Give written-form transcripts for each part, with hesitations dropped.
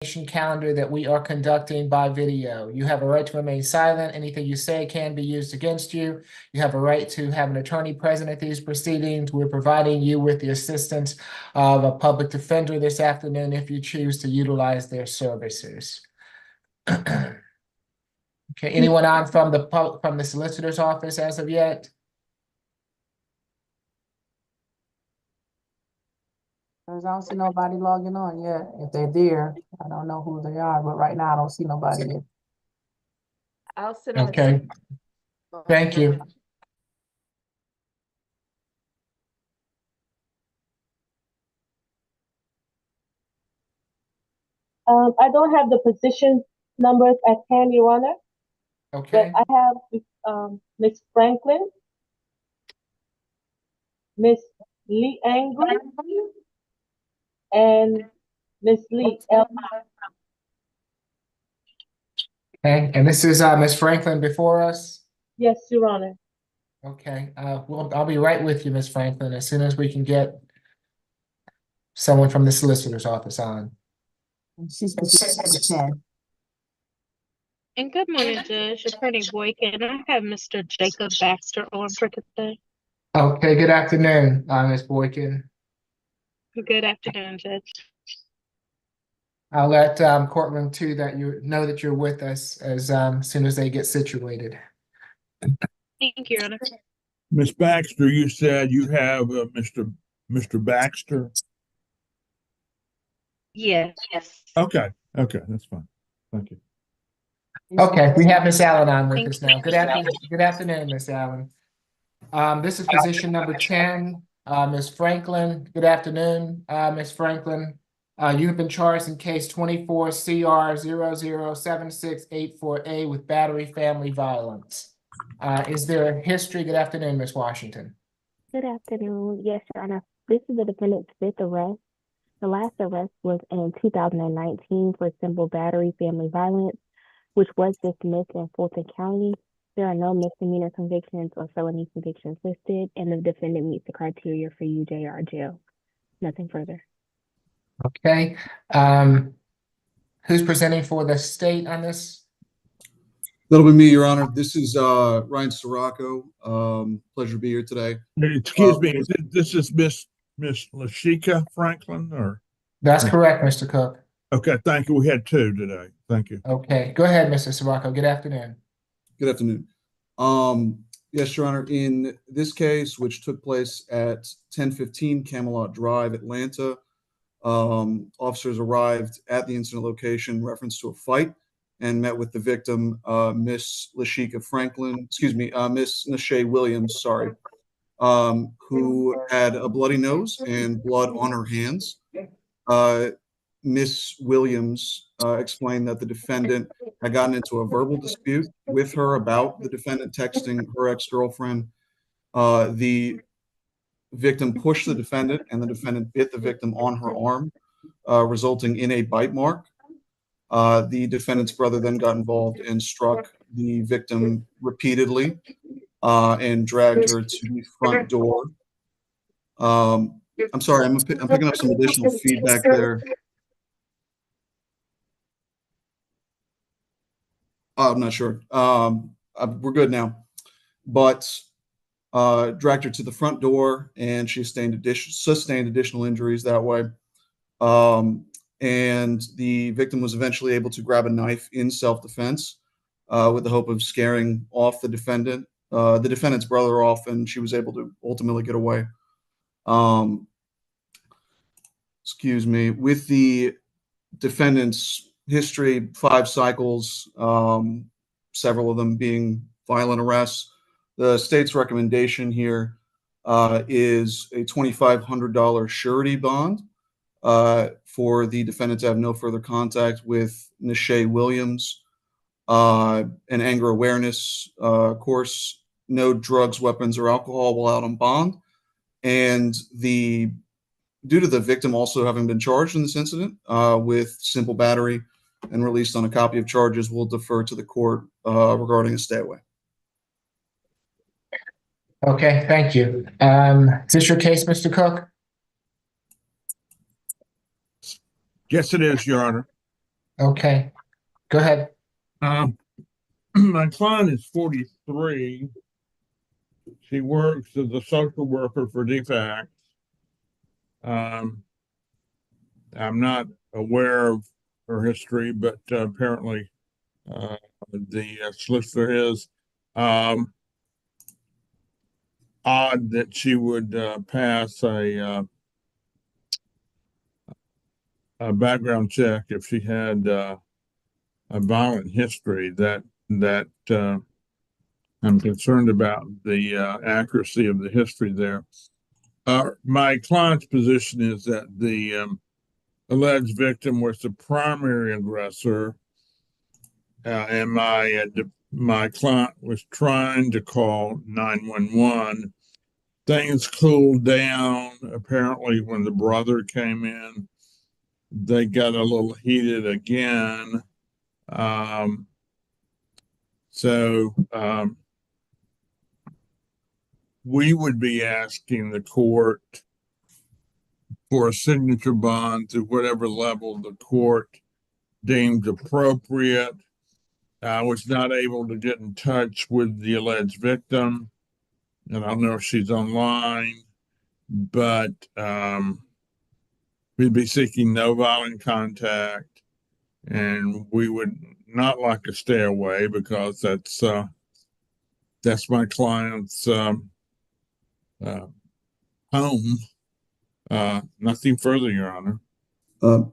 calendar that we are conducting by video. You have a right to remain silent. Anything you say can be used against you. You have a right to have an attorney present at these proceedings. We're providing you with the assistance of a public defender this afternoon if you choose to utilize their services. Okay, anyone on from the solicitor's office as of yet? I don't see nobody logging on yet. If they're there, I don't know who they are, but right now I don't see nobody yet. I'll sit on. Okay, thank you. I don't have the position numbers at hand, Your Honor, Okay, but I have Miss Franklin, Miss Lee Angry, and Miss Lee L. okay, and this is Ms. Franklin before us? Yes, Your Honor. Okay, I'll be right with you, Ms. Franklin, as soon as we can get someone from the solicitor's office on. She's the 10. And good morning, Judge. Attorney Boykin. I have Mr. Jacob Baxter on for today. Okay, good afternoon, Ms. Boykin. Good afternoon, Judge. I'll let courtroom 2 that you know that you're with us as soon as they get situated. Thank you, Your Honor. Ms. Baxter, you said you have Mr. Baxter? Yes. Okay, that's fine. Thank you. Okay, we have Ms. Allen on with Thank us now. Good afternoon, Ms. Allen. This is position number 10. Ms. Franklin, good afternoon, Ms. Franklin. You've been charged in case 24 CR 007684A with battery family violence. Is there a history? Good afternoon, Ms. Washington. Good afternoon. Yes, Your Honor. This is the defendant's 5th arrest. The last arrest was in 2019 for simple battery family violence, which was dismissed in Fulton County. There are no misdemeanor convictions or felony convictions listed, and the defendant meets the criteria for UJR jail. Nothing further. Okay. Who's presenting for the state on this? That'll be me, Your Honor. This is Ryan Sirocco. Pleasure to be here today. Excuse me, this is Miss Lashika Franklin, or? That's correct, Mr. Cook. Okay, thank you. We had 2 today. Thank you. Okay, go ahead, Mr. Sirocco. Good afternoon. Good afternoon. Yes, Your Honor. In this case, which took place at 1015 Camelot Drive, Atlanta, officers arrived at the incident location in reference to a fight and met with the victim, Miss Lashika Franklin, Miss Nashay Williams, sorry, who had a bloody nose and blood on her hands. Miss Williams explained that the defendant had gotten into a verbal dispute with her about the defendant texting her ex-girlfriend. The victim pushed the defendant, and the defendant bit the victim on her arm, resulting in a bite mark. The defendant's brother then got involved and struck the victim repeatedly and dragged her to the front door. I'm sorry, I'm picking up some additional feedback there. Oh, I'm not sure. We're good now. But dragged her to the front door, and she sustained additional injuries that way. And the victim was eventually able to grab a knife in self-defense with the hope of scaring off the defendant's brother off, and she was able to ultimately get away. Excuse me. With the defendant's history, 5 cycles, several of them being violent arrests, the state's recommendation here is a $2,500 surety bond for the defendant to have no further contact with Nashay Williams, an anger awareness course, no drugs, weapons, or alcohol while out on bond, and due to the victim also having been charged in this incident with simple battery and released on a copy of charges, we'll defer to the court regarding a stay away. Okay, thank you. Is this your case, Mr. Cook? Yes, it is, Your Honor. Okay, go ahead. My client is 43. She works as a social worker for DFACS. I'm not aware of her history, but apparently the solicitor is. Odd that she would pass a background check if she had a violent history. That I'm concerned about the accuracy of the history there. My client's position is that the alleged victim was the primary aggressor, and my client was trying to call 911. Things cooled down apparently when the brother came in. They got a little heated again. So we would be asking the court for a signature bond to whatever level the court deemed appropriate. I was not able to get in touch with the alleged victim, and I don't know if she's online, but we'd be seeking no violent contact, and we would not like to stay away because that's my client's home. Nothing further, Your Honor.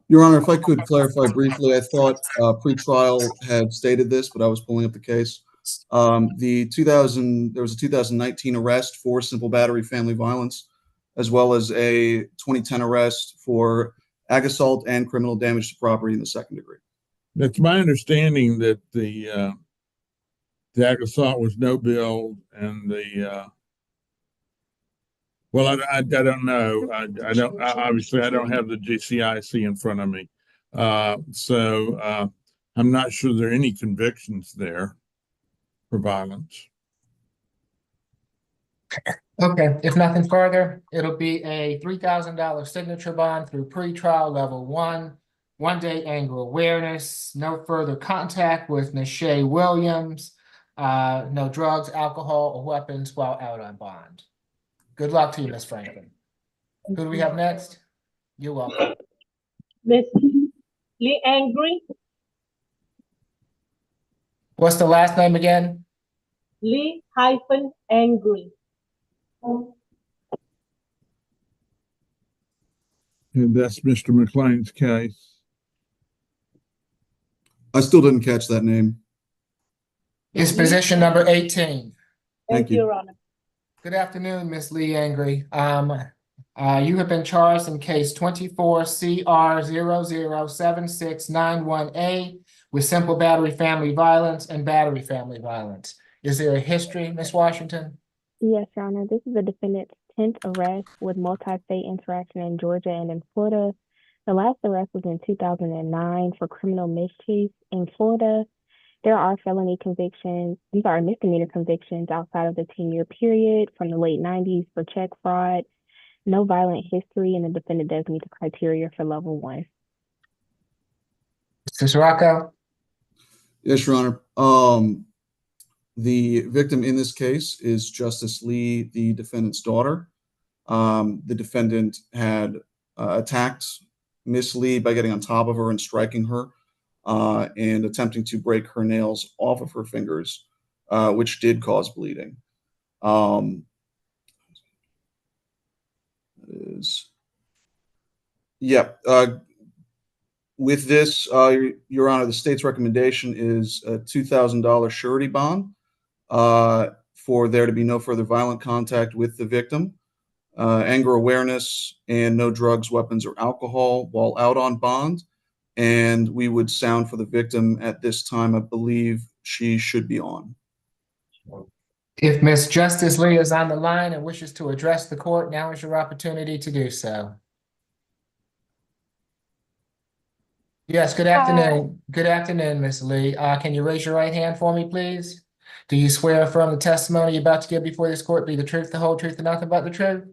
Your Honor, if I could clarify briefly, I thought pretrial had stated this, but I was pulling up the case. There was a 2019 arrest for simple battery family violence, as well as a 2010 arrest for ag assault and criminal damage to property in the second degree. It's my understanding that the ag assault was no bill, and well, I don't know. I don't obviously I don't have the GCIC in front of me, so I'm not sure there are any convictions there for violence. Okay, if nothing further, it'll be a $3,000 signature bond through pretrial level 1 day anger awareness, no further contact with Nashay Williams, no drugs, alcohol, or weapons while out on bond. Good luck to you, Ms. Franklin. Who do we have next? You're welcome. Miss Lee Angry, What's the last name again? Lee-Angry. And that's Mr. McLean's case. I still didn't catch that name. It's position number 18. Thank you. Your Honor. Good afternoon, Ms. Lee Angry. You have been charged in case 24 CR 007691A with simple battery family violence and battery family violence. Is there a history, Ms. Washington? Yes, Your Honor. This is the defendant's 10th arrest with multi-state interaction in Georgia and in Florida. The last arrest was in 2009 for criminal mischief in Florida. There are felony convictions, misdemeanor convictions outside of the 10-year period from the late 90s for check fraud, no violent history, and the defendant does meet the criteria for level 1. Mr. Sirocco? Yes, Your Honor. The victim in this case is Justice Lee, the defendant's daughter. The defendant had attacked Miss Lee by getting on top of her and striking her and attempting to break her nails off of her fingers, which did cause bleeding. With this, Your Honor, the state's recommendation is a $2,000 surety bond for there to be no further violent contact with the victim, anger awareness, and no drugs, weapons, or alcohol while out on bond. And we would sound for the victim at this time. I believe she should be on. If Ms. Justice Lee is on the line and wishes to address the court, now is your opportunity to do so. Yes, good afternoon. Good afternoon, Ms. Lee. Can you raise your right hand for me, please? Do you swear or affirm the testimony you're about to give before this court be the truth, the whole truth, and nothing but the truth?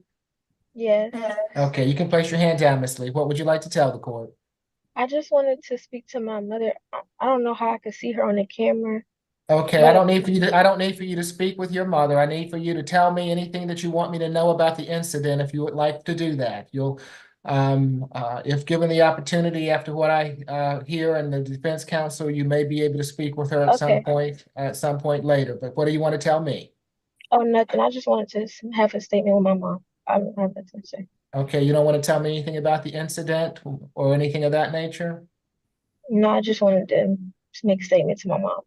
Yes. Okay, you can place your hand down, Ms. Lee. What would you like to tell the court? I just wanted to speak to my mother. I don't know how I could see her on the camera. Okay, I But don't need for you to, I don't need for you to speak with your mother. I need for you to tell me anything that you want me to know about the incident, if you would like to do that. You'll, if given the opportunity after what I hear in the defense counsel, you may be able to speak with her okay. at some point later. But what do you want to tell me? Oh, nothing. I just wanted to have a statement with my mom. I don't have nothing to say. Okay, you don't want to tell me anything about the incident or anything of that nature? No, I just wanted to just make a statement to my mom.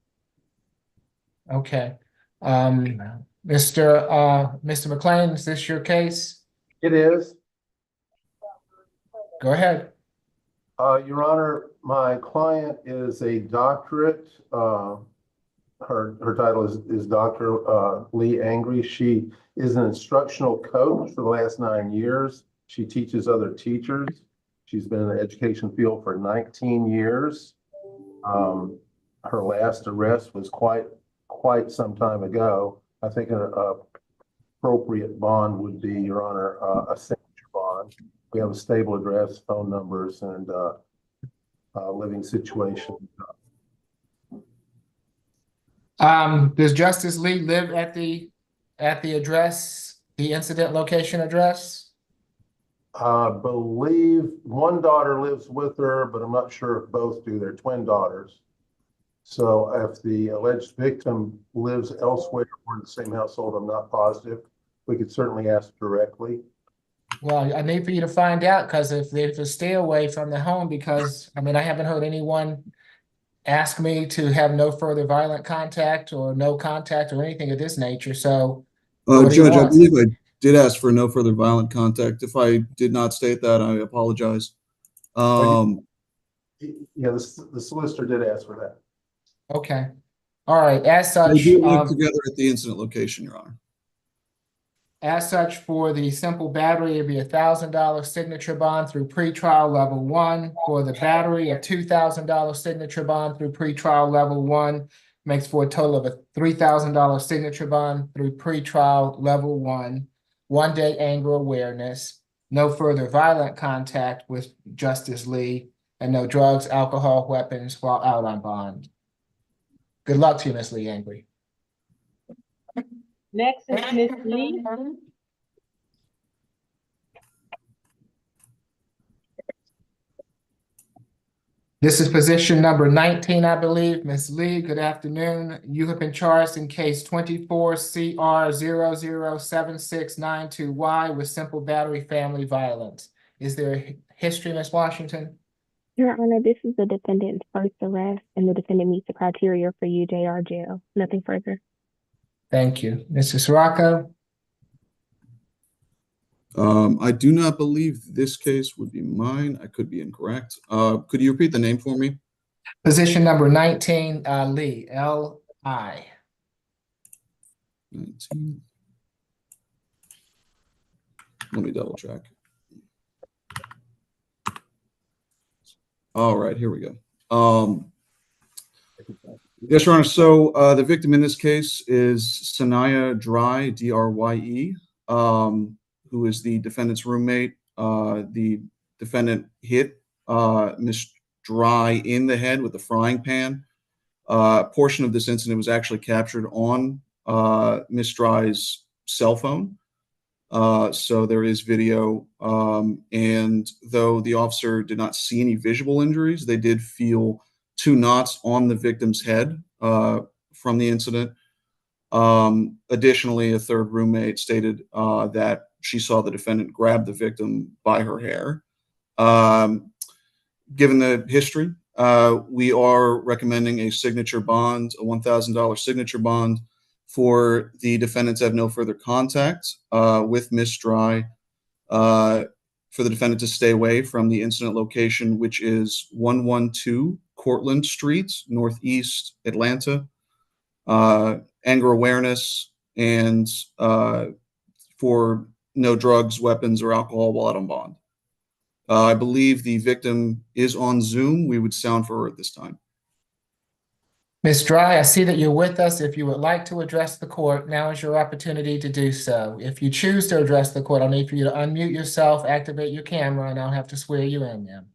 Okay. Mr. McLean, is this your case? It is. Go ahead. Your Honor, my client is a doctorate. Her title is Dr. Lee Angry. She is an instructional coach for the last 9 years. She teaches other teachers. She's been in the education field for 19 years. Her last arrest was quite some time ago. I think an appropriate bond would be, Your Honor, a signature bond. We have a stable address, phone numbers, and living situation. Does Justice Lee live at the address, the incident location address? I believe one daughter lives with her, but I'm not sure if both do. They're twin daughters. So if the alleged victim lives elsewhere or in the same household, I'm not positive. We could certainly ask directly. Well, I need for you to find out, because if they have to stay away from the home, because I mean, I haven't heard anyone ask me to have no further violent contact or no contact or anything of this nature. So what do you Judge, I want? believe I did ask for no further violent contact. If I did not state that, I apologize. Yeah, the solicitor did ask for that. Okay. All right. As We such, do live together at the incident location, Your Honor. as such, for the simple battery, it'd be $1,000 signature bond through pretrial level 1. For the battery, a $2,000 signature bond through pretrial level 1 makes for a total of a $3,000 signature bond through pretrial level 1. 1-day anger awareness, no further violent contact with Justice Lee, and no drugs, alcohol, weapons while out on bond. Good luck to you, Ms. Lee Angry. Next is Miss Lee. This is position number 19, I believe. Ms. Lee, good afternoon. You have been charged in case 24CR007692Y with simple battery family violence. Is there a history, Ms. Washington? Your Honor, this is the defendant's first arrest, and the defendant meets the criteria for UJR jail. Nothing further. Thank you. Mrs. Rocco? I do not believe this case would be mine. I could be incorrect. Could you repeat the name for me? Position number 19, Lee, L-I. 19. Let me double check. All right, here we go. Yes, Your Honor. So the victim in this case is Sanaya Dry, D-R-Y-E, who is the defendant's roommate. The defendant hit Miss Dry in the head with a frying pan. A portion of this incident was actually captured on Miss Dry's cell phone. So there is video, and though the officer did not see any visual injuries, they did feel 2 knots on the victim's head from the incident. Additionally, a third roommate stated that she saw the defendant grab the victim by her hair. Given the history, we are recommending a signature bond, a $1,000 signature bond for the defendant to have no further contact with Miss Dry, for the defendant to stay away from the incident location, which is 112 Cortlandt Street, Northeast Atlanta. Anger awareness, and for no drugs, weapons, or alcohol while out on bond. I believe the victim is on Zoom. We would sound for her at this time. Ms. Dry, I see that you're with us. If you would like to address the court, now is your opportunity to do so. If you choose to address the court, I'll need for you to unmute yourself, activate your camera, and I'll have to swear you in, ma'am.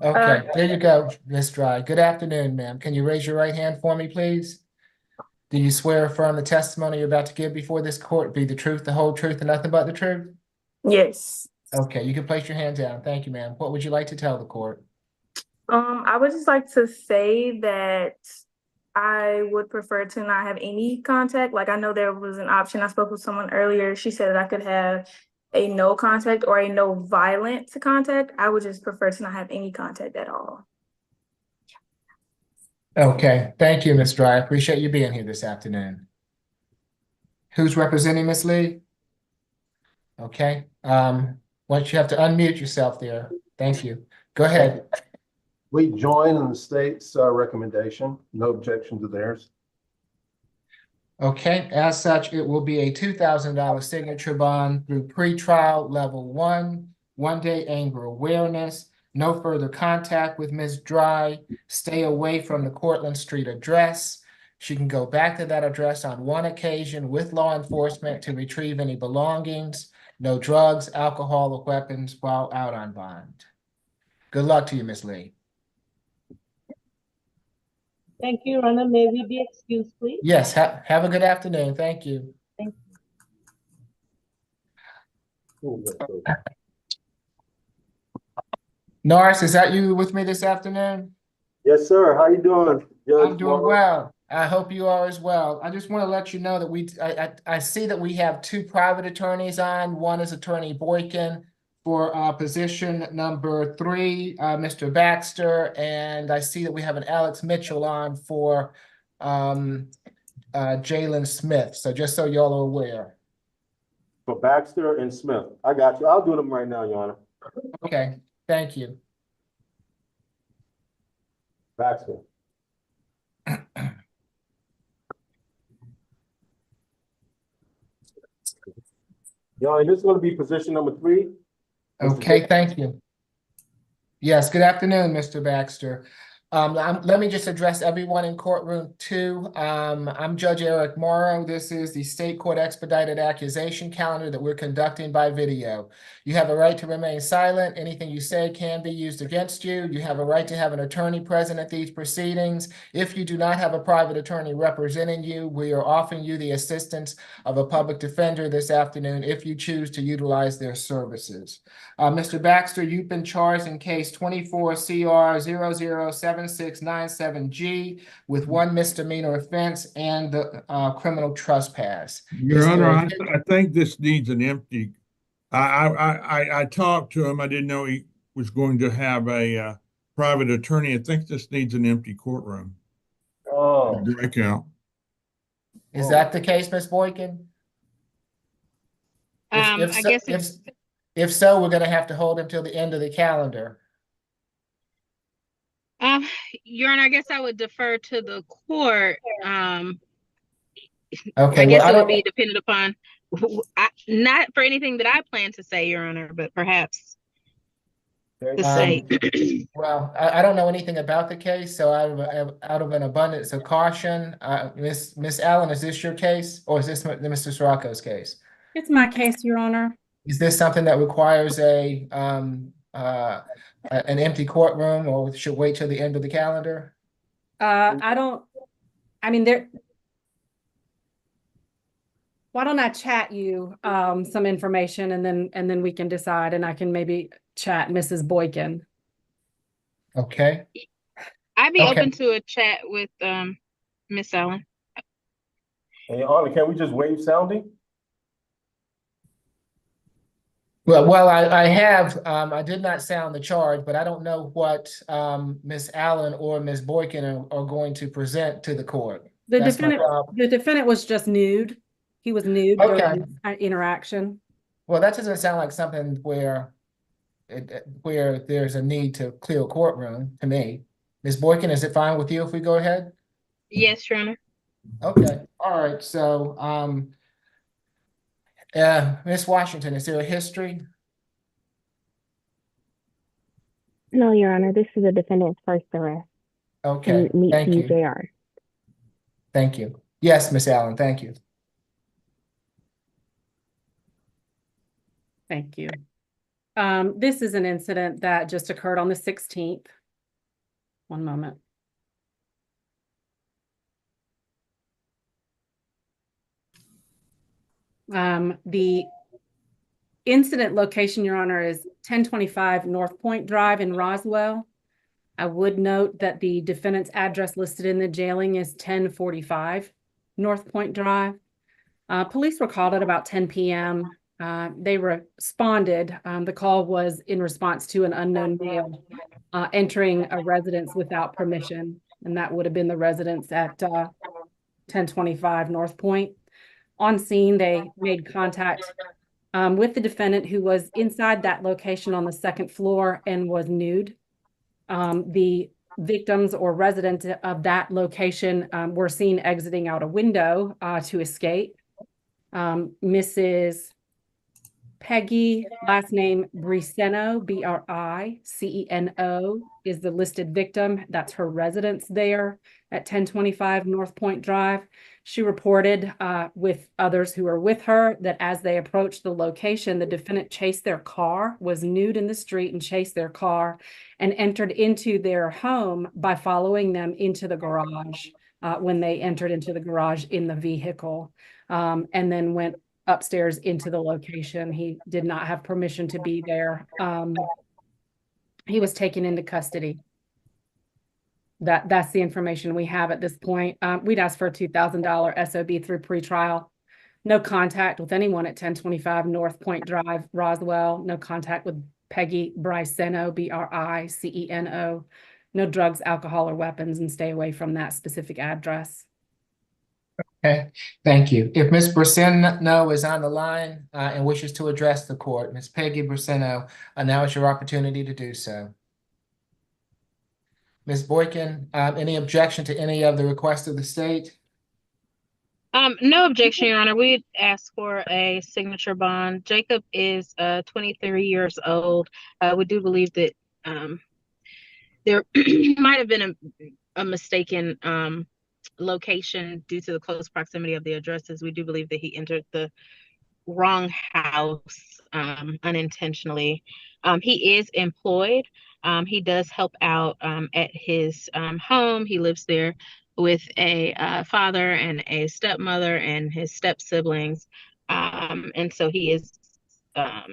Okay, there you go, Ms. Dry. Good afternoon, ma'am. Can you raise your right hand for me, please? Do you swear or affirm the testimony you're about to give before this court be the truth, the whole truth, and nothing but the truth? Yes. Okay, you can place your hand down. Thank you, ma'am. What would you like to tell the court? I would just like to say that I would prefer to not have any contact. Like I know there was an option. I spoke with someone earlier. She said that I could have a no contact or a no violent contact. I would just prefer to not have any contact at all. Okay, thank you, Ms. Dry. I appreciate you being here this afternoon. Who's representing Ms. Lee? Okay, once you have to unmute yourself there. Thank you. Go ahead. We join in the state's recommendation. No objection to theirs. Okay, as such, it will be a $2,000 signature bond through pretrial level 1 day anger awareness, no further contact with Ms. Dry, stay away from the Cortlandt Street address. She can go back to that address on one occasion with law enforcement to retrieve any belongings, no drugs, alcohol, or weapons while out on bond. Good luck to you, Ms. Lee. Thank you, Your Honor. May we be excused, please? Yes, have a good afternoon. Thank you. Thank Norris, is that you with me this afternoon? Yes, sir. How you doing, Judge? I'm doing well. I hope you are as well. I just want to let you know that I see that we have two private attorneys on. One is Attorney Boykin for position number 3, Mr. Baxter, and I see that we have an Alex Mitchell on for Jalen Smith. So just so y'all are aware. For Baxter and Smith. I got you. I'll do them right now, Your Honor. Okay, thank you. Baxter. Your Honor, this is going to be position number 3. Okay, thank you. Yes, good afternoon, Mr. Baxter. Let me just address everyone in courtroom 2. I'm Judge Eric Morrow. This is the state court expedited accusation calendar that we're conducting by video. You have a right to remain silent. Anything you say can be used against you. You have a right to have an attorney present at these proceedings. If you do not have a private attorney representing you, we are offering you the assistance of a public defender this afternoon if you choose to utilize their services. Mr. Baxter, you've been charged in case 24 CR 007697G with 1 misdemeanor offense and the criminal trespass. Your Honor, I think this needs an empty. I talked to him. I didn't know he was going to have a private attorney. I think this needs an empty courtroom. Oh. Break out. Is that the case, Ms. Boykin? If so, we're going to have to hold him till the end of the calendar. Your Honor, I guess I would defer to the court. Okay, I guess it would be dependent upon, not for anything that I plan to say, Your Honor, but perhaps the state. Well, I don't know anything about the case, so out of an abundance of caution, Miss Allen, is this your case, or is this Mr. Sirocco's case? It's my case, Your Honor. Is this something that requires an empty courtroom, or should wait till the end of the calendar? Why don't I chat you some information and then we can decide, and I can maybe chat Mrs. Boykin. Okay. I'd be open to a chat with Miss Allen. Hey, Your Honor, can we just waive sounding? Well, I have, I did not sound the charge, but I don't know what Miss Allen or Miss Boykin are going to present to the court. The defendant was just nude. He was nude during this interaction. Well, that doesn't sound like something where there's a need to clear a courtroom to me. Ms. Boykin, is it fine with you if we go ahead? Yes, Your Honor. Okay, all right, so Ms. Washington, is there a history? No, Your Honor, this is the defendant's first arrest. Okay, thank you. JR. Thank you. Yes, Ms. Allen, thank you. Thank you. This is an incident that just occurred on the 16th. One moment. The incident location, Your Honor, is 1025 North Point Drive in Roswell. I would note that the defendant's address listed in the jailing is 1045 North Point Drive. Police were called at about 10 p.m. They responded. The call was in response to an unknown male entering a residence without permission, and that would have been the residence at 1025 North Point. On scene, they made contact with the defendant, who was inside that location on the second floor and was nude. The victims or residents of that location were seen exiting out a window to escape. Mrs. Peggy, last name Briceno, Briceno, is the listed victim. That's her residence there at 1025 North Point Drive. She reported with others who were with her that as they approached the location, the defendant chased their car, was nude in the street and chased their car, and entered into their home by following them into the garage when they entered into the garage in the vehicle, and then went upstairs into the location. He did not have permission to be there. He was taken into custody. That's the information we have at this point. We'd ask for a $2,000 SOB through pretrial. No contact with anyone at 1025 North Point Drive, Roswell. No contact with Peggy Briceno, Briceno. No drugs, alcohol, or weapons, and stay away from that specific address. Okay, thank you. If Ms. Briceno is on the line and wishes to address the court, Ms. Peggy Briceno, now is your opportunity to do so. Ms. Boykin, any objection to any of the requests of the state? No objection, Your Honor. We'd ask for a signature bond. Jacob is 23 years old. We do believe that there might have been a mistaken location due to the close proximity of the addresses. We do believe that he entered the wrong house unintentionally. He is employed. He does help out at his home. He lives there with a father and a stepmother and his step siblings. And so he is a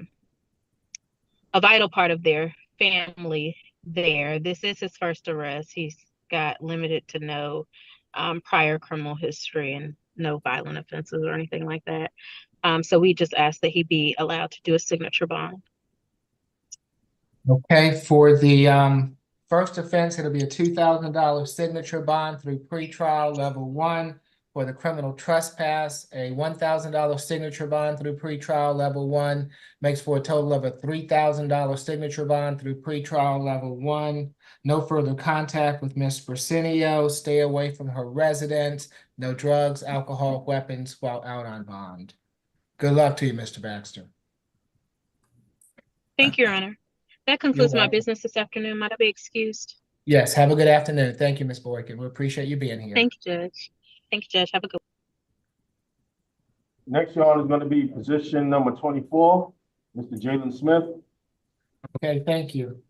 vital part of their family there. This is his first arrest. He's got limited to no prior criminal history and no violent offenses or anything like that. So we just ask that he be allowed to do a signature bond. Okay, for the first offense, it'll be a $2,000 signature bond through pretrial level 1. For the criminal trespass, a $1,000 signature bond through pretrial level 1 makes for a total of a $3,000 signature bond through pretrial level 1. No further contact with Ms. Briceno. Stay away from her residence. No drugs, alcohol, weapons while out on bond. Good luck to you, Mr. Baxter. Thank you, Your Honor. That concludes my business this afternoon. Might I be excused? Yes, have a good afternoon. Thank you, Ms. Boykin. We appreciate you being here. Thank you, Judge. Thank you, Judge. Have a good one. Next, Your Honor, is going to be position number 24, Mr. Jalen Smith. Okay, thank you.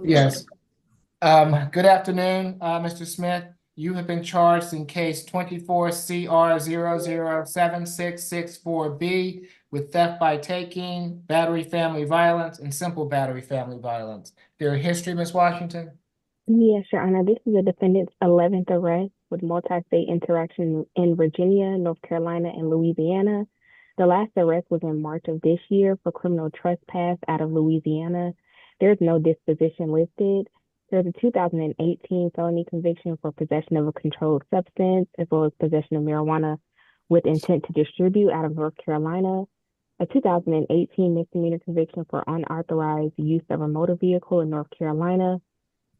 Yes. Good afternoon, Mr. Smith. You have been charged in case 24CR007664B with theft by taking, battery family violence, and simple battery family violence. Their history, Ms. Washington? Yes, Your Honor. This is the defendant's 11th arrest with multi-state interaction in Virginia, North Carolina, and Louisiana. The last arrest was in March of this year for criminal trespass out of Louisiana. There's no disposition listed. There's a 2018 felony conviction for possession of a controlled substance, as well as possession of marijuana with intent to distribute out of North Carolina. A 2018 misdemeanor conviction for unauthorized use of a motor vehicle in North Carolina.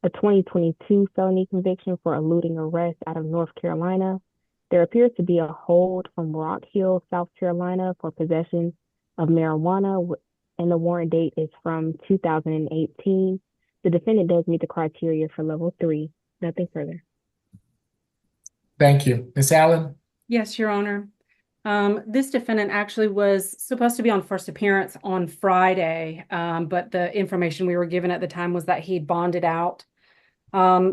A 2022 felony conviction for eluding arrest out of North Carolina. There appears to be a hold from Rock Hill, South Carolina for possession of marijuana, and the warrant date is from 2018. The defendant does meet the criteria for level 3. Nothing further. Thank you. Ms. Allen? Yes, Your Honor. This defendant actually was supposed to be on first appearance on Friday, but the information we were given at the time was that he'd bonded out.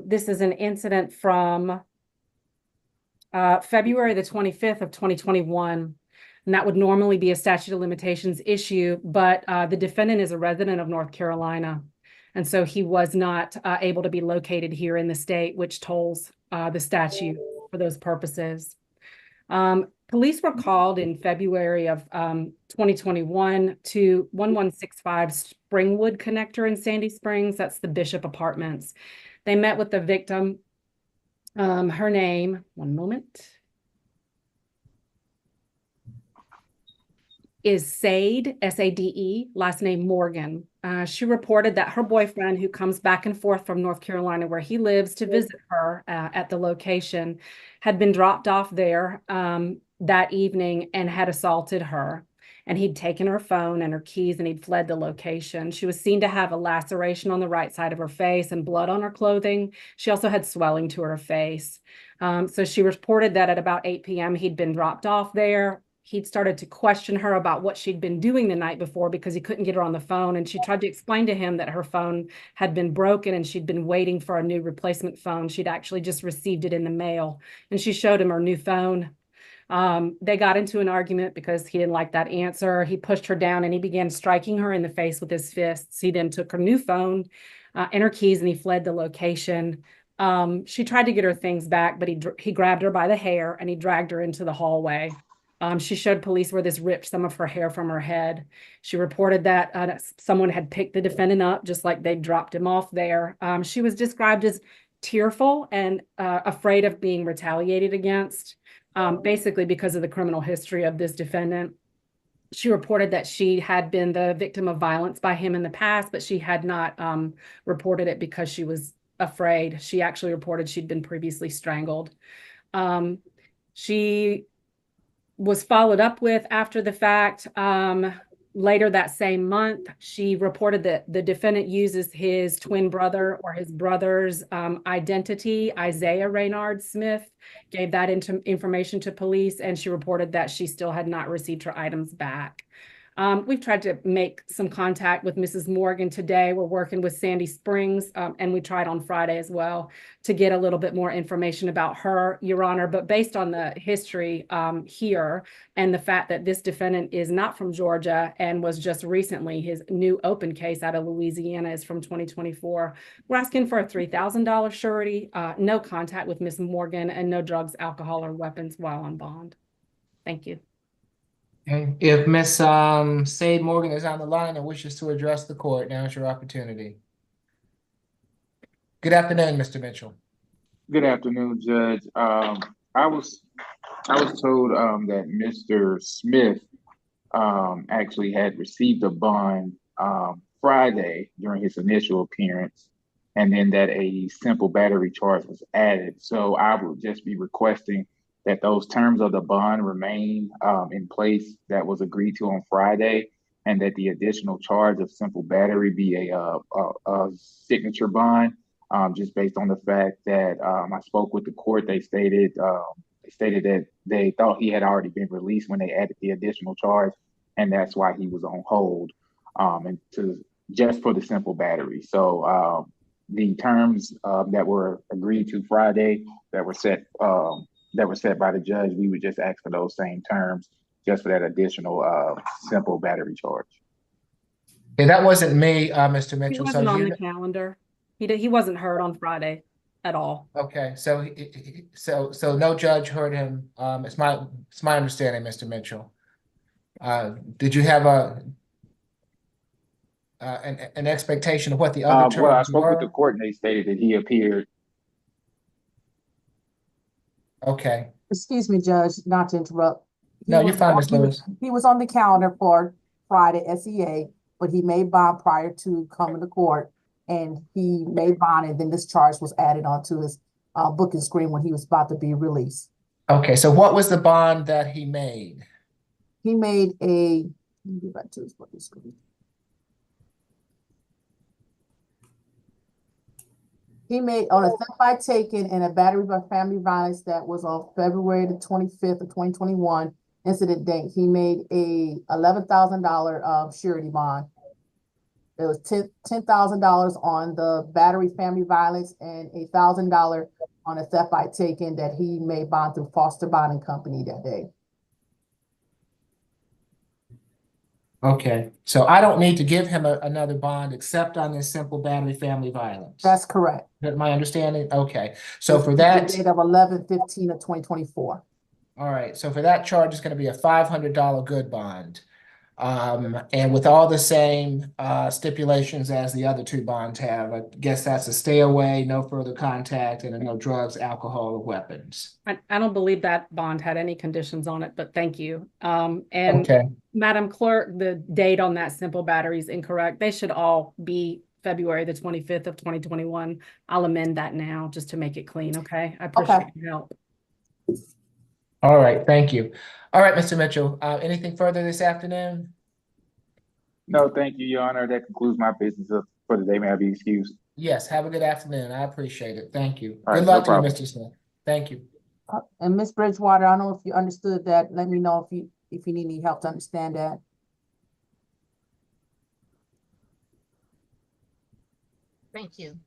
This is an incident from February the 25th of 2021, and that would normally be a statute of limitations issue, but the defendant is a resident of North Carolina, and so he was not able to be located here in the state, which tolls the statute for those purposes. Police were called in February of 2021 to 1165 Springwood Connector in Sandy Springs. That's the Bishop Apartments. They met with the victim. Her name, one moment, is Sade, S-A-D-E, last name Morgan. She reported that her boyfriend, who comes back and forth from North Carolina where he lives to visit her at the location, had been dropped off there that evening and had assaulted her. And he'd taken her phone and her keys and he'd fled the location. She was seen to have a laceration on the right side of her face and blood on her clothing. She also had swelling to her face. So she reported that at about 8 p.m. he'd been dropped off there. He'd started to question her about what she'd been doing the night before because he couldn't get her on the phone. And she tried to explain to him that her phone had been broken and she'd been waiting for a new replacement phone. She'd actually just received it in the mail. And she showed him her new phone. They got into an argument because he didn't like that answer. He pushed her down and he began striking her in the face with his fists. He then took her new phone and her keys and he fled the location. She tried to get her things back, but he grabbed her by the hair and he dragged her into the hallway. She showed police where this ripped some of her hair from her head. She reported that someone had picked the defendant up, just like they dropped him off there. She was described as tearful and afraid of being retaliated against, basically because of the criminal history of this defendant. She reported that she had been the victim of violence by him in the past, but she had not reported it because she was afraid. She actually reported she'd been previously strangled. She was followed up with after the fact. Later that same month, she reported that the defendant uses his twin brother or his brother's identity, Isaiah Raynard Smith, gave that information to police, and she reported that she still had not received her items back. We've tried to make some contact with Mrs. Morgan today. We're working with Sandy Springs, and we tried on Friday as well to get a little bit more information about her, Your Honor. But based on the history here and the fact that this defendant is not from Georgia and was just recently, his new open case out of Louisiana is from 2024, we're asking for a $3,000 surety, no contact with Ms. Morgan, and no drugs, alcohol, or weapons while on bond. Thank you. Okay. If Miss Sade Morgan is on the line and wishes to address the court, now is your opportunity. Good afternoon, Mr. Mitchell. Good afternoon, Judge. I was told that Mr. Smith actually had received a bond Friday during his initial appearance, and then that a simple battery charge was added. So I would just be requesting that those terms of the bond remain in place that was agreed to on Friday, and that the additional charge of simple battery be a signature bond, just based on the fact that I spoke with the court. They stated that they thought he had already been released when they added the additional charge, and that's why he was on hold, and just for the simple battery. So the terms that were agreed to Friday that were set by the judge, we would just ask for those same terms, just for that additional simple battery charge. Okay, that wasn't me, Mr. Mitchell. He wasn't on the calendar. He wasn't heard on Friday at all. Okay, so no judge heard him. It's my understanding, Mr. Mitchell. Did you have an expectation of what the other terms were? Well, I spoke with the court and they stated that he appeared. Okay. Excuse me, Judge, not to interrupt. No, you're fine, Ms. Lewis. He was on the calendar for Friday, SEA, but he made bond prior to coming to court, and he made bond, and then this charge was added onto his booking screen when he was about to be released. Okay, so what was the bond that he made? He made a, let me get back to his booking screen. He made on a theft by taking and a battery by family violence that was on February the 25th of 2021. incident date, he made a $11,000 surety bond. It was $10,000 on the battery, family violence, and $1,000 on a theft by taken that he made bond through Foster Bonding Company that day. Okay, so I don't need to give him another bond except on this simple battery family violence. That's correct. Is that my understanding? Okay, so It's for the that, date of 11/15 of 2024. all right, so for that charge, it's gonna be a $500 good bond. And with all the same stipulations as the other two bonds have, I guess that's a stay away, no further contact, and a no drugs, alcohol, or weapons. I don't believe that bond had any conditions on it, but thank you. And Okay, Madam Clerk, the date on that simple battery is incorrect. They should all be February the 25th of 2021. I'll amend that now just to make it clean, okay? I appreciate your help. all right, thank you. All right, Mr. Mitchell, anything further this afternoon? No, thank you, Your Honor. That concludes my business for the day. May I be excused? Yes, have a good afternoon. I appreciate it. Thank you. All Good right, luck no to you, problem. Mr. Smith. Thank you. And Ms. Bridgewater, I don't know if you understood that. Let me know if you need any help to understand that. Thank you.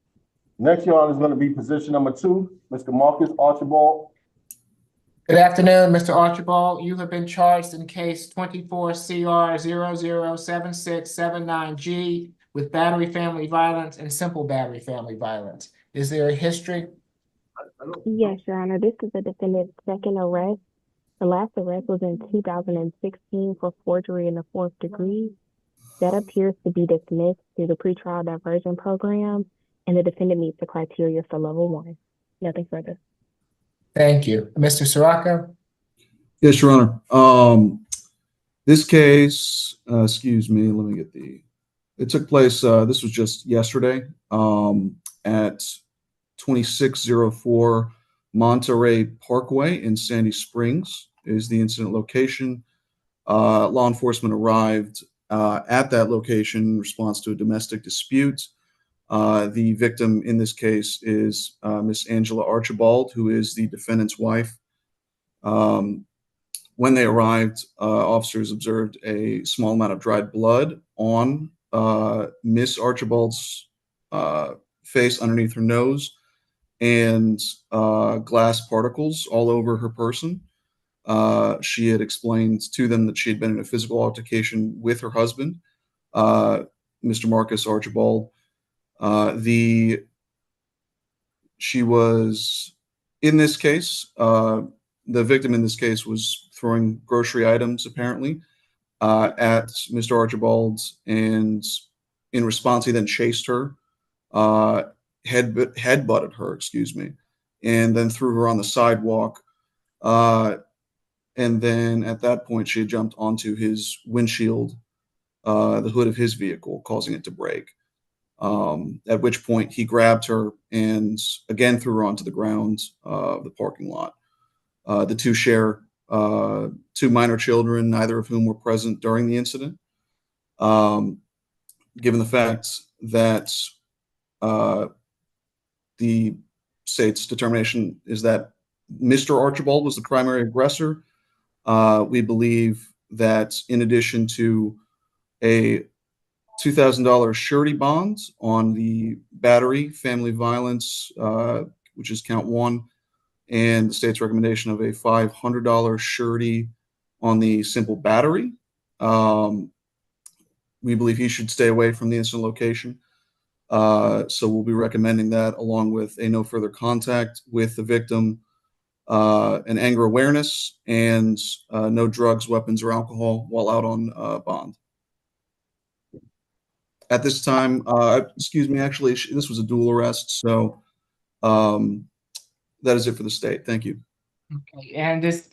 Next, Your Honor, is going to be position number 2, Mr. Marcus Archibald. Good afternoon, Mr. Archibald. You have been charged in case 24 CR 007679G with battery family violence and simple battery family violence. Is there a history? Yes, Your Honor. This is the defendant's second arrest. The last arrest was in 2016 for forgery in the 4th degree. That appears to be dismissed through the pretrial diversion program, and the defendant meets the criteria for level 1. Nothing further. Thank you. Mr. Sirocco? Yes, Your Honor. This case, excuse me, let me get it took place, this was just yesterday, at 2604 Monterey Parkway in Sandy Springs is the incident location. Law enforcement arrived at that location in response to a domestic dispute. The victim in this case is Miss Angela Archibald, who is the defendant's wife. When they arrived, officers observed a small amount of dried blood on Miss Archibald's face underneath her nose and glass particles all over her person. She had explained to them that she had been in a physical altercation with her husband, Mr. Marcus Archibald. She was, in this case, the victim in this case was throwing grocery items apparently at Mr. Archibald, and in response, he then chased her, headbutted her, excuse me, and then threw her on the sidewalk. And then at that point, she had jumped onto his windshield, the hood of his vehicle, causing it to break. At which point he grabbed her and again threw her onto the ground of the parking lot. The two share 2 minor children, neither of whom were present during the incident. Given the fact that the state's determination is that Mr. Archibald was the primary aggressor, we believe that in addition to a $2,000 surety bond on the battery, family violence, which is count 1, and the state's recommendation of a $500 surety on the simple battery, we believe he should stay away from the incident location. So we'll be recommending that, along with a no further contact with the victim, an anger awareness, and no drugs, weapons, or alcohol while out on bond. At this time, excuse me, actually, this was a dual arrest, so that is it for the state. Thank you. Okay, and this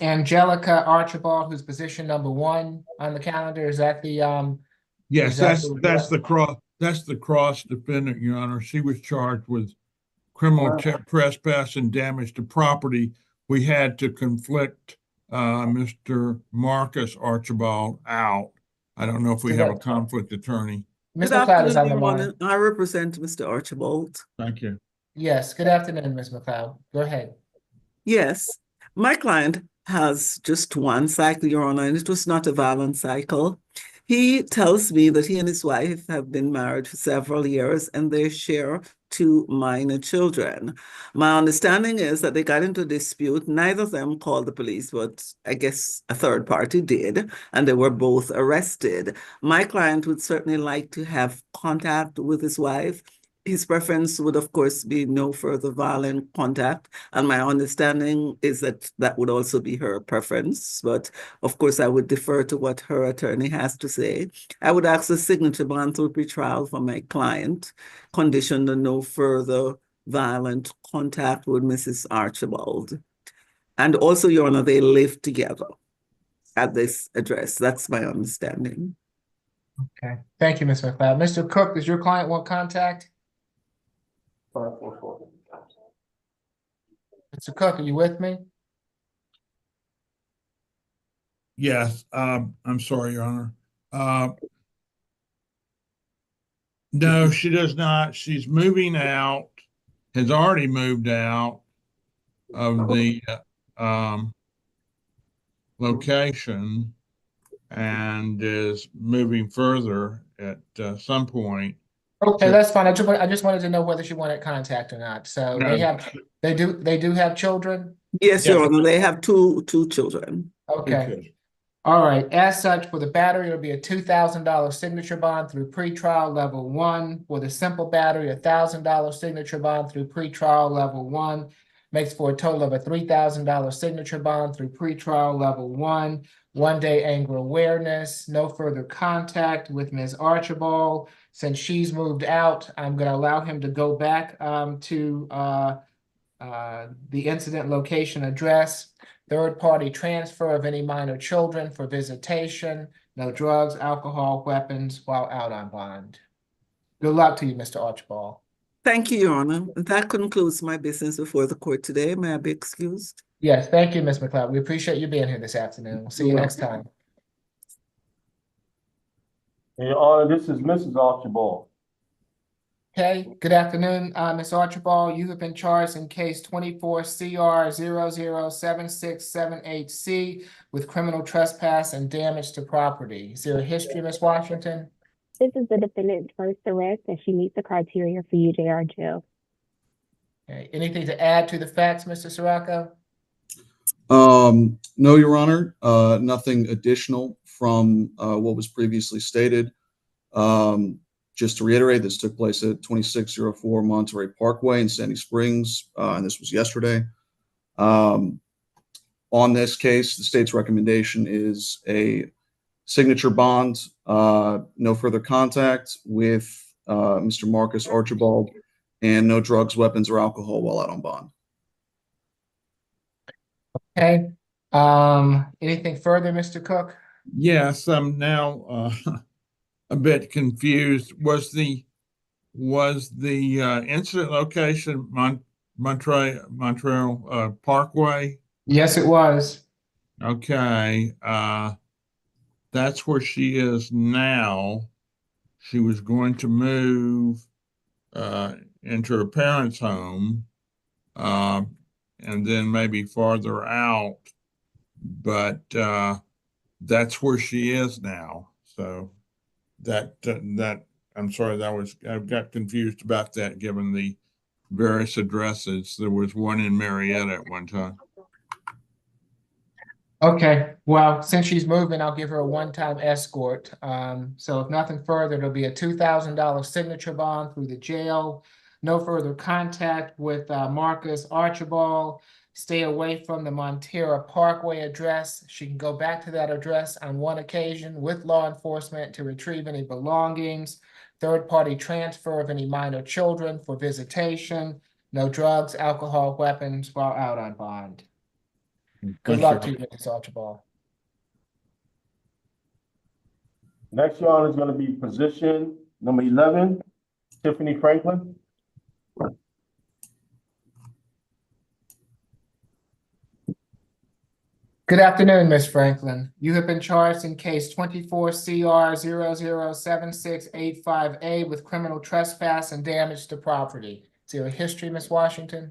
Angelica Archibald, who's position number 1 on the calendar, is that the Yes, is that that's the cross defendant, Your Honor. She was charged with criminal trespass and damage to property. We had to conflict Mr. Marcus Archibald out. I don't know if we have a conflict attorney. Ms. McLeod is on the line. Honor. I represent Mr. Archibald. Thank you. Yes, good afternoon, Ms. McLeod. Go ahead. Yes, my client has just one cycle, Your Honor, and it was not a violent cycle. He tells me that he and his wife have been married for several years and they share 2 minor children. My understanding is that they got into a dispute. Neither of them called the police, but I guess a third party did, and they were both arrested. My client would certainly like to have contact with his wife. His preference would, of course, be no further violent contact. And my understanding is that that would also be her preference. But of course, I would defer to what her attorney has to say. I would ask the signature bond through pretrial for my client, conditioned on no further violent contact with Mrs. Archibald. And also, Your Honor, they live together at this address. That's my understanding. Okay, thank you, Ms. McLeod. Mr. Cook, does your client want contact? 544. Mr. Cook, are you with me? Yes, I'm sorry, Your Honor. No, she does not. She's moving out, has already moved out of the location and is moving further at some point. Okay, that's fine. I just wanted to know whether she wanted contact or not. So No. they do have children? Yes, Yeah. Your Honor, they have two children. Okay. All right. As such, for the battery, it'll be a $2,000 signature bond through pretrial level 1. For the simple battery, a $1,000 signature bond through pretrial level 1. Makes for a total of a $3,000 signature bond through pretrial level 1. 1-day anger awareness, no further contact with Ms. Archibald. Since she's moved out, I'm going to allow him to go back to the incident location address. Third-party transfer of any minor children for visitation. No drugs, alcohol, weapons while out on bond. Good luck to you, Mr. Archibald. Thank you, Your Honor. That concludes my business before the court today. May I be excused? Yes, thank you, Ms. McLeod. We appreciate you being here this afternoon. We'll see you next time. Your Honor, this is Mrs. Archibald. Okay, good afternoon, Ms. Archibald. You have been charged in case 24 CR 007678C with criminal trespass and damage to property. Is there a history, Ms. Washington? This is the defendant's first arrest, and she meets the criteria for UJR jail. Okay, anything to add to the facts, Mr. Sirocco? No, Your Honor, nothing additional from what was previously stated. Just to reiterate, this took place at 2604 Monterey Parkway in Sandy Springs, and this was yesterday. On this case, the state's recommendation is a signature bond, no further contact with Mr. Marcus Archibald, and no drugs, weapons, or alcohol while out on bond. Okay. Anything further, Mr. Cook? Yes, I'm now a bit confused. Was the incident location Montreal Parkway? Yes, it was. Okay, that's where she is now. She was going to move into her parents' home, and then maybe farther out, but that's where she is now. So that I'm sorry, I got confused about that given the various addresses. There was one in Marietta at one time. Okay, well, since she's moving, I'll give her a one-time escort. So if nothing further, it'll be a $2,000 signature bond through the jail. No further contact with Marcus Archibald. Stay away from the Montera Parkway address. She can go back to that address on one occasion with law enforcement to retrieve any belongings. Third-party transfer of any minor children for visitation. No drugs, alcohol, weapons while out on bond. Good luck to you, Mrs. Archibald. Next, Your Honor, is going to be position number 11, Tiffany Franklin. Good afternoon, Ms. Franklin. You have been charged in case 24 CR 007685A with criminal trespass and damage to property. Is there a history, Ms. Washington?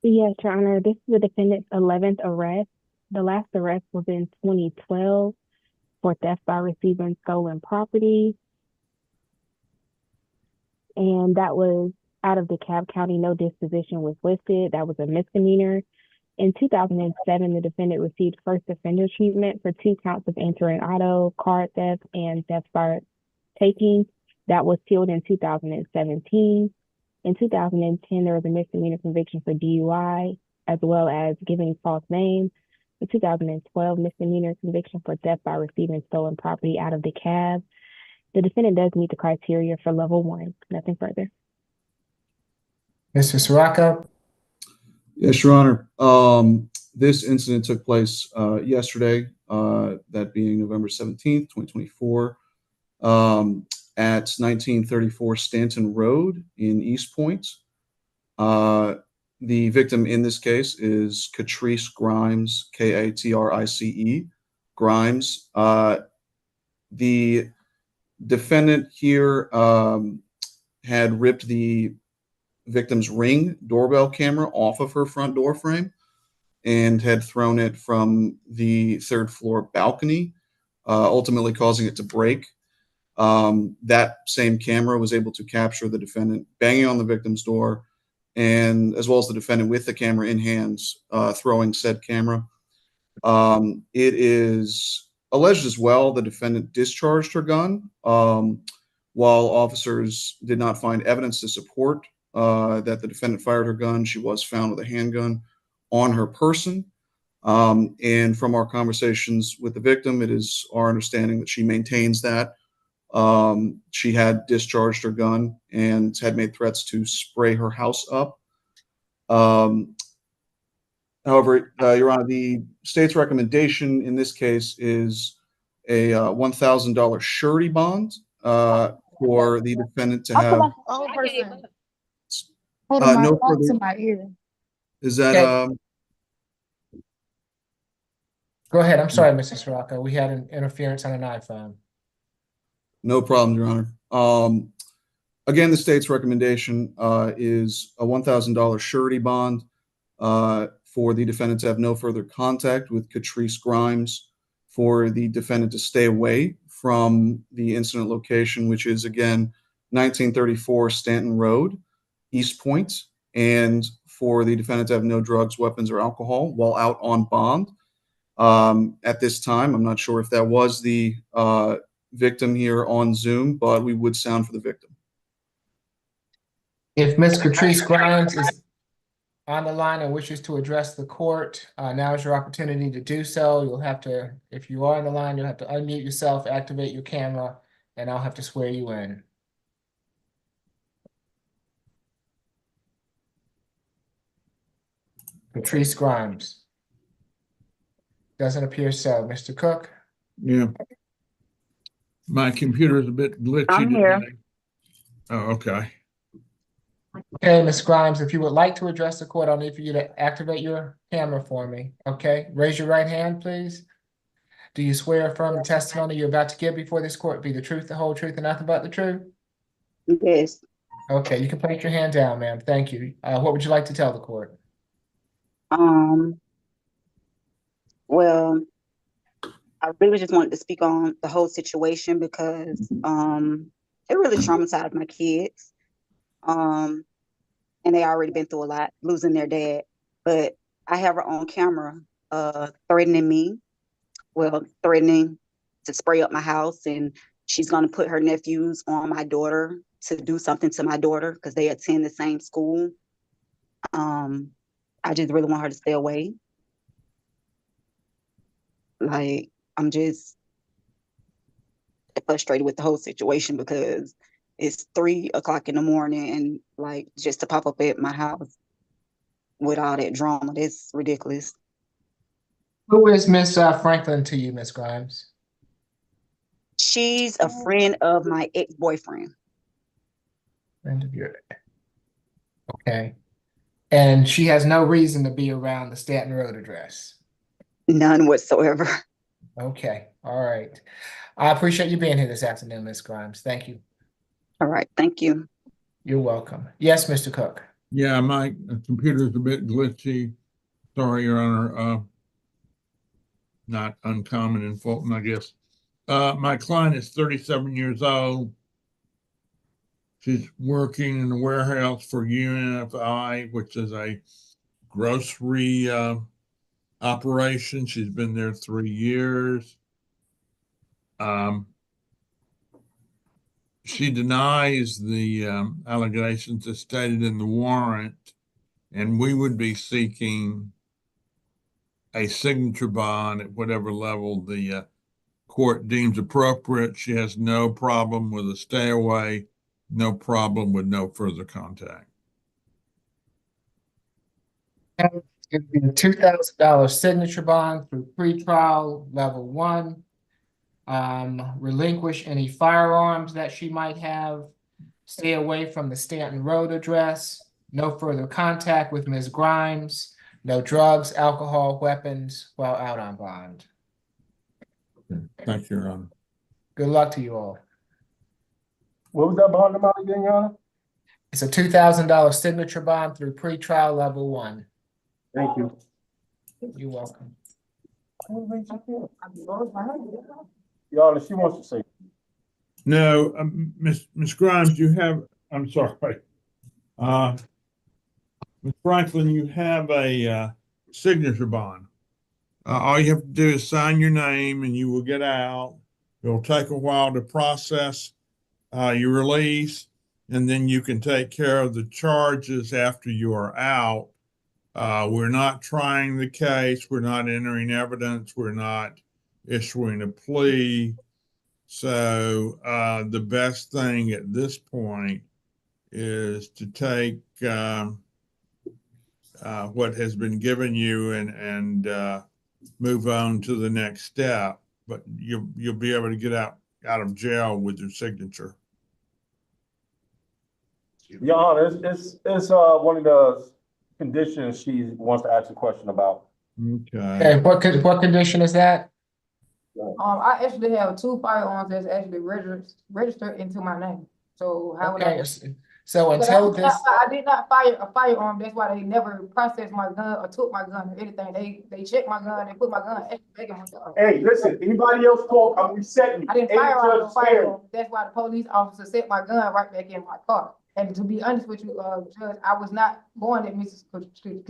Yes, Your Honor, this is the defendant's 11th arrest. The last arrest was in 2012 for theft by receiving stolen property. And that was out of DeKalb County. No disposition was listed. That was a misdemeanor. In 2007, the defendant received first offender treatment for 2 counts of entering auto, card theft, and theft by taking. That was sealed in 2017. In 2010, there was a misdemeanor conviction for DUI, as well as giving false names. In 2012, misdemeanor conviction for theft by receiving stolen property out of the cab. The defendant does meet the criteria for level 1. Nothing further. Mr. Sirocco? Yes, Your Honor. This incident took place yesterday, that being November 17th, 2024, at 1934 Stanton Road in East Point. The victim in this case is Catrice Grimes, Katrice Grimes. The defendant here had ripped the victim's Ring doorbell camera off of her front door frame and had thrown it from the 3rd floor balcony, ultimately causing it to break. That same camera was able to capture the defendant banging on the victim's door, and as well as the defendant with the camera in hands, throwing said camera. It is alleged as well the defendant discharged her gun. While officers did not find evidence to support that the defendant fired her gun, she was found with a handgun on her person. And from our conversations with the victim, it is our understanding that she maintains that she had discharged her gun and had made threats to spray her house up. However, Your Honor, the state's recommendation in this case is a $1,000 surety bond for the defendant to have. Hold on, my No phone further. to my ear. Is that Okay. Go ahead. I'm sorry, Mr. Sirocco. We had an interference on an iPhone. No problem, Your Honor. Again, the state's recommendation is a $1,000 surety bond for the defendant to have no further contact with Catrice Grimes, for the defendant to stay away from the incident location, which is, again, 1934 Stanton Road, East Point, and for the defendant to have no drugs, weapons, or alcohol while out on bond. At this time, I'm not sure if that was the victim here on Zoom, but we would sound for the victim. If Ms. Catrice Grimes is on the line and wishes to address the court, now is your opportunity to do so. You'll have to, if you are on the line, you'll have to unmute yourself, activate your camera, and I'll have to swear you in. Catrice Grimes. Doesn't appear so. Mr. Cook? Yeah. My computer is a bit glitchy I'm here. today. Oh, okay. Okay, Ms. Grimes, if you would like to address the court, I'll need for you to activate your camera for me. Okay, raise your right hand, please. Do you swear or affirm the testimony you're about to give before this court be the truth, the whole truth, and nothing but the truth? Yes. Okay, you can place your hand down, ma'am. Thank you. What would you like to tell the court? Well, I really just wanted to speak on the whole situation because it really traumatized my kids. And they already been through a lot, losing their dad. But I have her on camera threatening me, threatening to spray up my house, and she's gonna put her nephews on my daughter to do something to my daughter because they attend the same school. I just really want her to stay away. Like, I'm just frustrated with the whole situation because it's 3 o'clock in the morning and like just to pop up at my house with all that drama, that's ridiculous. Who is Miss Franklin to you, Miss Grimes? She's a friend of my ex-boyfriend. Friend of your. Okay. And she has no reason to be around the Stanton Road address. None whatsoever. Okay. All right. I appreciate you being here this afternoon, Miss Grimes. Thank you. All right. Thank you. You're welcome. Yes, Mr. Cook. Yeah, my computer's a bit glitchy. Sorry, Your Honor. Not uncommon in Fulton, I guess. My client is 37 years old. She's working in the warehouse for UNFI, which is a grocery operation. She's been there 3 years. She denies the allegations as stated in the warrant, and we would be seeking a signature bond at whatever level the court deems appropriate. She has no problem with a stay away, no problem with no further contact. It'd be a $2,000 signature bond through pretrial level 1. Relinquish any firearms that she might have. Stay away from the Stanton Road address. No further contact with Ms. Grimes. No drugs, alcohol, weapons while out on bond. Thank you, Your Honor. Good luck to you all. What was that bond amount again, Your Honor? It's a $2,000 signature bond through pretrial level 1. Thank you. You're welcome. Your Honor, she wants to say. No, Ms. Grimes, you have, I'm sorry. Ms. Franklin, you have a signature bond. All you have to do is sign your name and you will get out. It'll take a while to process your release, and then you can take care of the charges after you are out. We're not trying the case. We're not entering evidence. We're not issuing a plea. So the best thing at this point is to take what has been given you and move on to the next step. But you'll be able to get out of jail with your signature. Your Honor, it's one of the conditions she wants to ask a question about. Okay, what condition is that? I actually have 2 firearms that's actually registered into my name. So how would Okay, I? so But until this, I did not fire a firearm. That's why they never processed my gun or took my gun or anything. They checked my gun. They put my gun back in my car. Hey, listen, anybody else talk, I'm resetting you. I didn't Hey, fire out Judge a firearm. That's why the police officer set my gun right back in my car. And to be honest with you, Judge, I was not going at Mrs. Katrina.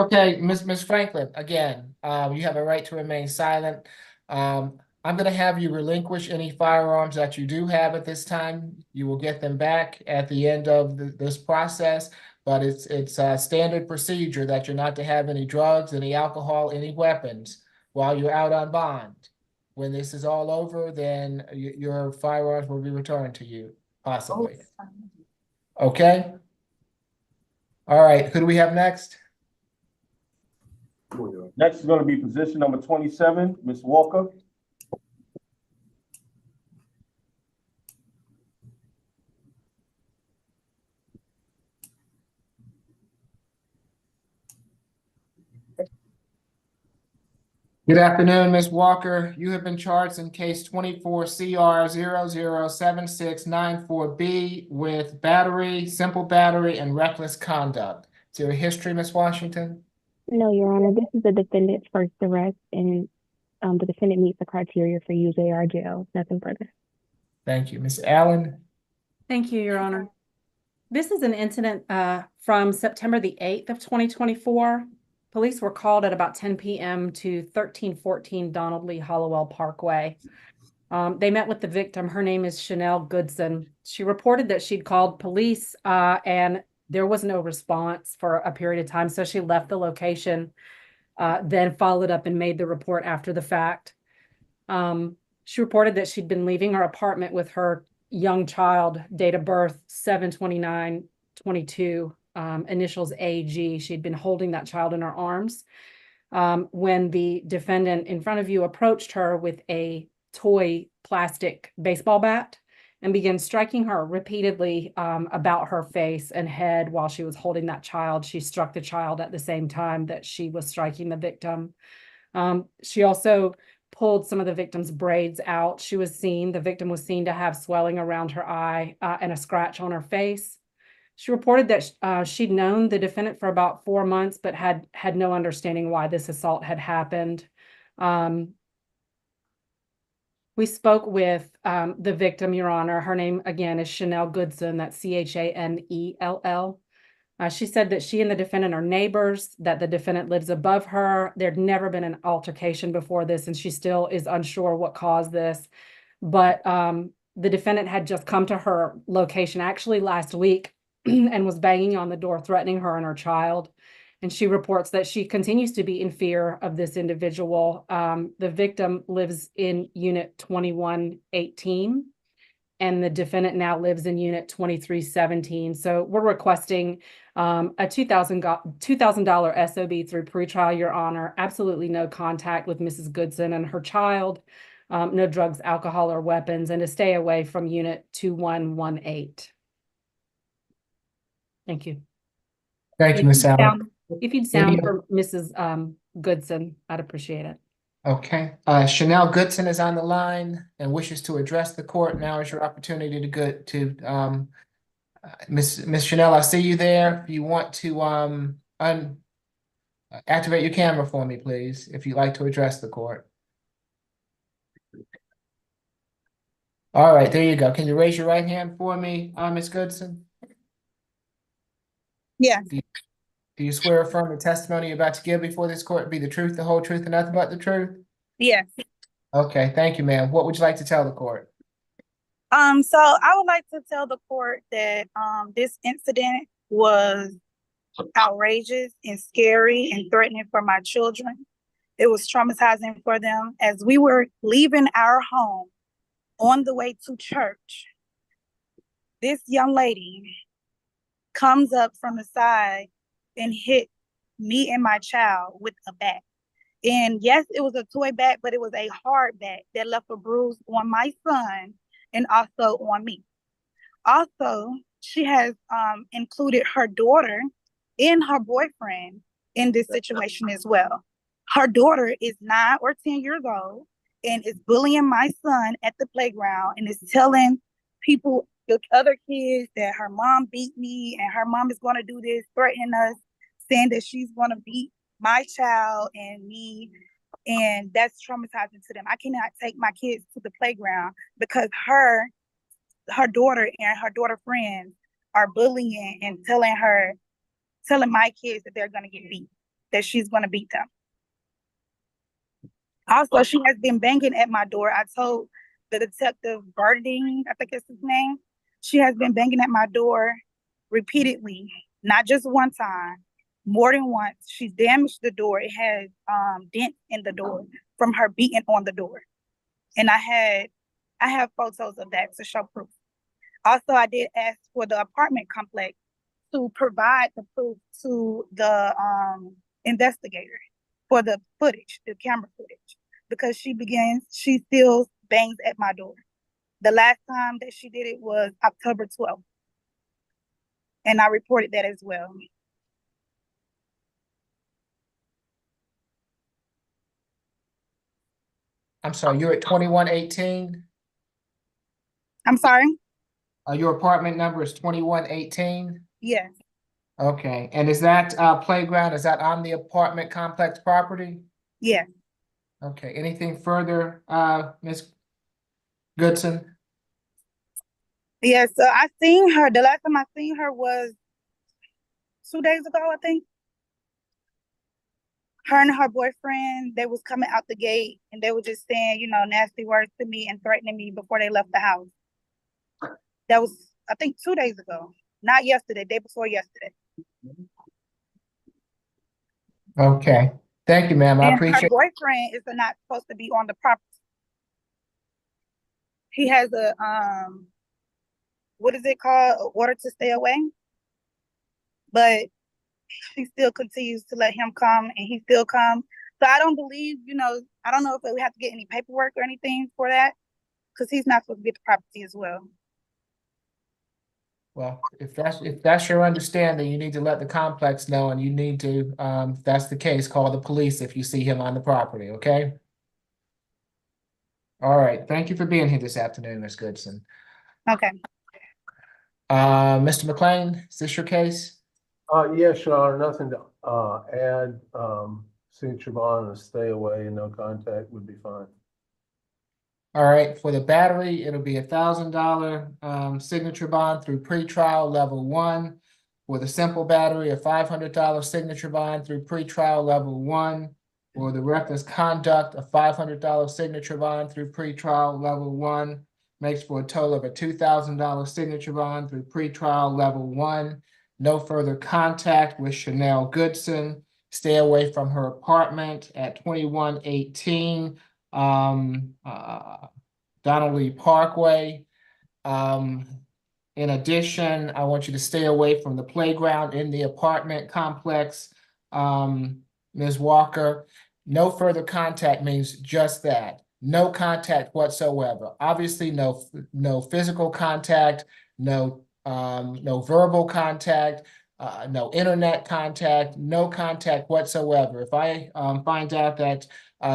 okay, Miss Franklin, again, you have a right to remain silent. I'm gonna have you relinquish any firearms that you do have at this time. You will get them back at the end of this process, but it's a standard procedure that you're not to have any drugs, any alcohol, any weapons while you're out on bond. When this is all over, then your firearms will be returned to you, possibly. Okay? All right, who do we have next? Next is going to be position number 27, Ms. Walker. Good afternoon, Ms. Walker. You have been charged in case 24CR007694B with battery, simple battery, and reckless conduct. Is there a history, Ms. Washington? No, Your Honor, this is the defendant's first arrest, and the defendant meets the criteria for UJR jail. Nothing further. Thank you. Ms. Allen? Thank you, Your Honor. This is an incident from September the 8th of 2024. Police were called at about 10 p.m. to 1314 Donald Lee Hollowell Parkway. They met with the victim. Her name is Chanel Goodson. She reported that she'd called police and there was no response for a period of time. So she left the location, then followed up and made the report after the fact. She reported that she'd been leaving her apartment with her young child, date of birth 7/29/22. Initials AG. She'd been holding that child in her arms when the defendant in front of you approached her with a toy plastic baseball bat and began striking her repeatedly about her face and head while she was holding that child. She struck the child at the same time that she was striking the victim. She also pulled some of the victim's braids out. The victim was seen to have swelling around her eye and a scratch on her face. She reported that she'd known the defendant for about 4 months, but had no understanding why this assault had happened. We spoke with the victim, Your Honor. Her name, again, is Chanel Goodson. That's Chanell. She said that she and the defendant are neighbors, that the defendant lives above her. There'd never been an altercation before this, and she still is unsure what caused this. But the defendant had just come to her location actually last week and was banging on the door, threatening her and her child. And she reports that she continues to be in fear of this individual. The victim lives in unit 2118, and the defendant now lives in unit 2317. So we're requesting a $2,000 SOB through pretrial, Your Honor. Absolutely no contact with Mrs. Goodson and her child. No drugs, alcohol, or weapons, and to stay away from unit 2118. Thank you. Thank you, Ms. Allen. If you'd sound for Mrs. Goodson, I'd appreciate it. Okay, Chanel Goodson is on the line and wishes to address the court. Now is your opportunity to Miss Chanel, I see you there. If you want to activate your camera for me, please, if you'd like to address the court. All right, there you go. Can you raise your right hand for me, Ms. Goodson? Yeah. Do you swear or affirm the testimony you're about to give before this court be the truth, the whole truth, and nothing but the truth? Yes. Okay, thank you, ma'am. What would you like to tell the court? So I would like to tell the court that this incident was outrageous and scary and threatening for my children. It was traumatizing for them. As we were leaving our home on the way to church, this young lady comes up from the side and hit me and my child with a bat. And yes, it was a toy bat, but it was a hard bat that left a bruise on my son and also on me. Also, she has included her daughter and her boyfriend in this situation as well. Her daughter is 9 or 10 years old and is bullying my son at the playground and is telling people, the other kids, that her mom beat me and her mom is going to do this, threatening us, saying that she's going to beat my child and me. And that's traumatizing to them. I cannot take my kids to the playground because her daughter and her daughter friends are bullying and telling my kids that they're going to get beat, that she's going to beat them. Also, she has been banging at my door. I told the detective Birding, I think it's his name, she has been banging at my door repeatedly, not just one time, more than once. She's damaged the door. It has dents in the door from her beating on the door. And I have photos of that to show proof. Also, I did ask for the apartment complex to provide the proof to the investigator for the footage, the camera footage, because she still bangs at my door. The last time that she did it was October 12th. And I reported that as well. I'm sorry, you're at 2118? I'm sorry? Your apartment number is 2118? Yes. Okay, and is that playground, is that on the apartment complex property? Yes. Okay, anything further, Ms. Goodson? Yes, so I seen her, the last time I seen her was 2 days ago, I think. Her and her boyfriend, they was coming out the gate and they were just saying, nasty words to me and threatening me before they left the house. That was, I think, 2 days ago. Not yesterday, day before yesterday. Okay, thank you, ma'am. I appreciate. Her boyfriend is not supposed to be on the property. He has a what is it called? An order to stay away. But she still continues to let him come, and he still comes. So I don't believe, I don't know if we have to get any paperwork or anything for that, because he's not supposed to get the property as well. Well, if that's your understanding, you need to let the complex know, and you need to, if that's the case, call the police if you see him on the property, okay? All right, thank you for being here this afternoon, Ms. Goodson. Okay. Mr. McLean, is this your case? Yes, Your Honor, nothing to, add, signature bond and stay away and no contact would be fine. All right, for the battery, it'll be $1,000 signature bond through pretrial level 1. For the simple battery, a $500 signature bond through pretrial level 1. For the reckless conduct, a $500 signature bond through pretrial level 1. Makes for a total of a $2,000 signature bond through pretrial level 1. No further contact with Chanel Goodson. Stay away from her apartment at 2118 Donald Lee Parkway. In addition, I want you to stay away from the playground in the apartment complex. Ms. Walker, no further contact means just that. No contact whatsoever. Obviously, no physical contact, no verbal contact, no internet contact, no contact whatsoever. If I find out that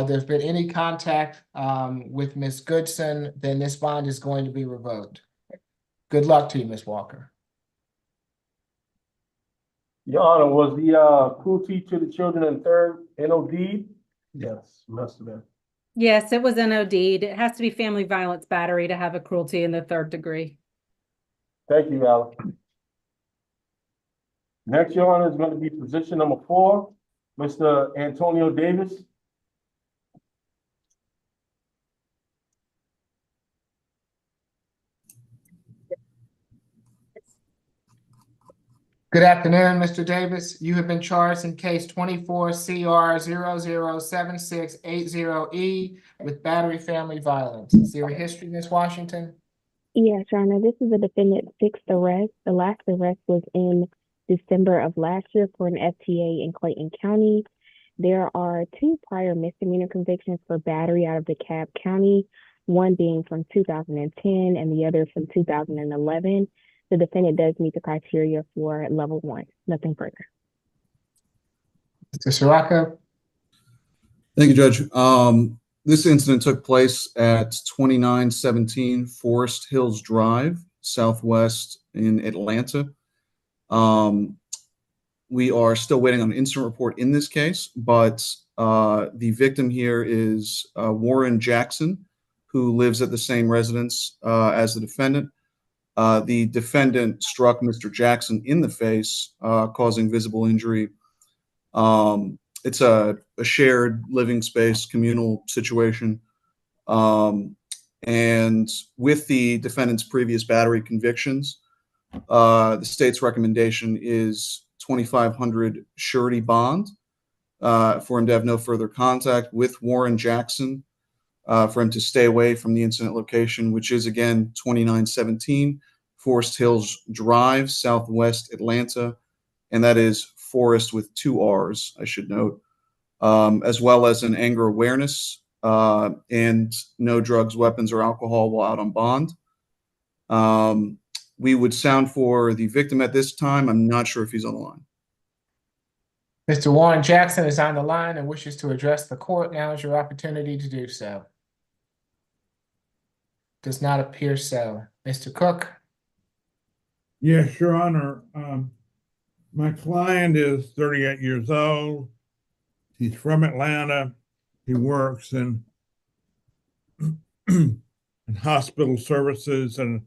there's been any contact with Ms. Goodson, then this bond is going to be revoked. Good luck to you, Ms. Walker. Your Honor, was the cruelty to the children in third NOD? Yes, must have been. Yes, it was NOD'd. It has to be family violence battery to have a cruelty in the 3rd degree. Thank you, Alan. Next, Your Honor, is going to be position number 4, Mr. Antonio Davis. Good afternoon, Mr. Davis. You have been charged in case 24 CR 007680E with battery family violence. Is there a history, Ms. Washington? Yes, Your Honor, this is the defendant's 6th arrest. The last arrest was in December of last year for an FTA in Clayton County. There are 2 prior misdemeanor convictions for battery out of DeKalb County, one being from 2010 and the other from 2011. The defendant does meet the criteria for level 1. Nothing further. Mr. Sirocco? Thank you, Judge. This incident took place at 2917 Forest Hills Drive, Southwest in Atlanta. We are still waiting on an incident report in this case, but the victim here is Warren Jackson, who lives at the same residence as the defendant. The defendant struck Mr. Jackson in the face, causing visible injury. It's a shared living space, communal situation. And with the defendant's previous battery convictions, the state's recommendation is $2,500 surety bond for him to have no further contact with Warren Jackson, for him to stay away from the incident location, which is again 2917 Forest Hills Drive, Southwest Atlanta, and that is Forest with 2 R's, I should note, as well as an anger awareness and no drugs, weapons, or alcohol while out on bond. We would sound for the victim at this time. I'm not sure if he's on the line. Mr. Warren Jackson is on the line and wishes to address the court. Now is your opportunity to do so. Does not appear so. Mr. Cook? Yes, Your Honor. My client is 38 years old. He's from Atlanta. He works in hospital services and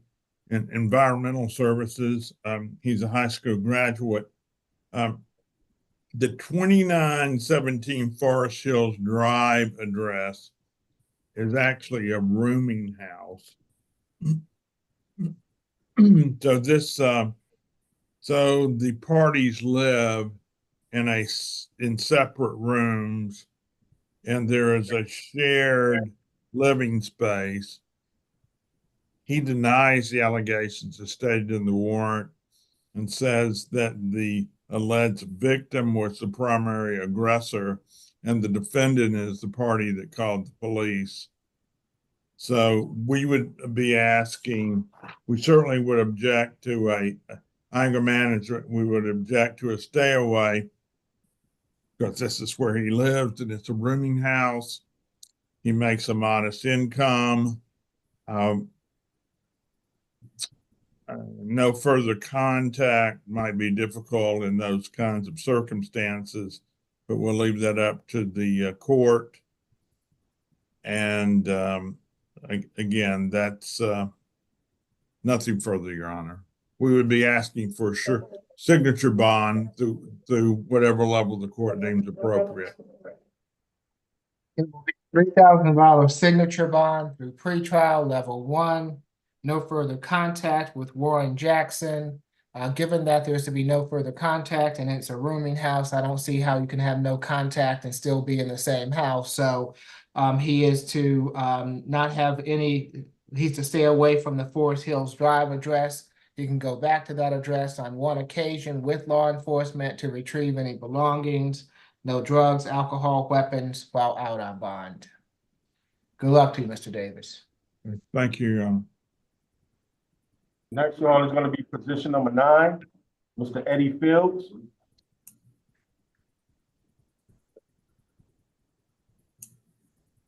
environmental services. He's a high school graduate. The 2917 Forest Hills Drive address is actually a rooming house. So the parties live in separate rooms, and there is a shared living space. He denies the allegations as stated in the warrant and says that the alleged victim was the primary aggressor and the defendant is the party that called the police. So we would be asking, we certainly would object to a anger management. We would object to a stay away because this is where he lives and it's a rooming house. He makes a modest income. no further contact might be difficult in those kinds of circumstances, but we'll leave that up to the court. And again, that's nothing further, Your Honor. We would be asking for a signature bond through whatever level the court deems appropriate. It will be $3,000 signature bond through pretrial level 1. No further contact with Warren Jackson. Given that there's to be no further contact and it's a rooming house, I don't see how you can have no contact and still be in the same house. So he is to not have any, he's to stay away from the Forest Hills Drive address. He can go back to that address on one occasion with law enforcement to retrieve any belongings. No drugs, alcohol, weapons while out on bond. Good luck to you, Mr. Davis. Thank you, Your Honor. Next, Your Honor, is going to be position number 9, Mr. Eddie Fields.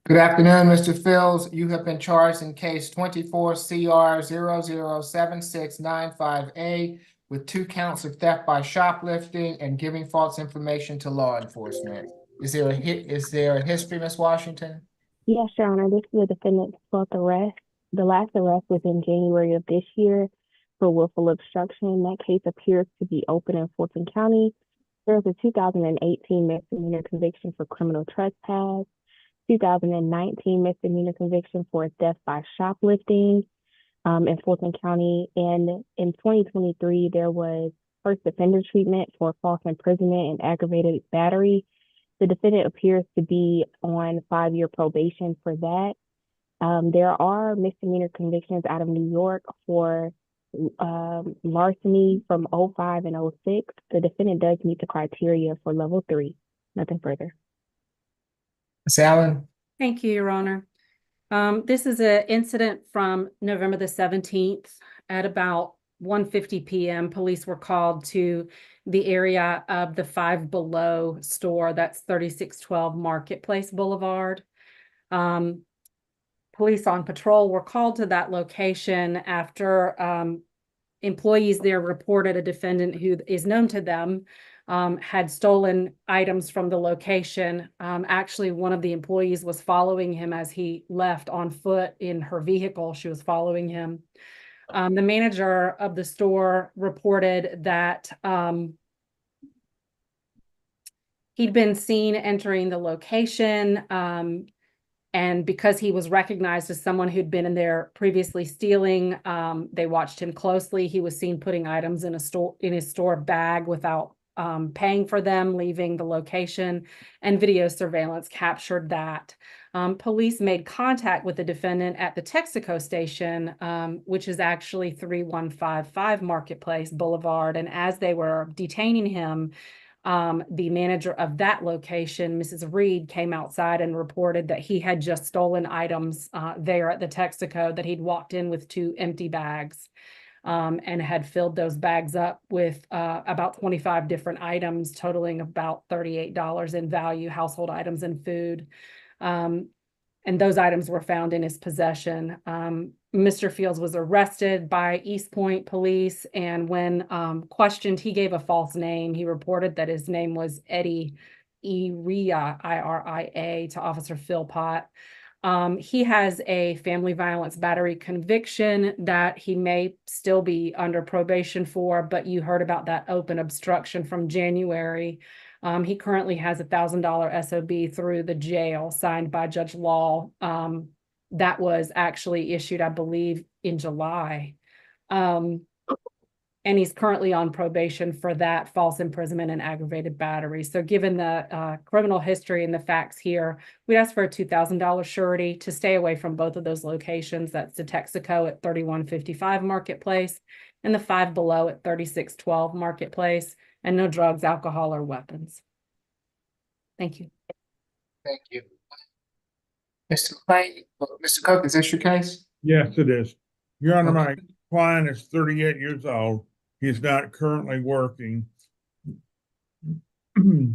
Good afternoon, Mr. Fields. You have been charged in case 24 CR 007695A with 2 counts of theft by shoplifting and giving false information to law enforcement. Is there a history, Ms. Washington? Yes, Your Honor, this is the defendant's 12th arrest. The last arrest was in January of this year for willful obstruction. That case appears to be open in Fulton County. There's a 2018 misdemeanor conviction for criminal trespass, 2019 misdemeanor conviction for theft by shoplifting in Fulton County. And in 2023, there was first offender treatment for false imprisonment and aggravated battery. The defendant appears to be on 5-year probation for that. There are misdemeanor convictions out of New York for larceny from 05 and 06. The defendant does meet the criteria for level 3. Nothing further. Ms. Allen? Thank you, Your Honor. This is an incident from November the 17th at about 1:50 p.m. Police were called to the area of the Five Below store. That's 3612 Marketplace Boulevard. Police on patrol were called to that location after employees there reported a defendant who is known to them had stolen items from the location. Actually, one of the employees was following him as he left on foot in her vehicle. She was following him. The manager of the store reported that he'd been seen entering the location, and because he was recognized as someone who'd been in there previously stealing, they watched him closely. He was seen putting items in his store bag without paying for them, leaving the location, and video surveillance captured that. Police made contact with the defendant at the Texaco station, which is actually 3155 Marketplace Boulevard. And as they were detaining him, the manager of that location, Mrs. Reed, came outside and reported that he had just stolen items there at the Texaco, that he'd walked in with 2 empty bags. And had filled those bags up with about 25 different items, totaling about $38 in value, household items and food. And those items were found in his possession. Mr. Fields was arrested by East Point police, and when questioned, he gave a false name. He reported that his name was Eddie Iria, I-R-I-A, to Officer Philpott. He has a family violence battery conviction that he may still be under probation for, but you heard about that open obstruction from January. He currently has a $1,000 SOB through the jail signed by Judge Law. That was actually issued, I believe, in July. And he's currently on probation for that false imprisonment and aggravated battery. So given the criminal history and the facts here, we'd ask for a $2,000 surety to stay away from both of those locations. That's the Texaco at 3155 Marketplace and the Five Below at 3612 Marketplace, and no drugs, alcohol, or weapons. Thank you. Thank you. Mr. Clay, Mr. Cook, is this your case? Yes, it is. Your Honor, my client is 38 years old. He's not currently working.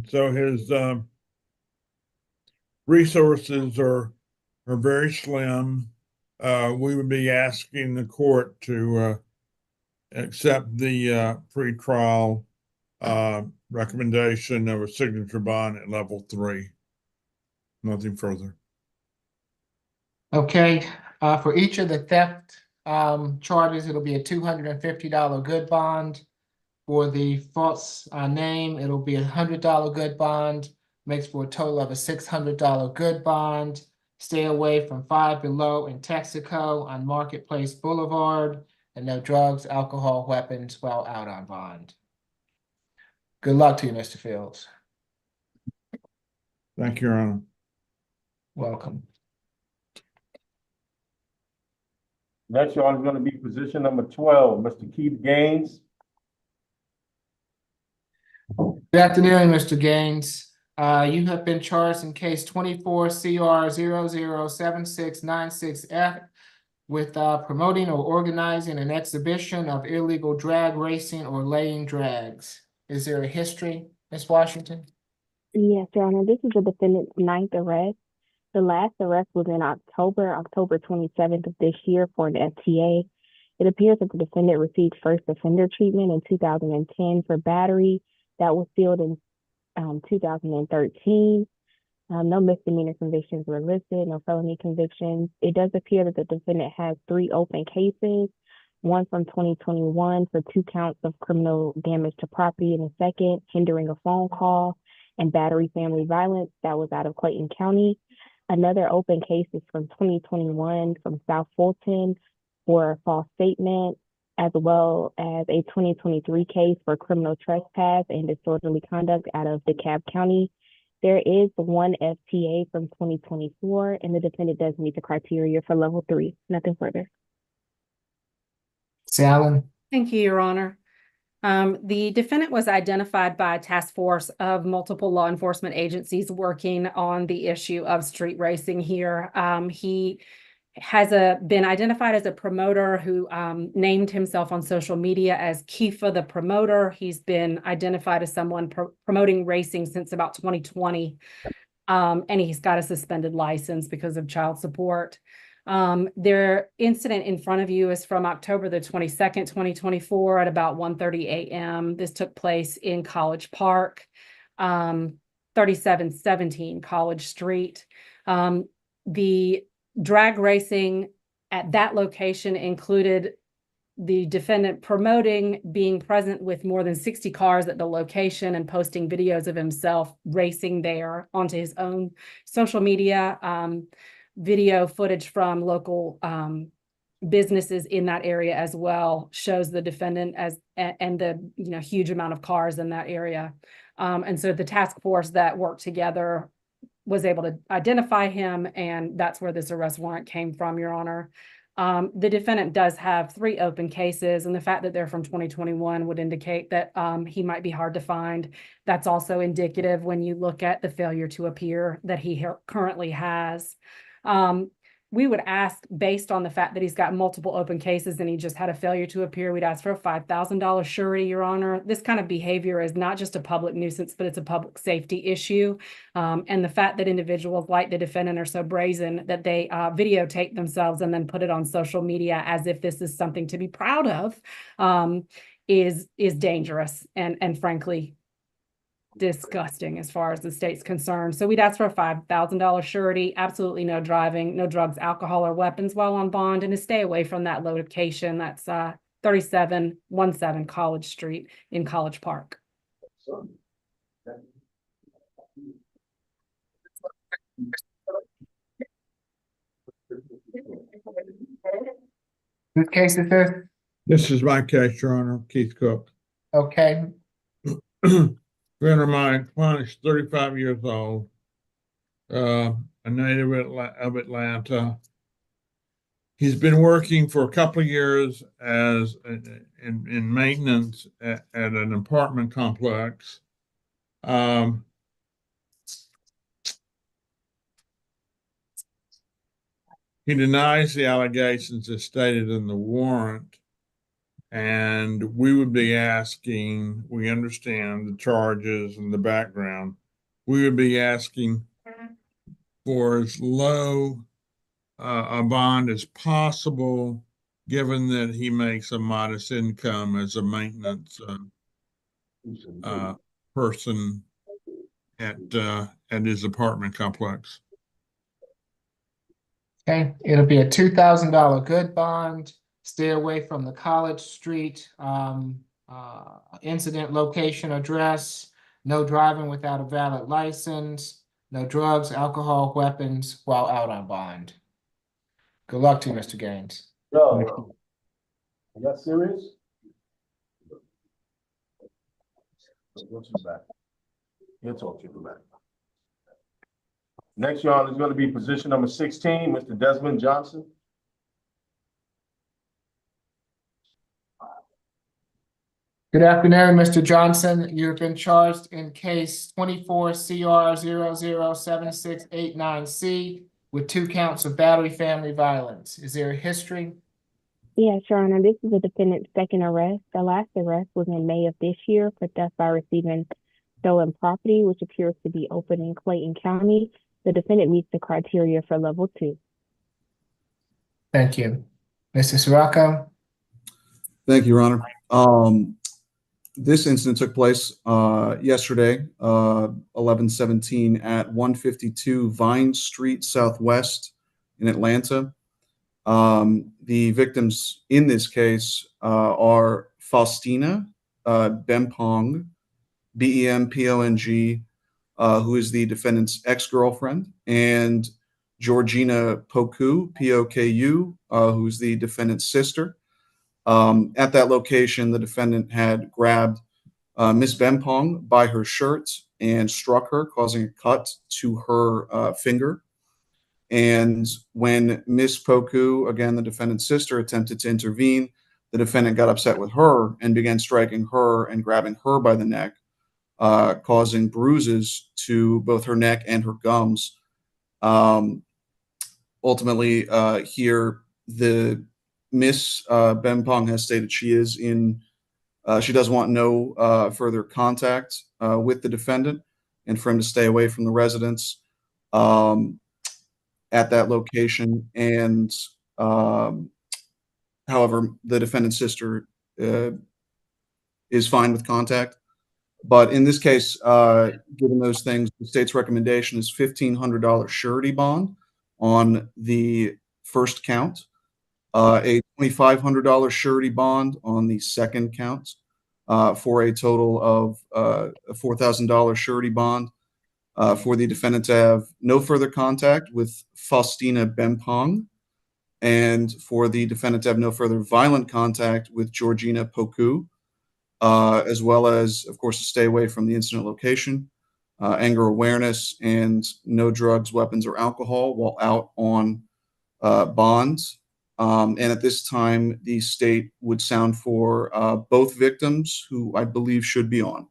So his resources are very slim. We would be asking the court to accept the pretrial recommendation of a signature bond at level 3. Nothing further. Okay, for each of the theft charges, it'll be a $250 good bond. For the false name, it'll be a $100 good bond, makes for a total of a $600 good bond. Stay away from Five Below in Texaco on Marketplace Boulevard, and no drugs, alcohol, weapons while out on bond. Good luck to you, Mr. Fields. Thank you, Your Honor. Welcome. Next, Your Honor, is gonna be position number 12, Mr. Keith Gaines. Good afternoon, Mr. Gaines. You have been charged in case 24 CR 007696F with promoting or organizing an exhibition of illegal drag racing or laying drags. Is there a history, Ms. Washington? Yes, Your Honor. This is the defendant's 9th arrest. The last arrest was in October 27th of this year for an FTA. It appears that the defendant received first offender treatment in 2010 for battery. That was sealed in 2013. No misdemeanor convictions were listed, no felony convictions. It does appear that the defendant has 3 open cases, one from 2021 for 2 counts of criminal damage to property, and a second hindering a phone call and battery family violence that was out of Clayton County. Another open case is from 2021 from South Fulton for a false statement, as well as a 2023 case for criminal trespass and disorderly conduct out of DeKalb County. There is one FTA from 2024, and the defendant does meet the criteria for level 3. Nothing further. Allen? Thank you, Your Honor. The defendant was identified by a task force of multiple law enforcement agencies working on the issue of street racing here. He has been identified as a promoter who named himself on social media as Kifa the Promoter. He's been identified as someone promoting racing since about 2020, and he's got a suspended license because of child support. Their incident in front of you is from October the 22nd, 2024 at about 1:30 a.m. This took place in College Park, 3717 College Street. The drag racing at that location included the defendant promoting being present with more than 60 cars at the location and posting videos of himself racing there onto his own social media. Video footage from local businesses in that area as well shows the defendant and the huge amount of cars in that area. And so the task force that worked together was able to identify him, and that's where this arrest warrant came from, Your Honor. The defendant does have 3 open cases, and the fact that they're from 2021 would indicate that he might be hard to find. That's also indicative when you look at the failure to appear that he currently has. We would ask, based on the fact that he's got multiple open cases and he just had a failure to appear, we'd ask for a $5,000 surety, Your Honor. This kind of behavior is not just a public nuisance, but it's a public safety issue. And the fact that individuals like the defendant are so brazen that they videotape themselves and then put it on social media as if this is something to be proud of is dangerous and frankly disgusting as far as the state's concerned. So we'd ask for a $5,000 surety, absolutely no driving, no drugs, alcohol, or weapons while on bond, and to stay away from that location. That's 3717 College Street in College Park. Whose case is this? This is my case, Your Honor, Keith Cook. Okay. Friend of mine, is 35 years old, a native of Atlanta. He's been working for a couple of years as in maintenance at an apartment complex. He denies the allegations as stated in the warrant. And we would be asking, we understand the charges and the background. We would be asking for as low a bond as possible given that he makes a modest income as a maintenance person at his apartment complex. Okay, it'll be a $2,000 good bond. Stay away from the College Street incident location address. No driving without a valid license. No drugs, alcohol, weapons while out on bond. Good luck to you, Mr. Gaines. Yo, are y'all serious? Go to the back. He'll talk to you back. Next, Your Honor, is going to be position number 16, Mr. Desmond Johnson. Good afternoon, Mr. Johnson. You've been charged in case 24 CR 007689C with 2 counts of battery family violence. Is there a history? Yes, Your Honor, this is the defendant's second arrest. The last arrest was in May of this year for theft by receiving stolen property, which appears to be open in Clayton County. The defendant meets the criteria for level 2. Thank you. Mr. Sirocco? Thank you, Your Honor. This incident took place yesterday, 11/17 at 152 Vine Street Southwest in Atlanta. The victims in this case are Faustina Bempong, Bempong, who is the defendant's ex-girlfriend, and Georgina Poku, Poku, who is the defendant's sister. At that location, the defendant had grabbed Miss Bempong by her shirt and struck her, causing a cut to her finger. And when Miss Poku, again, the defendant's sister, attempted to intervene, the defendant got upset with her and began striking her and grabbing her by the neck, causing bruises to both her neck and her gums. Ultimately, here, the Miss Bempong has stated she does want no further contact with the defendant and for him to stay away from the residence at that location. And however, the defendant's sister is fine with contact. But in this case, given those things, the state's recommendation is $1,500 surety bond on the first count, a $2,500 surety bond on the second count, for a total of a $4,000 surety bond for the defendant to have no further contact with Faustina Bempong, and for the defendant to have no further violent contact with Georgina Poku, as well as, of course, to stay away from the incident location, anger awareness, and no drugs, weapons, or alcohol while out on bonds. And at this time, the state would sound for both victims, who I believe should be on.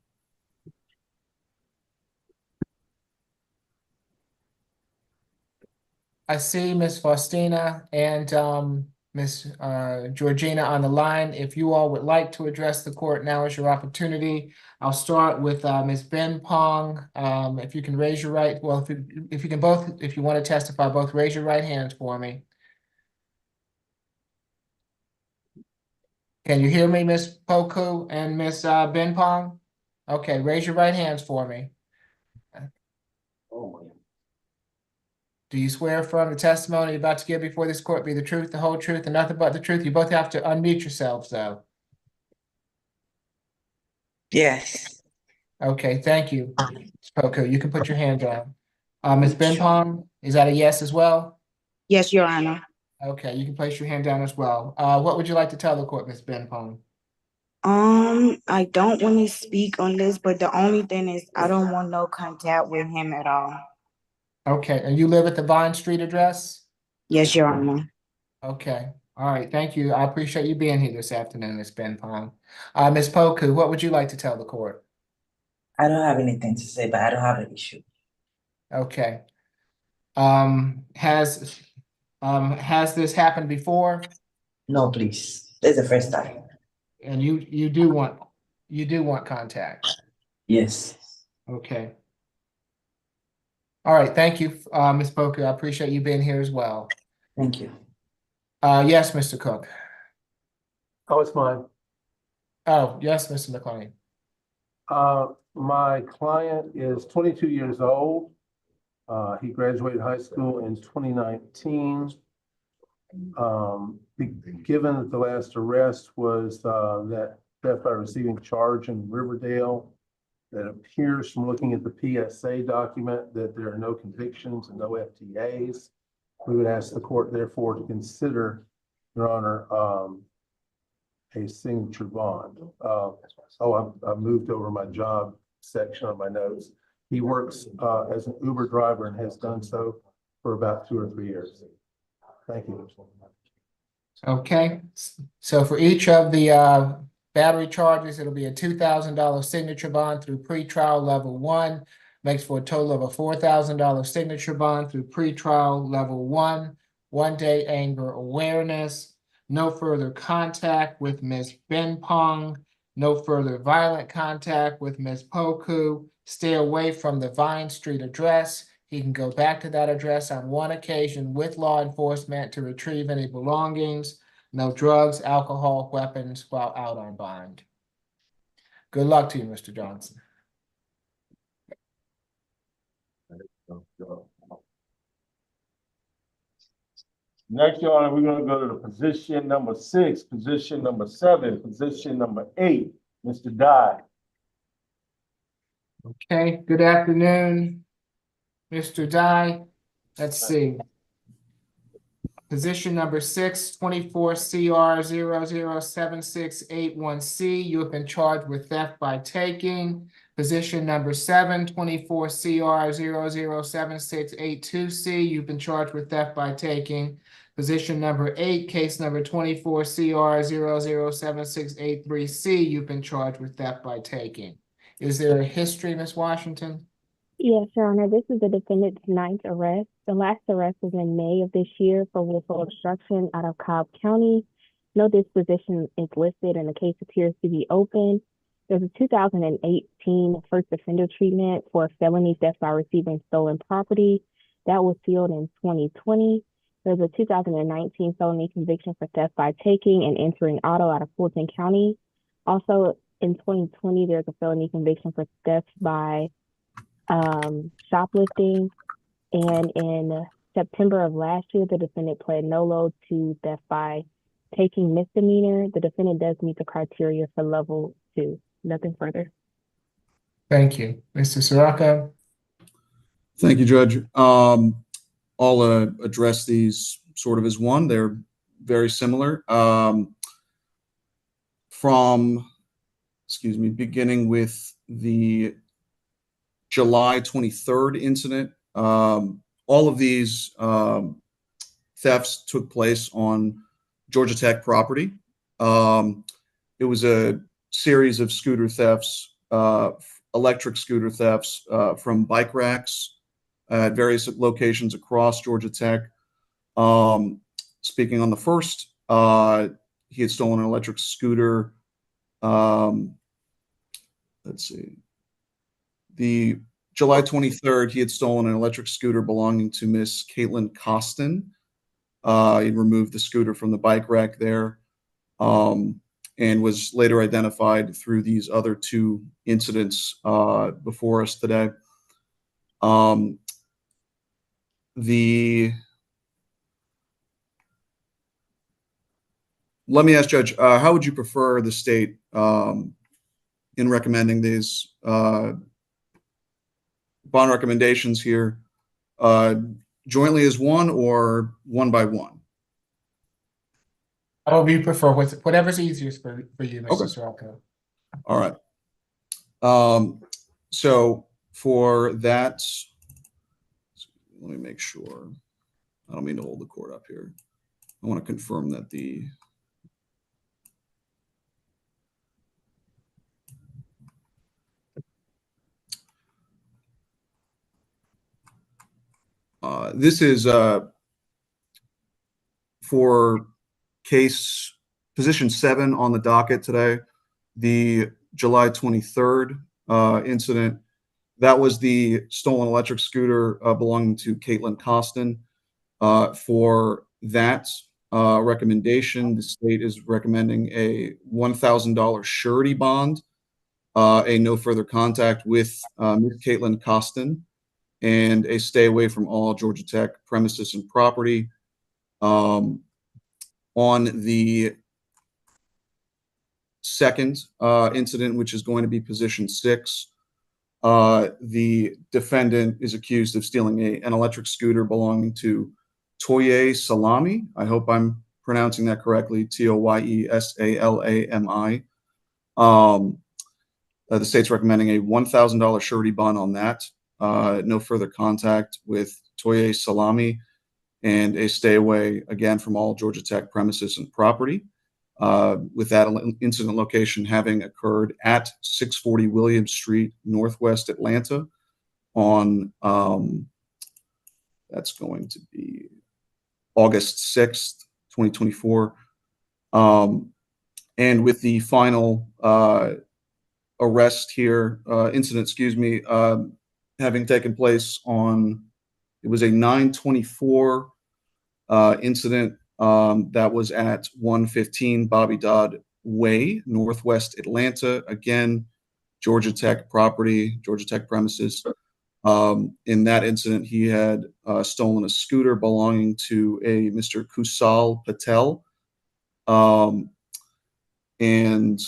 I see Miss Faustina and Miss Georgina on the line. If you all would like to address the court, now is your opportunity. I'll start with Miss Bempong. If you can raise your right, well, if you can both, if you want to testify, both raise your right hands for me. Can you hear me, Miss Poku and Miss Bempong? Okay, raise your right hands for me. Do you swear affirm the testimony you're about to give before this court be the truth, the whole truth, and nothing but the truth? You both have to unmute yourselves, though. Yes. Okay, thank you, Ms. Poku. You can put your hand down. Ms. Bempong, is that a yes as well? Yes, Your Honor. Okay, you can place your hand down as well. What would you like to tell the court, Ms. Bempong? I don't want to speak on this, but the only thing is I don't want no contact with him at all. Okay, and you live at the Vine Street address? Yes, Your Honor. Okay, all right, thank you. I appreciate you being here this afternoon, Ms. Bempong. Ms. Poku, what would you like to tell the court? I don't have anything to say, but I don't have an issue. Okay. Has this happened before? No, please. This is the first time. And you do want contact? Yes. Okay. All right, thank you, Ms. Poku. I appreciate you being here as well. Thank you. Yes, Mr. Cook. Oh, it's mine. Oh, yes, Mr. McLean. My client is 22 years old. He graduated high school in 2019. Given that the last arrest was that theft by receiving charge in Riverdale, that appears from looking at the PSA document that there are no convictions and no FTAs. We would ask the court therefore to consider, Your Honor, a signature bond. I moved over my job section on my notes. He works as an Uber driver and has done so for about 2 or 3 years. Thank you. Okay, so for each of the battery charges, it'll be a $2,000 signature bond through pretrial level 1, makes for a total of a $4,000 signature bond through pretrial level 1, 1-day anger awareness, no further contact with Ms. Benpong, no further violent contact with Ms. Poku, stay away from the Vine Street address. He can go back to that address on one occasion with law enforcement to retrieve any belongings. No drugs, alcohol, weapons while out on bond. Good luck to you, Mr. Johnson. Next, Your Honor, we're gonna go to the position number 6, position number 7, position number 8, Mr. Dye. Okay, good afternoon, Mr. Dye. Let's see. Position number 6, 24 CR 007681C. You have been charged with theft by taking. Position number 7, 24 CR 007682C. You've been charged with theft by taking. Position number 8, case number 24 CR 007683C. You've been charged with theft by taking. Is there a history, Ms. Washington? Yes, Your Honor, this is the defendant's 9th arrest. The last arrest was in May of this year for willful obstruction out of Cobb County. No disposition is listed and the case appears to be open. There's a 2018 first offender treatment for felony theft by receiving stolen property. That was sealed in 2020. There's a 2019 felony conviction for theft by taking and entering auto out of Fulton County. Also in 2020, there's a felony conviction for theft by shoplifting, and in September of last year, the defendant pled no to theft by taking misdemeanor. The defendant does meet the criteria for level 2. Nothing further. Thank you. Mr. Sirocco? Thank you, Judge. I'll address these sort of as one. They're very similar. Beginning with the July 23rd incident. All of these thefts took place on Georgia Tech property. It was a series of scooter thefts, electric scooter thefts from bike racks at various locations across Georgia Tech. Speaking on the first, he had stolen an electric scooter. Let's see. The July 23rd, he had stolen an electric scooter belonging to Miss Caitlin Costin. He removed the scooter from the bike rack there, and was later identified through these other 2 incidents before us today. Let me ask, Judge, how would you prefer the state in recommending these bond recommendations here, jointly as one or one by one? However you prefer, whatever's easiest for you, Mr. Sirocco. All right. So for that, let me make sure. I don't mean to hold the court up here. I want to confirm that this is for case position 7 on the docket today, the July 23rd incident. That was the stolen electric scooter belonging to Caitlin Costin. For that, recommendation, the state is recommending a $1,000 surety bond, a no further contact with Ms. Caitlin Costin, and a stay away from all Georgia Tech premises and property. On the second incident, which is going to be position 6, the defendant is accused of stealing an electric scooter belonging to Toye Salami. I hope I'm pronouncing that correctly, Toyesalami. The state's recommending a $1,000 surety bond on that, no further contact with Toye Salami, and a stay away, again, from all Georgia Tech premises and property, with that incident location having occurred at 640 Williams Street, Northwest Atlanta, on, that's going to be August 6th, 2024. And with the final arrest here, incident, having taken place on, it was a 9/24 incident that was at 115 Bobby Dodd Way, Northwest Atlanta. Again, Georgia Tech property, Georgia Tech premises. In that incident, he had stolen a scooter belonging to a Mr. Kusal Patel. And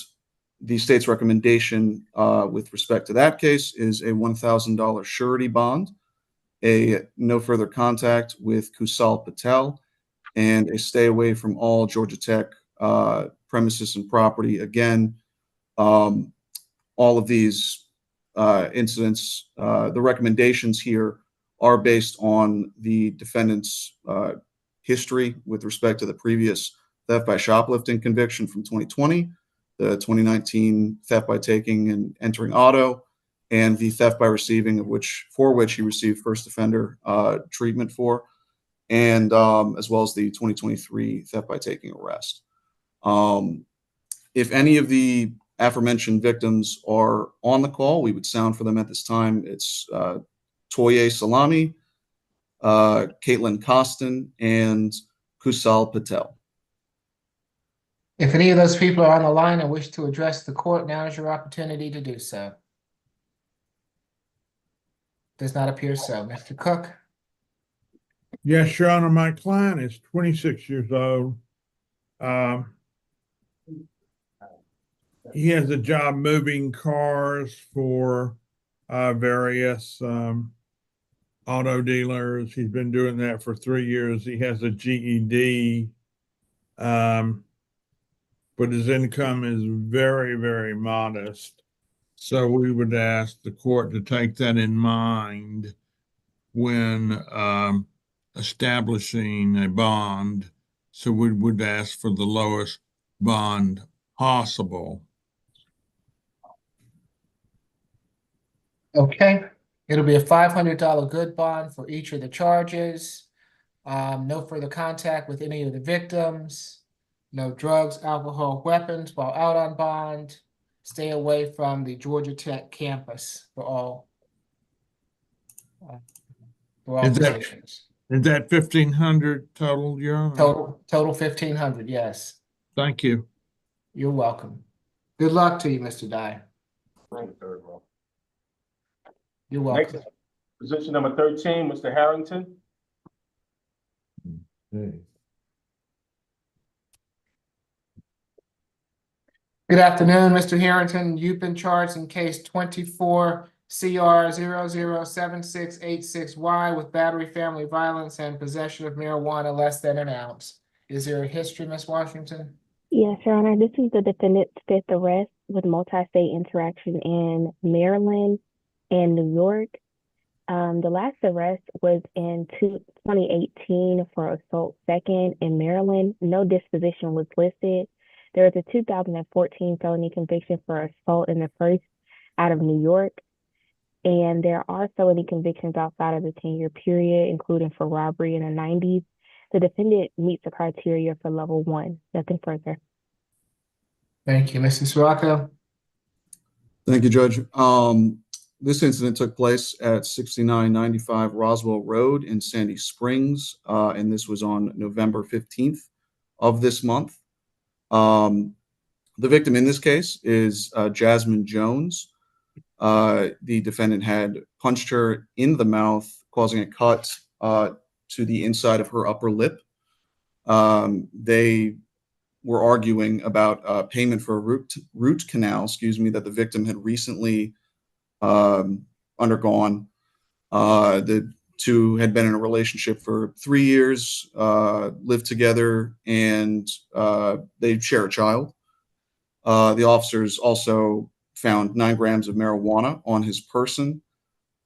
the state's recommendation with respect to that case is a $1,000 surety bond, a no further contact with Kusal Patel, and a stay away from all Georgia Tech premises and property. Again, all of these incidents, the recommendations here are based on the defendant's history with respect to the previous theft by shoplifting conviction from 2020, the 2019 theft by taking and entering auto, and the theft by receiving, for which he received first offender treatment for, and as well as the 2023 theft by taking arrest. If any of the aforementioned victims are on the call, we would sound for them at this time. It's Toye Salami, Caitlin Costin, and Kusal Patel. If any of those people are on the line and wish to address the court, now is your opportunity to do so. Does not appear so. Mr. Cook? Yes, Your Honor, my client is 26 years old. He has a job moving cars for various auto dealers. He's been doing that for 3 years. He has a GED, but his income is very, very modest. So we would ask the court to take that in mind when establishing a bond. So we would ask for the lowest bond possible. Okay, it'll be a $500 good bond for each of the charges. No further contact with any of the victims. No drugs, alcohol, weapons while out on bond. Stay away from the Georgia Tech campus for all positions. Is that 1,500 total, Your Honor? Total 1,500, yes. Thank you. You're welcome. Good luck to you, Mr. Dye. You're welcome. Next, position number 13, Mr. Harrington. Good afternoon, Mr. Harrington. You've been charged in case 24 CR 007686Y with battery, family violence, and possession of marijuana less than an ounce. Is there a history, Ms. Washington? Yes, Your Honor. This is the defendant's 5th arrest with multi-state interaction in Maryland and New York. The last arrest was in 2018 for assault second in Maryland. No disposition was listed. There was a 2014 felony conviction for assault in the first out of New York. And there are felony convictions outside of the 10-year period, including for robbery in the 90s. The defendant meets the criteria for level 1. Nothing further. Thank you, Mrs. Rocco. Thank you, Judge. This incident took place at 6995 Roswell Road in Sandy Springs, and this was on November 15th, of this month. The victim in this case is Jasmine Jones. The defendant had punched her in the mouth, causing a cut to the inside of her upper lip. They were arguing about payment for a root canal, that the victim had recently undergone. The two had been in a relationship for 3 years, lived together, and they share a child. The officers also found 9 grams of marijuana on his person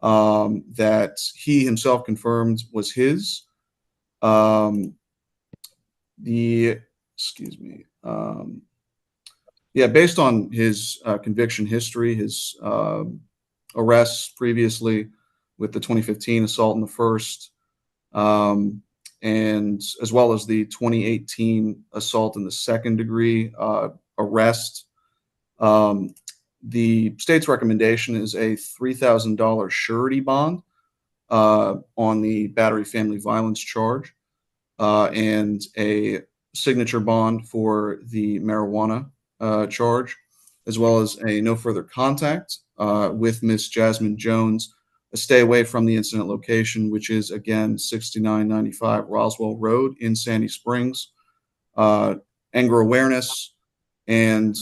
that he himself confirmed was his. Based on his conviction history, his arrests previously with the 2015 assault in the first, and as well as the 2018 assault in the second degree arrest, the state's recommendation is a $3,000 surety bond on the battery family violence charge, and a signature bond for the marijuana charge, as well as a no further contact with Miss Jasmine Jones, a stay away from the incident location, which is again 6995 Roswell Road in Sandy Springs, anger awareness, and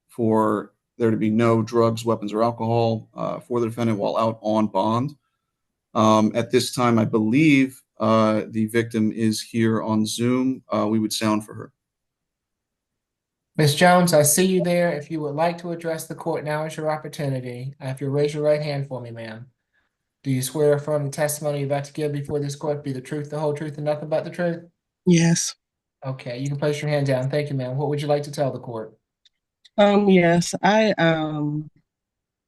for there to be no drugs, weapons, or alcohol for the defendant while out on bond. At this time, I believe the victim is here on Zoom. We would sound for her. Ms. Jones, I see you there. If you would like to address the court, now is your opportunity. If you raise your right hand for me, ma'am. Do you swear or affirm the testimony you're about to give before this court be the truth, the whole truth, and nothing but the truth? Yes. Okay, you can place your hand down. Thank you, ma'am. What would you like to tell the court? Yes, I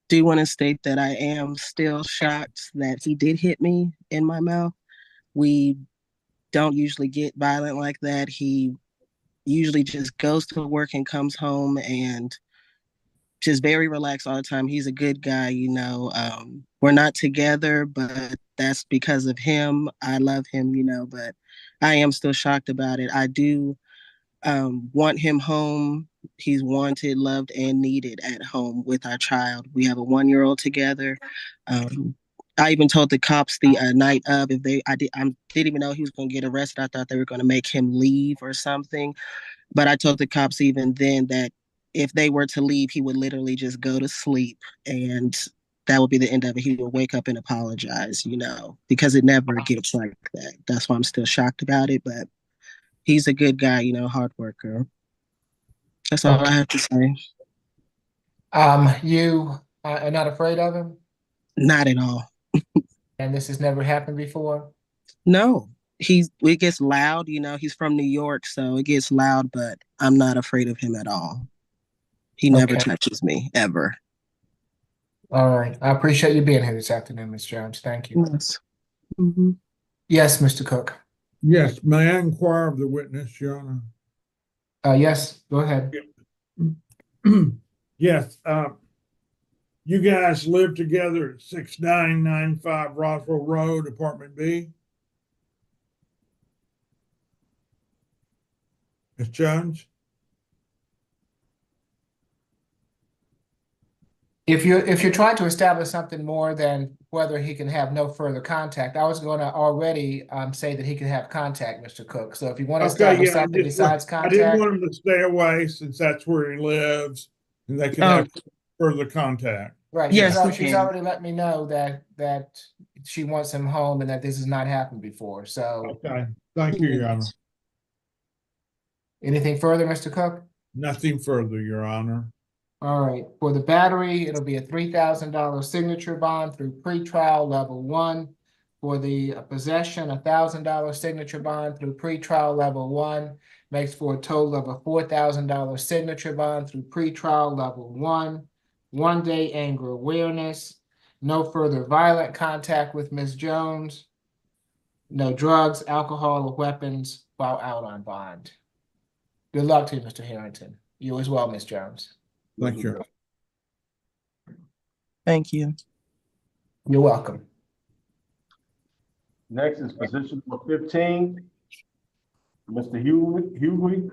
do want to state that I am still shocked that he did hit me in my mouth. We don't usually get violent like that. He usually just goes to work and comes home and just very relaxed all the time. He's a good guy, you know. We're not together, but that's because of him. I love him, you know, but I am still shocked about it. I do want him home. He's wanted, loved, and needed at home with our child. We have a 1-year-old together. I even told the cops the night of I didn't even know he was going to get arrested. I thought they were going to make him leave or something. But I told the cops even then that if they were to leave, he would literally just go to sleep, and that would be the end of it. He would wake up and apologize, you know, because it never gets like that. That's why I'm still shocked about it. But he's a good guy, you know, hard worker. That's all I have to say. You are not afraid of him? Not at all. And this has never happened before? No. It gets loud, you know, he's from New York, so it gets loud, but I'm not afraid of him at all. He never touches me, ever. All right. I appreciate you being here this afternoon, Ms. Jones. Thank you. Yes. Mm-hmm. Yes, Mr. Cook. Yes, may I inquire of the witness, Your Honor? Yes, go ahead. Yes, you guys live together at 6995 Roswell Road, Apartment B? Ms. Jones? If you're trying to establish something more than whether he can have no further contact, I was going to already say that he can have contact, Mr. Cook. So if you want to establish something besides I didn't contact, want him to stay away since that's where he lives, and they can have further contact. right? Yes, She's already let me know that she wants him home and that this has not happened before. So Okay, thank you, Your Honor. anything further, Mr. Cook? Nothing further, Your Honor. All right, for the battery, it'll be a $3,000 signature bond through pretrial level 1. For the possession, $1,000 signature bond through pretrial level 1, makes for a total of a $4,000 signature bond through pretrial level 1. 1-day anger awareness, no further violent contact with Ms. Jones, no drugs, alcohol, or weapons while out on bond. Good luck to you, Mr. Harrington. You as well, Ms. Jones. Thank you. Thank you. You're welcome. Next is position number 15. Mr. Hughley?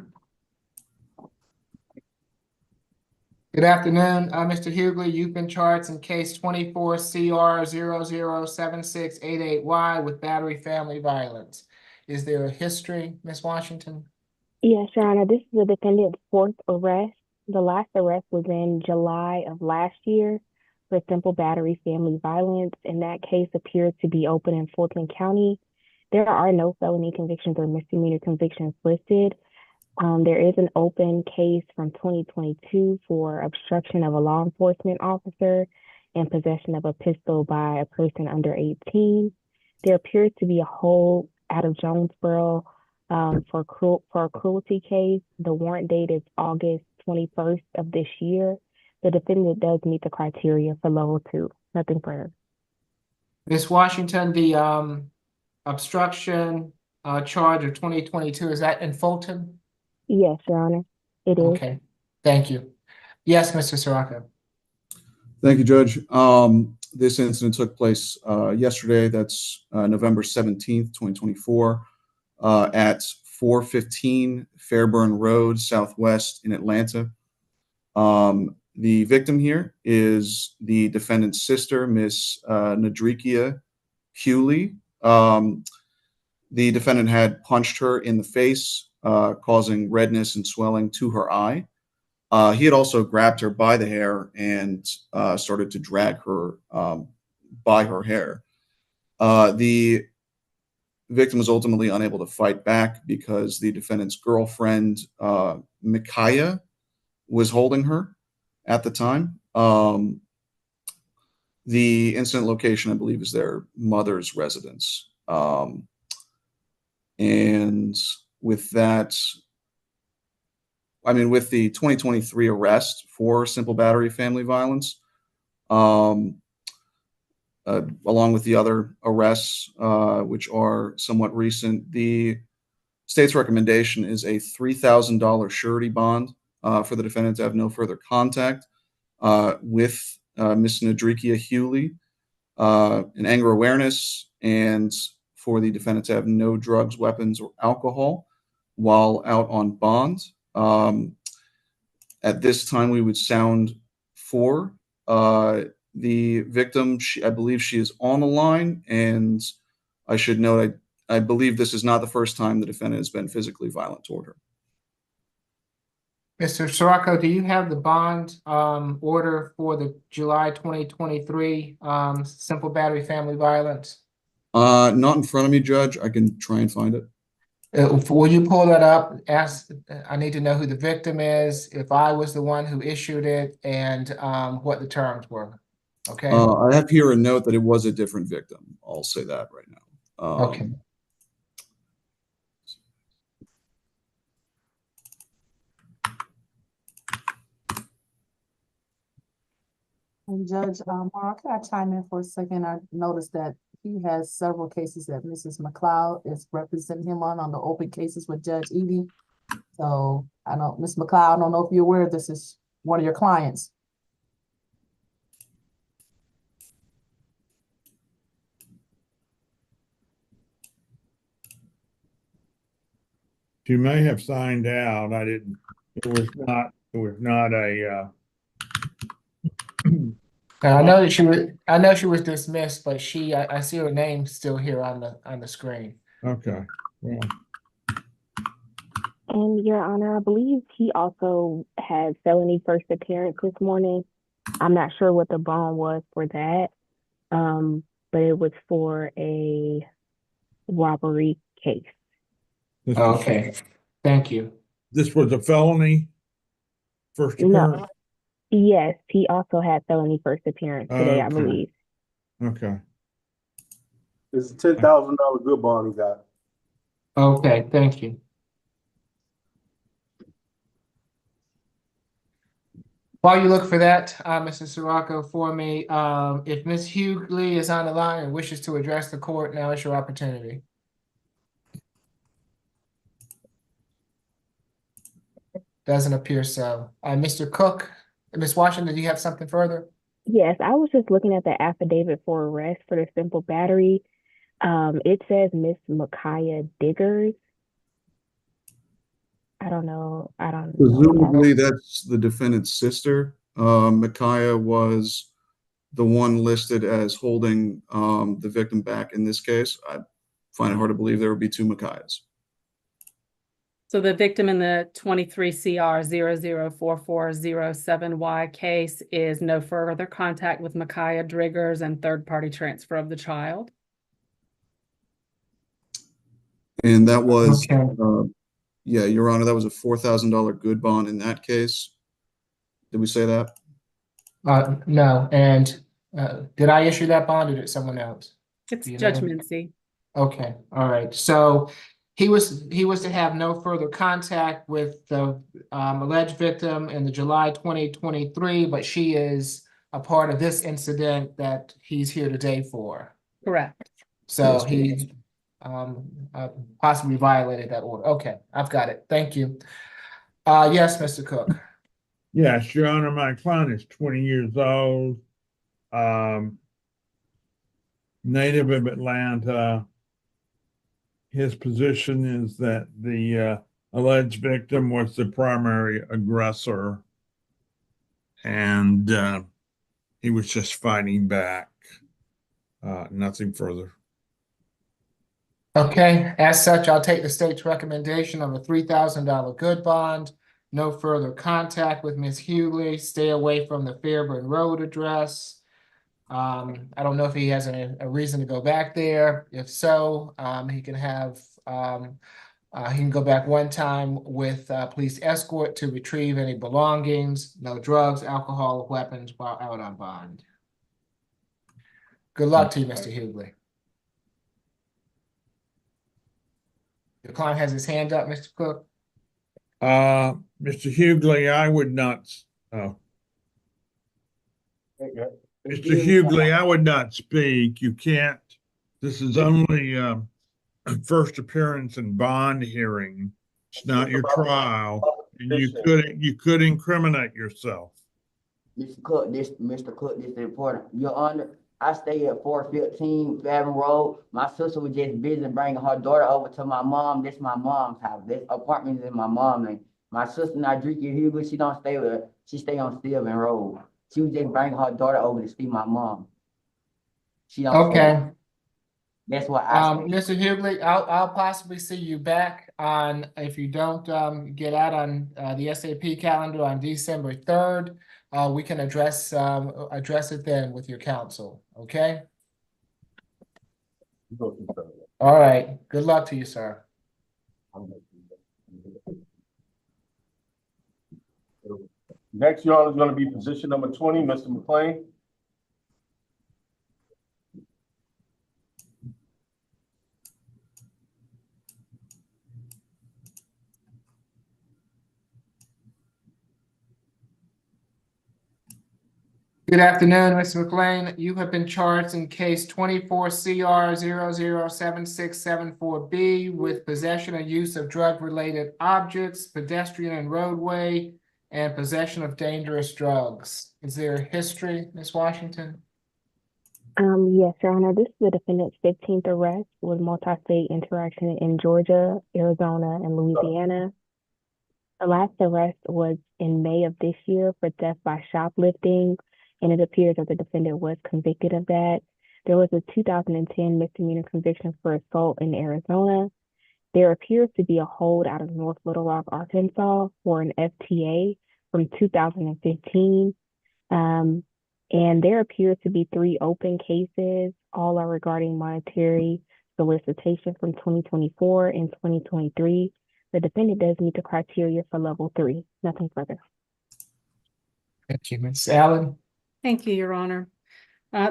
Good afternoon, Mr. Hughley. You've been charged in case 24 CR 007688Y with battery family violence. Is there a history, Ms. Washington? Yes, Your Honor, this is the defendant's fourth arrest. The last arrest was in July of last year for simple battery family violence, and that case appeared to be open in Fulton County. There are no felony convictions or misdemeanor convictions listed. There is an open case from 2022 for obstruction of a law enforcement officer and possession of a pistol by a person under 18. There appears to be a hold out of Jonesboro for a cruelty case. The warrant date is August 21st of this year. The defendant does meet the criteria for level 2. Nothing further. Ms. Washington, the obstruction charge of 2022, is that in Fulton? Yes, Your Honor, it is. Okay, thank you. Yes, Mr. Sirocco. Thank you, Judge. This incident took place yesterday. That's November 17th, 2024, at 415 Fairburn Road, Southwest in Atlanta. The victim here is the defendant's sister, Miss Nadrikia Hewley. The defendant had punched her in the face, causing redness and swelling to her eye. He had also grabbed her by the hair and started to drag her by her hair. The victim was ultimately unable to fight back because the defendant's girlfriend, Micaiah, was holding her at the time. The incident location, I believe, is their mother's residence. And with that, I mean, with the 2023 arrest for simple battery family violence, along with the other arrests, which are somewhat recent, the state's recommendation is a $3,000 surety bond for the defendant to have no further contact with Ms. Nadrikia Hewley, an anger awareness, and for the defendant to have no drugs, weapons, or alcohol while out on bond. At this time, we would sound for the victim. I believe she is on the line, and I should note, I believe this is not the first time the defendant has been physically violent toward her. Mr. Sirocco, do you have the bond order for the July 2023 simple battery family violence? Not in front of me, Judge. I can try and find it. Will you pull that up? I need to know who the victim is, if I was the one who issued it, and what the terms were. Okay. I have here a note that it was a different victim. I'll say that right now. Okay. And Judge Morrow, can I chime in for a second? I noticed that he has several cases that Mrs. McLeod is representing him on the open cases with Judge Edie. So I know, Ms. McLeod, I don't know if you're aware this is one of your clients. She may have signed out. I didn't, it was not a, I know she was dismissed, but I see her name still here on the screen. okay. Well, And Your Honor, I believe he also had felony first appearance this morning. I'm not sure what the bond was for that, but it was for a robbery case. Okay, thank you. This was a felony first appearance? No, yes, he also had felony first appearance today, I Okay. believe. Okay. It's a $10,000 good bond he got. Okay, thank you. While you look for that, Mr. Sirocco, for me, if Ms. Hughley is on the line and wishes to address the court, now is your opportunity. Doesn't appear so. Mr. Cook, Ms. Washington, do you have something further? Yes, I was just looking at the affidavit for arrest for the simple battery. It says Miss Micaiah Diggers. I don't know. I don't know. Presumably, that's the defendant's sister. Micaiah was the one listed as holding the victim back in this case. I find it hard to believe there would be two Micaiahs. So the victim in the 23 CR 004407Y case is no further contact with Micaiah Driggers and third-party transfer of the child. And that was, Okay. yeah, Your Honor, that was a $4,000 good bond in that case. Did we say that? No, and did I issue that bond or did someone else? It's Do you know? Judge Mincy. Okay, all right. So he was to have no further contact with the alleged victim in the July 2023, but she is a part of this incident that he's here today for. Correct. So Yes, he possibly violated that order. Okay, I've got it. Thank you. Yes, Mr. Cook. Yes, Your Honor, my client is 20 years old, native of Atlanta. His position is that the alleged victim was the primary aggressor, and he was just fighting back. Nothing further. Okay, as such, I'll take the state's recommendation of a $3,000 good bond. No further contact with Ms. Hughley. Stay away from the Fairburn Road address. I don't know if he has a reason to go back there. If so, he can go back one time with police escort to retrieve any belongings, no drugs, alcohol, or weapons while out on bond. Good luck to you, Mr. Hughley. Your client has his hand up, Mr. Cook. Mr. Hughley, I would not. Mr. Hughley, I would not speak. You can't. This is only a first appearance and bond hearing. It's not your trial, and you could incriminate yourself. Mr. Cook, this is important. Your Honor, I stay at 415 Fairburn Road. My sister was just busy bringing her daughter over to my mom. This is my mom's house. This apartment is in my mom's name. My sister, Nadrika Hughley, she don't stay with her. She stay on Stillman Road. She was just bringing her daughter over to see my mom. She don't stay. Okay. That's why I Mr. stay. Hughley, I'll possibly see you back on, if you don't get out on the SAP calendar on December 3rd. We can address it then with your counsel, okay? All right, good luck to you, sir. Next, Your Honor, is going to be position number 20, Mr. McLean. Good afternoon, Mr. McLean. You have been charged in case 24 CR 007674B with possession and use of drug-related objects, pedestrian and roadway, and possession of dangerous drugs. Is there a history, Ms. Washington? Yes, Your Honor. This is the defendant's 15th arrest with multi-state interaction in Georgia, Arizona, and Louisiana. The last arrest was in May of this year for theft by shoplifting, and it appears that the defendant was convicted of that. There was a 2010 misdemeanor conviction for assault in Arizona. There appears to be a hold out of North Little Rock, Arkansas for an FTA from 2015. And there appears to be 3 open cases. All are regarding monetary solicitation from 2024 and 2023. The defendant does meet the criteria for level 3. Nothing further. Thank you, Ms. Allen. Thank you, Your Honor.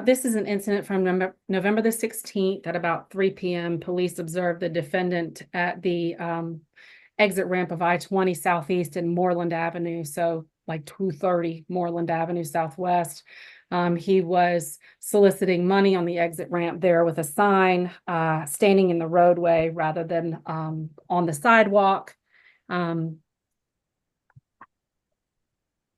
This is an incident from November the 16th at about 3 p.m. Police observed the defendant at the exit ramp of I-20 Southeast and Moreland Avenue, so like 230 Moreland Avenue Southwest. He was soliciting money on the exit ramp there with a sign, standing in the roadway rather than on the sidewalk.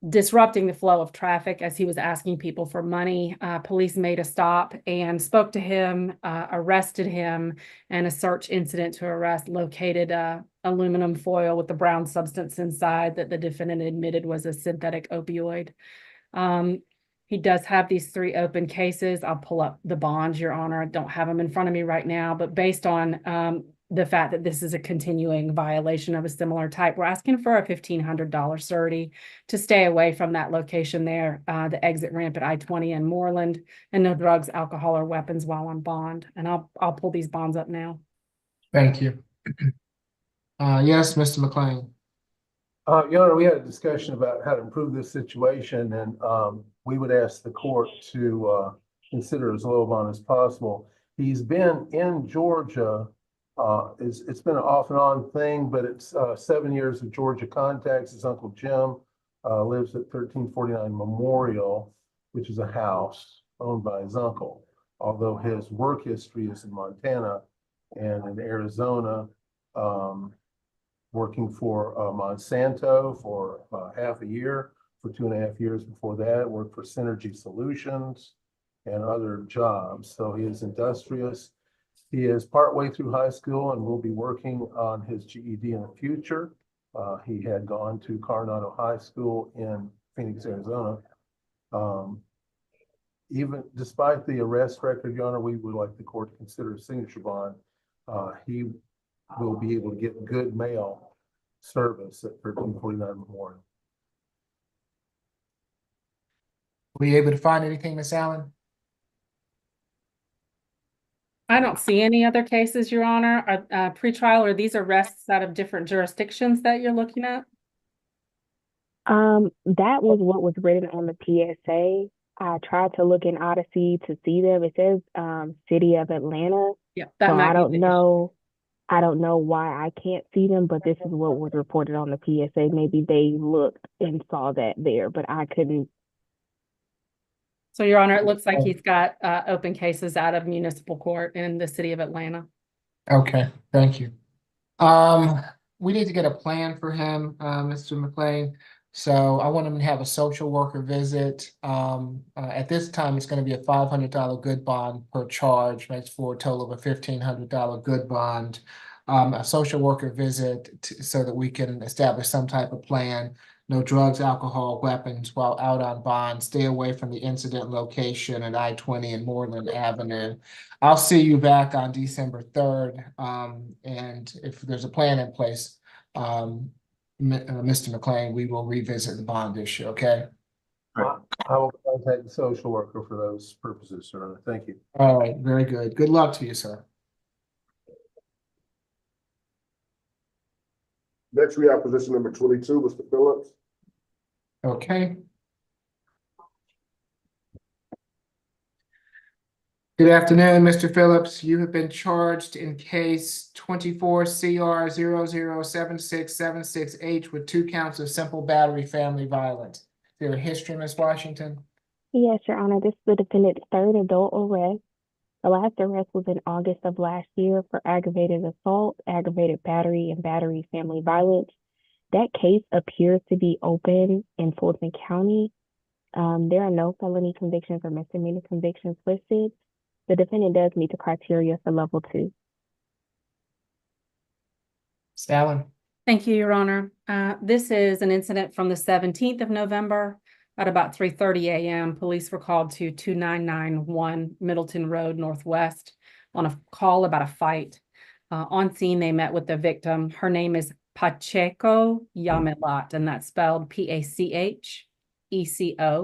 disrupting the flow of traffic as he was asking people for money. Police made a stop and spoke to him, arrested him, and a search incident to arrest located aluminum foil with the brown substance inside that the defendant admitted was a synthetic opioid. He does have these 3 open cases. I'll pull up the bonds, Your Honor. I don't have them in front of me right now, but based on the fact that this is a continuing violation of a similar type, we're asking for a $1,500 surety to stay away from that location there, the exit ramp at I-20 and Moreland, and no drugs, alcohol, or weapons while on bond. And I'll pull these bonds up now. Thank you. Yes, Mr. McLean. Your Honor, we had a discussion about how to improve this situation, and we would ask the court to consider as low a bond as possible. He's been in Georgia. It's been an off and on thing, but it's 7 years of Georgia contacts. His Uncle Jim lives at 1349 Memorial, which is a house owned by his uncle. Although his work history is in Montana and in Arizona, working for Monsanto for half a year, for 2.5 years before that, worked for Synergy Solutions and other jobs. So he is industrious. He is partway through high school and will be working on his GED in the future. He had gone to Coronado High School in Phoenix, Arizona. Even despite the arrest record, Your Honor, we would like the court to consider a signature bond. He will be able to get good mail service at 1349 Memorial. Were you able to find anything, Miss Allen? I don't see any other cases, Your Honor. Pretrial, or these arrests out of different jurisdictions that you're looking at? That was what was written on the PSA. I tried to look in Odyssey to see them. It says City of Atlanta. Yeah, that So might I be don't the know. I don't know why I can't see them, but this is what was reported on the PSA. Maybe they looked and saw that there, but I couldn't. So, Your Honor, it looks like he's got open cases out of municipal court in the city of Atlanta. Okay, thank you. We need to get a plan for him, Mr. McLean. So I want him to have a social worker visit. At this time, it's going to be a $500 good bond per charge, makes for a total of a $1,500 good bond. A social worker visit so that we can establish some type of plan. No drugs, alcohol, weapons while out on bond. Stay away from the incident location at I-20 and Moreland Avenue. I'll see you back on December 3rd. And if there's a plan in place, Mr. McLean, we will revisit the bond issue, okay? I will contact the social worker for those purposes, sir. Thank you. All right, very good. Good luck to you, sir. Next, we have position number 22, Mr. Phillips. Okay. Good afternoon, Mr. Phillips. You have been charged in case 24 CR 007676H with 2 counts of simple battery family violence. Is there a history, Ms. Washington? Yes, Your Honor. This is the defendant's 3rd adult arrest. The last arrest was in August of last year for aggravated assault, aggravated battery, and battery family violence. That case appears to be open in Fulton County. There are no felony convictions or misdemeanor convictions listed. The defendant does meet the criteria for level 2. Allen. Thank you, Your Honor. This is an incident from the 17th of November at about 3:30 a.m. Police were called to 2991 Middleton Road Northwest on a call about a fight. On scene, they met with the victim. Her name is Pacheco Yamelat, and that's spelled Pacheco,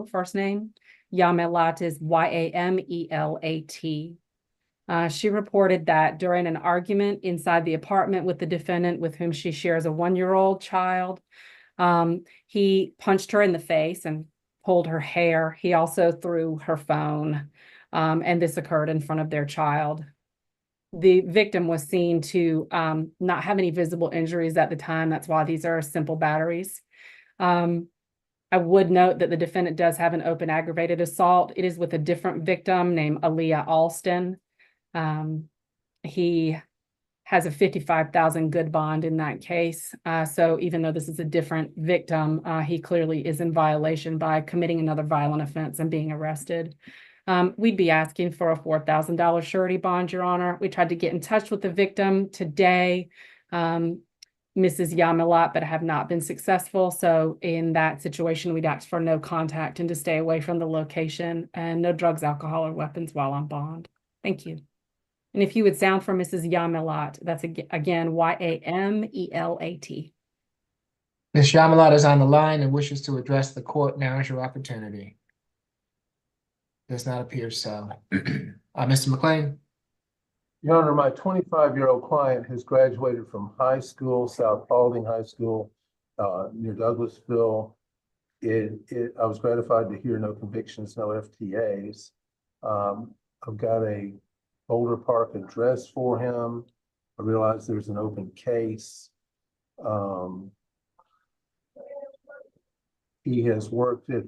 first name. Yamelat is Yamelat. She reported that during an argument inside the apartment with the defendant, with whom she shares a 1-year-old child, he punched her in the face and pulled her hair. He also threw her phone, and this occurred in front of their child. The victim was seen to not have any visible injuries at the time. That's why these are simple batteries. I would note that the defendant does have an open aggravated assault. It is with a different victim named Aaliyah Alston. He has a 55,000 good bond in that case. So even though this is a different victim, he clearly is in violation by committing another violent offense and being arrested. We'd be asking for a $4,000 surety bond, Your Honor. We tried to get in touch with the victim today, Mrs. Yamilat, but have not been successful. So in that situation, we'd ask for no contact and to stay away from the location and no drugs, alcohol, or weapons while on bond. Thank you. And if you would sound for Mrs. Yamilat, that's again, Yamelat. Ms. Yamilat is on the line and wishes to address the court. Now is your opportunity. Does not appear so. Mr. McLean. Your Honor, my 25-year-old client has graduated from high school, South Paulding High School, near Douglasville. I was gratified to hear no convictions, no FTAs. I've got a Boulder Park address for him. I realize there's an open case. He has worked at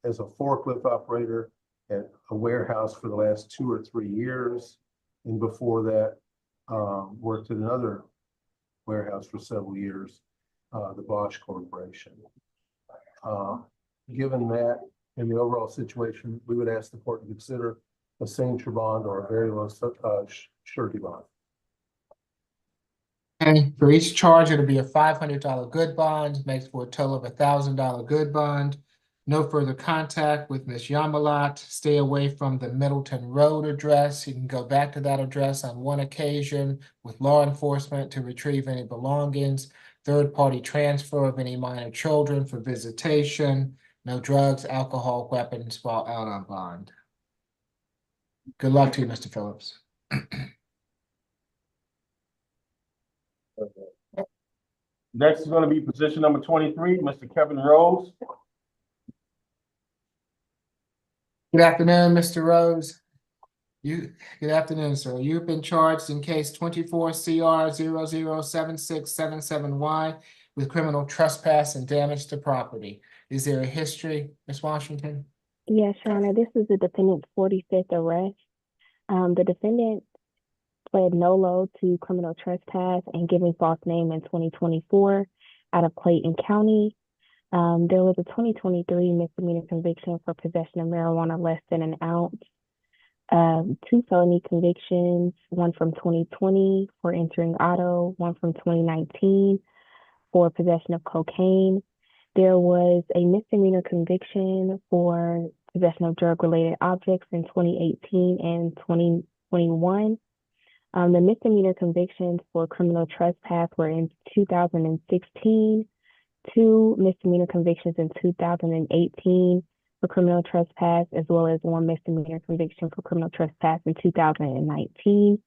as a forklift operator at a warehouse for the last 2 or 3 years. And before that, worked at another warehouse for several years, the Bosch Corporation. Given that and the overall situation, we would ask the court to consider a signature bond or a very low surety bond. And for each charge, it'll be a $500 good bond, makes for a total of a $1,000 good bond. No further contact with Ms. Yamilat. Stay away from the Middleton Road address. You can go back to that address on one occasion with law enforcement to retrieve any belongings. Third-party transfer of any minor children for visitation. No drugs, alcohol, weapons while out on bond. Good luck to you, Mr. Phillips. Next is going to be position number 23, Mr. Kevin Rose. Good afternoon, Mr. Rose. Good afternoon, sir. You've been charged in case 24 CR 007677Y with criminal trespass and damage to property. Is there a history, Ms. Washington? Yes, Your Honor, this is the defendant's 45th arrest. The defendant pled nolo to criminal trespass and giving false name in 2024 out of Clayton County. There was a 2023 misdemeanor conviction for possession of marijuana less than an ounce. 2 felony convictions, one from 2020 for entering auto, one from 2019 for possession of cocaine. There was a misdemeanor conviction for possession of drug-related objects in 2018 and 2021. The misdemeanor convictions for criminal trespass were in 2016, 2 misdemeanor convictions in 2018 for criminal trespass, as well as 1 misdemeanor conviction for criminal trespass in 2019.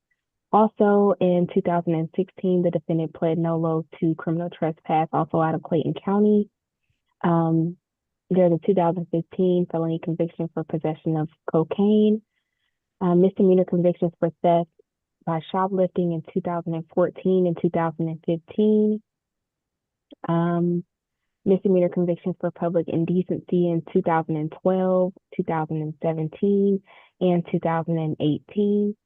Also in 2016, the defendant pled nolo to criminal trespass, also out of Clayton County. There's a 2015 felony conviction for possession of cocaine, misdemeanor convictions for theft by shoplifting in 2014 and 2015. Misdemeanor convictions for public indecency in 2012, 2017, and 2018.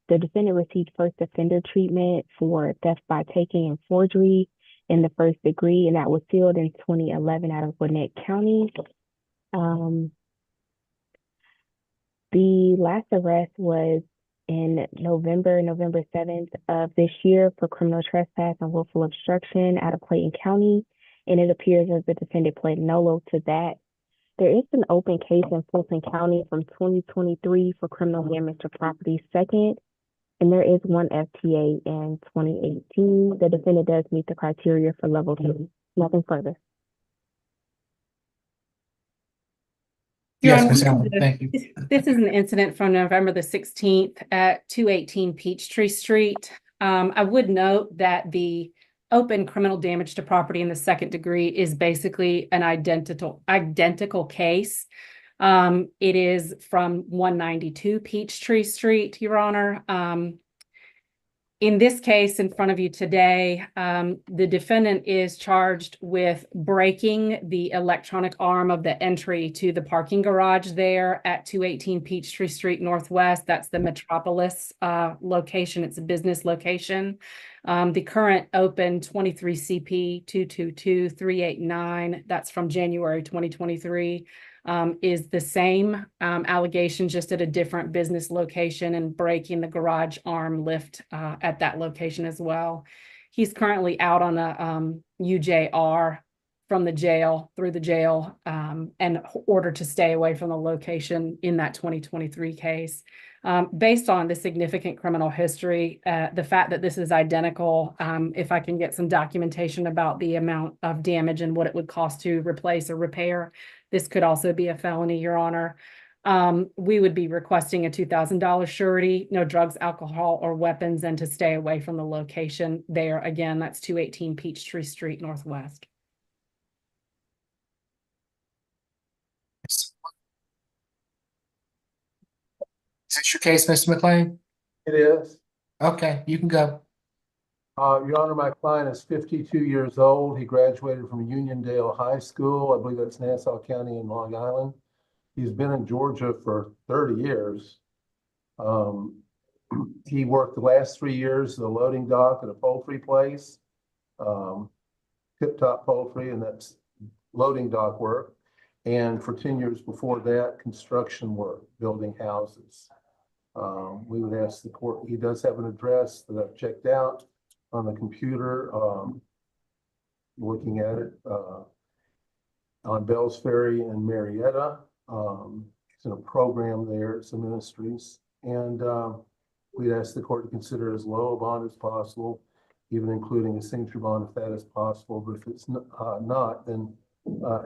The defendant received first offender treatment for theft by taking and forgery in the first degree, and that was sealed in 2011 out of Gwinnett County. The last arrest was in November 7th of this year for criminal trespass and willful obstruction out of Clayton County, and it appears as the defendant pled nolo to that. There is an open case in Fulton County from 2023 for criminal damage to property second, and there is 1 FTA in 2018. The defendant does meet the criteria for level 2. Nothing further. Yes, Your Ms. Honor, Allen, thank you. This is an incident from November the 16th at 218 Peachtree Street. I would note that the open criminal damage to property in the second degree is basically an identical case. It is from 192 Peachtree Street, Your Honor. In this case in front of you today, the defendant is charged with breaking the electronic arm of the entry to the parking garage there at 218 Peachtree Street Northwest. That's the Metropolis location. It's a business location. The current open 23 CP 222389, that's from January 2023. Is the same allegation, just at a different business location, and breaking the garage arm lift at that location as well. He's currently out on a UJR from the jail, through the jail, and ordered to stay away from the location in that 2023 case. Based on the significant criminal history, the fact that this is identical, if I can get some documentation about the amount of damage and what it would cost to replace or repair, this could also be a felony, Your Honor. We would be requesting a $2,000 surety, no drugs, alcohol, or weapons, and to stay away from the location there. Again, that's 218 Peachtree Street Northwest. Is this your case, Mr. McLean? It is. Okay, you can go. Your Honor, my client is 52 years old. He graduated from Uniondale High School. I believe that's Nassau County in Long Island. He's been in Georgia for 30 years. He worked the last 3 years at a loading dock at a poultry place, Tip Top Poultry, and that's loading dock work. And for 10 years before that, construction work, building houses. We would ask the court, he does have an address that I've checked out on the computer, looking at it, on Bells Ferry and Marietta. It's in a program there at some ministries. And we'd ask the court to consider as low a bond as possible, even including a signature bond if that is possible. But if it's not, then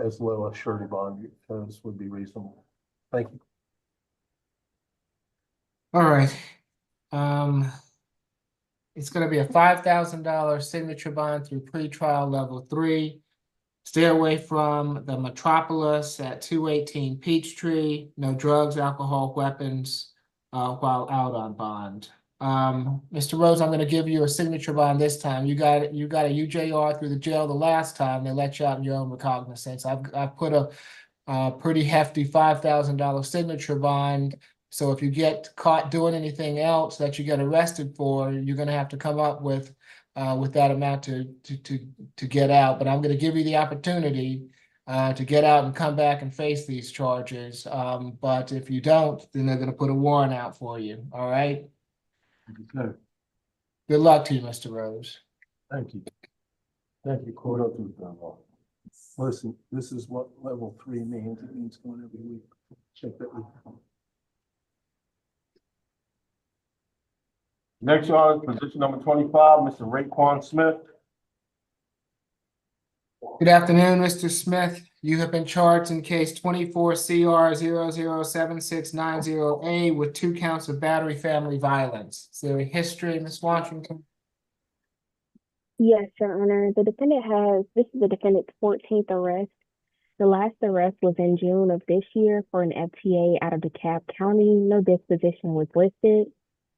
as low a surety bond as would be reasonable. Thank you. All right. It's going to be a $5,000 signature bond through pretrial level 3. Stay away from the Metropolis at 218 Peachtree. No drugs, alcohol, weapons while out on bond. Mr. Rose, I'm going to give you a signature bond this time. You got a UJR through the jail the last time. They let you out in your own recognizance. I've put a pretty hefty $5,000 signature bond. So if you get caught doing anything else that you get arrested for, you're going to have to come up with that amount to get out. But I'm going to give you the opportunity to get out and come back and face these charges. But if you don't, then they're going to put a warrant out for you. All right. Okay. Good luck to you, Mr. Rose. Thank you. Thank you, court. Listen, this is what level 3 means. It means going every week. Check that week. Next, Your Honor, position number 25, Mr. Raekwon Smith. Good afternoon, Mr. Smith. You have been charged in case 24 CR 007690A with 2 counts of battery family violence. Is there a history, Ms. Washington? Yes, Your Honor. This is the defendant's 14th arrest. The last arrest was in June of this year for an FTA out of DeKalb County. No disposition was listed.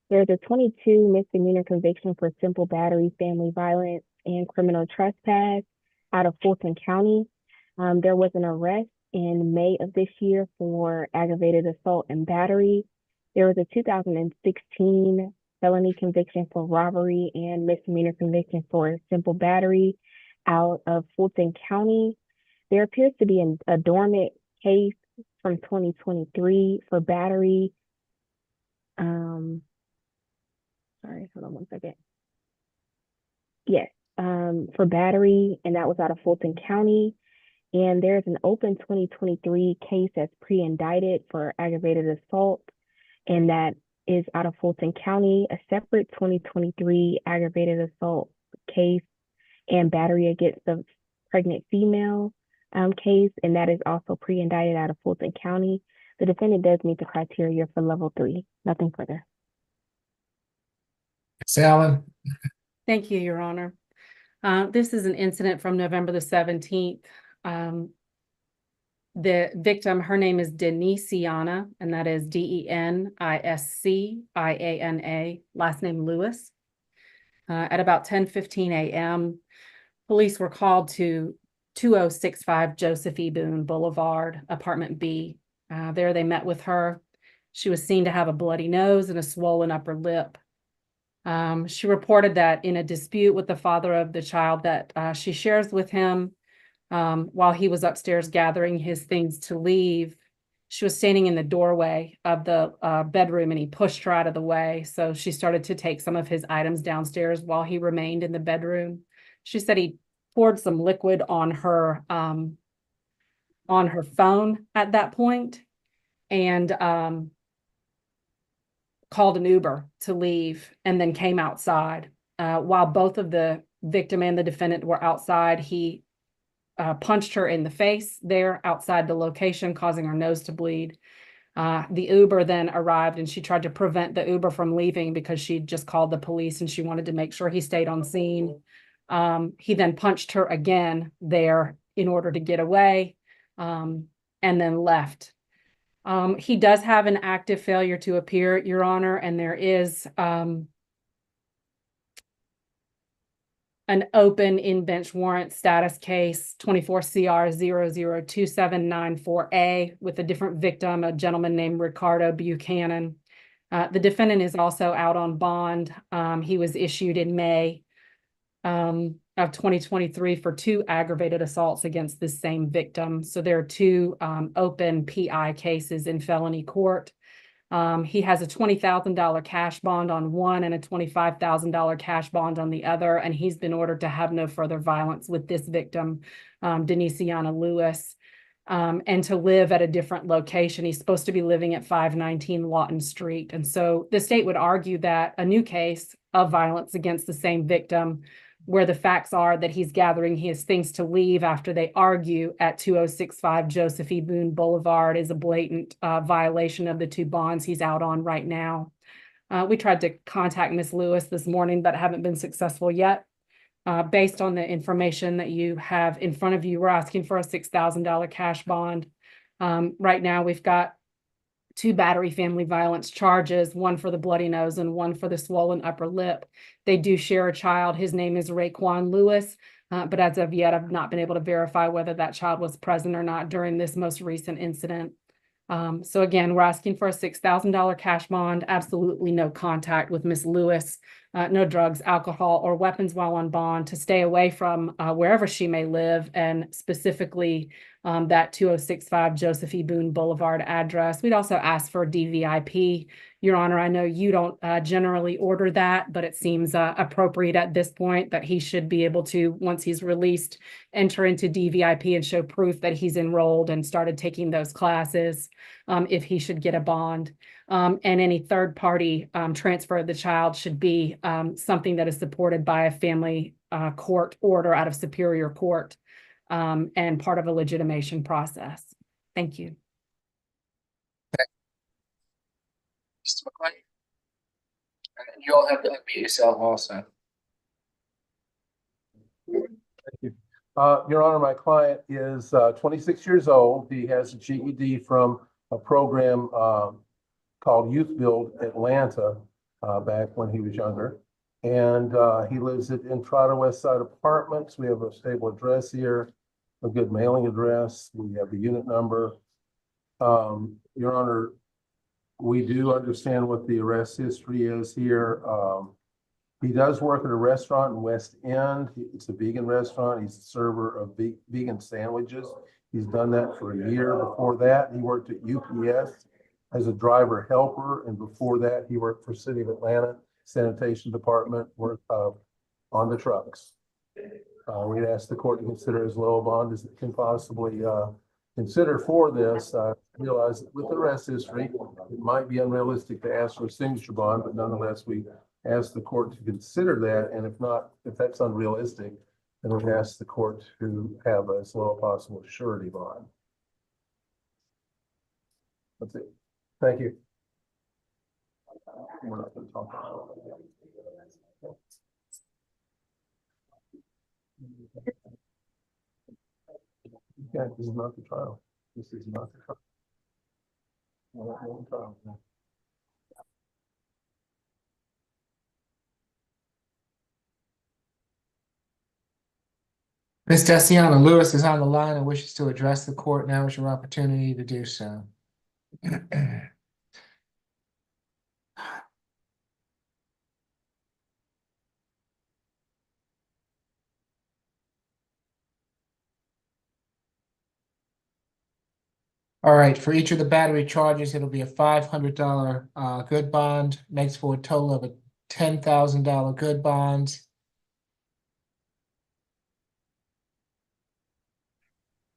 There's a 22 misdemeanor conviction for simple battery, family violence, and criminal trespass out of Fulton County. There was an arrest in May of this year for aggravated assault and battery. There was a 2016 felony conviction for robbery and misdemeanor conviction for simple battery out of Fulton County. There appears to be a dormant case from 2023 for battery. Sorry, hold on one second. Yes, for battery, and that was out of Fulton County. And there's an open 2023 case that's pre-indicted for aggravated assault, and that is out of Fulton County. A separate 2023 aggravated assault case and battery against the pregnant female case, and that is also pre-indicted out of Fulton County. The defendant does meet the criteria for level 3. Nothing further. Allen. Thank you, Your Honor. This is an incident from November the 17th. The victim, her name is Denisiana, and that is Denisiana, last name Lewis. At about 10:15 a.m., police were called to 2065 Joseph E. Boone Boulevard, apartment B. There they met with her. She was seen to have a bloody nose and a swollen upper lip. She reported that in a dispute with the father of the child that she shares with him while he was upstairs gathering his things to leave, she was standing in the doorway of the bedroom and he pushed her out of the way. So she started to take some of his items downstairs while he remained in the bedroom. She said he poured some liquid on her phone at that point and called an Uber to leave and then came outside. While both of the victim and the defendant were outside, he punched her in the face there outside the location, causing her nose to bleed. The Uber then arrived and she tried to prevent the Uber from leaving because she'd just called the police and she wanted to make sure he stayed on scene. He then punched her again there in order to get away and then left. He does have an active failure to appear, Your Honor, and there is an open in-bench warrant status case 24 CR 002794A with a different victim, a gentleman named Ricardo Buchanan. The defendant is also out on bond. He was issued in May of 2023 for 2 aggravated assaults against the same victim. So there are 2 open PI cases in felony court. He has a $20,000 cash bond on one and a $25,000 cash bond on the other, and he's been ordered to have no further violence with this victim, Denisiana Lewis, and to live at a different location. He's supposed to be living at 519 Lawton Street. And so the state would argue that a new case of violence against the same victim, where the facts are that he's gathering his things to leave after they argue at 2065 Joseph E. Boone Boulevard, is a blatant violation of the 2 bonds he's out on right now. We tried to contact Ms. Lewis this morning, but haven't been successful yet. Based on the information that you have in front of you, we're asking for a $6,000 cash bond. Right now, we've got 2 battery family violence charges, one for the bloody nose and one for the swollen upper lip. They do share a child. His name is Raekwon Lewis, but as of yet, I've not been able to verify whether that child was present or not during this most recent incident. So again, we're asking for a $6,000 cash bond, absolutely no contact with Ms. Lewis, no drugs, alcohol, or weapons while on bond, to stay away from wherever she may live, and specifically that 2065 Joseph E. Boone Boulevard address. We'd also ask for DVIP. Your Honor, I know you don't generally order that, but it seems appropriate at this point that he should be able to, once he's released, enter into DVIP and show proof that he's enrolled and started taking those classes if he should get a bond. And any third-party transfer of the child should be something that is supported by a family court order out of Superior Court and part of a legitimation process. Thank you. Mr. McClain. And you all have to unmute yourself also. Thank you. Your Honor, my client is 26 years old. He has a GED from a program called Youth Build Atlanta back when he was younger. And he lives in Entrada West Side Apartments. We have a stable address here, a good mailing address. We have the unit number. Your Honor, we do understand what the arrest history is here. He does work at a restaurant in West End. It's a vegan restaurant. He's a server of vegan sandwiches. He's done that for a year. Before that, he worked at UPS as a driver helper. And before that, he worked for City of Atlanta Sanitation Department, worked on the trucks. We'd ask the court to consider as low a bond as it can possibly consider for this. Realize that with the arrest history, it might be unrealistic to ask for a signature bond, but nonetheless, we ask the court to consider that. And if not, if that's unrealistic, then we ask the court to have as low a possible surety bond. That's it. Thank you. We're not going to talk about it. Yeah, this is not the trial. This is not the trial. No trial. No. Ms. Desiana Lewis is on the line and wishes to address the court. Now is your opportunity to do so. All right, for each of the battery charges, it'll be a $500 good bond, makes for a total of a $10,000 good bond.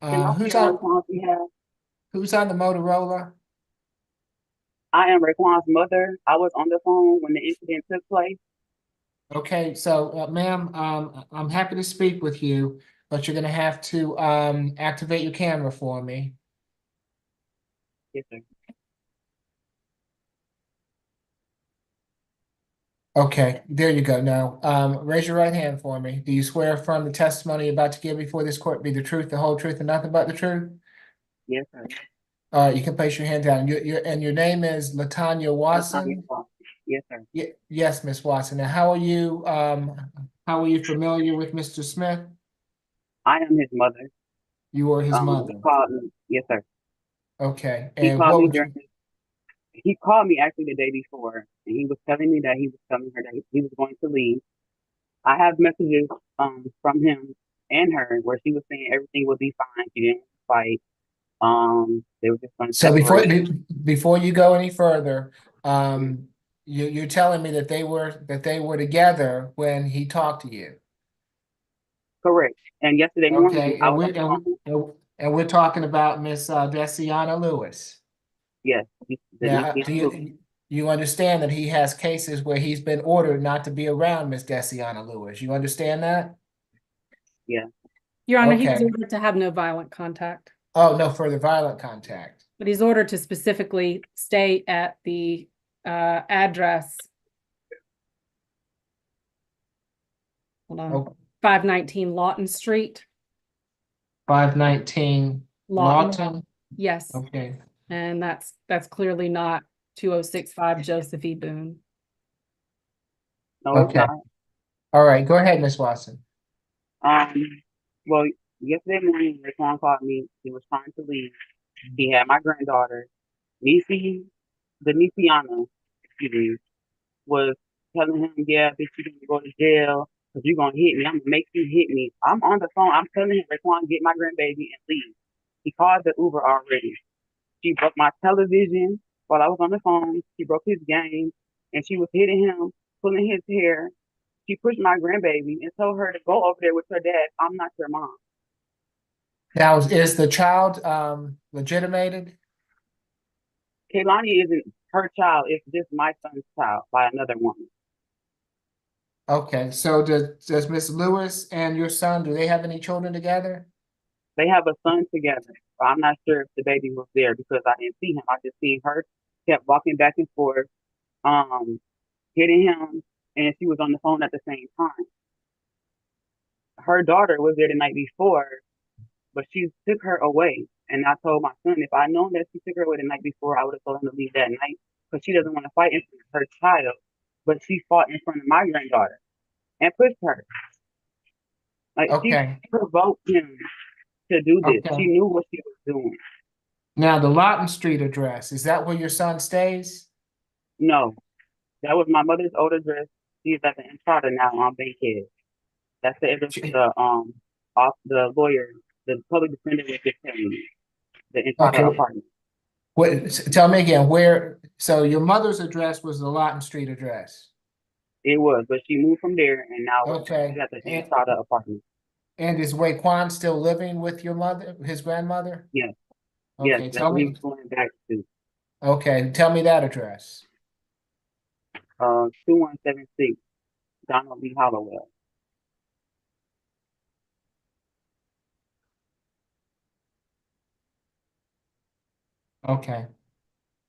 Who's on the Motorola? I am Raekwon's mother. I was on the phone when the incident took place. Okay, so ma'am, I'm happy to speak with you, but you're gonna have to activate your camera for me. Yes, sir. Okay, there you go. Now, raise your right hand for me. Do you swear affirm the testimony you're about to give before this court be the truth, the whole truth, and nothing but the truth? Yes, sir. All right, you can place your hand down. Your name is Latanya Watson. Yes, sir. Yes, Miss Watson. Now, how are you familiar with Mr. Smith? I am his mother. You are his mother. He called me. Yes, sir. Okay, He and called what me would you? he called me actually the day before, and he was telling me that he was telling her that he was going to leave. I have messages from him and her where she was saying everything would be fine. She didn't fight. They were just going to So separate. before you go any further, you're telling me that they were together when he talked to you. Correct. And yesterday morning, Okay, I and was on the phone. we're talking about Miss Desiana Lewis. Yes. Now, you understand that he has cases where he's been ordered not to be around Miss Desiana Lewis? You understand that? Yeah. Your Honor, he was Okay. ordered to have no violent contact, Oh, no further violent contact. but he's ordered to specifically stay at the address. Hold on. Oh. 519 Lawton Street. 519 Lawton? Yes. Okay. And that's clearly not 2065 Joseph E. Boone. No, it's Okay. not. All right, go ahead, Miss Watson. Well, yesterday morning, Raekwon called me. He was trying to leave. He had my granddaughter, Nisiana, excuse me, was telling him, yeah, bitch, you're gonna go to jail because you're gonna hit me. I'm gonna make you hit me. I'm on the phone. I'm telling him, Raekwon, get my grandbaby and leave. He called the Uber already. She broke my television while I was on the phone. She broke his game, and she was hitting him, pulling his hair. She pushed my grandbaby and told her to go over there with her dad. I'm not your mom. Now, is the child legitimated? Kaylani isn't her child. It's just my son's child by another woman. Okay, so does Miss Lewis and your son, do they have any children together? They have a son together. But I'm not sure if the baby was there because I didn't see him. I just seen her kept walking back and forth, hitting him, and she was on the phone at the same time. Her daughter was there the night before, but she took her away. And I told my son, if I known that she took her away the night before, I would have told him to leave that night because she doesn't want to fight in front of her child. But she fought in front of my granddaughter and pushed her. Like Okay. she provoked him to do this. Okay. She knew what she was doing. Now, the Lawton Street address, is that where your son stays? No, that was my mother's old address. She's at the Entrada now on Bankhead. That's the address off the lawyer, the public defender was just telling me. The Entrada Okay. apartment. Tell me again, where, so your mother's address was the Lawton Street address? It was, but she moved from there and now Okay. she's at the Entrada apartment. And is Raekwon still living with your mother, his grandmother? Yes. Okay, Yes, tell that's what he me. was going back to. Okay, tell me that address. 2176 Donald B. Hollowell. Okay.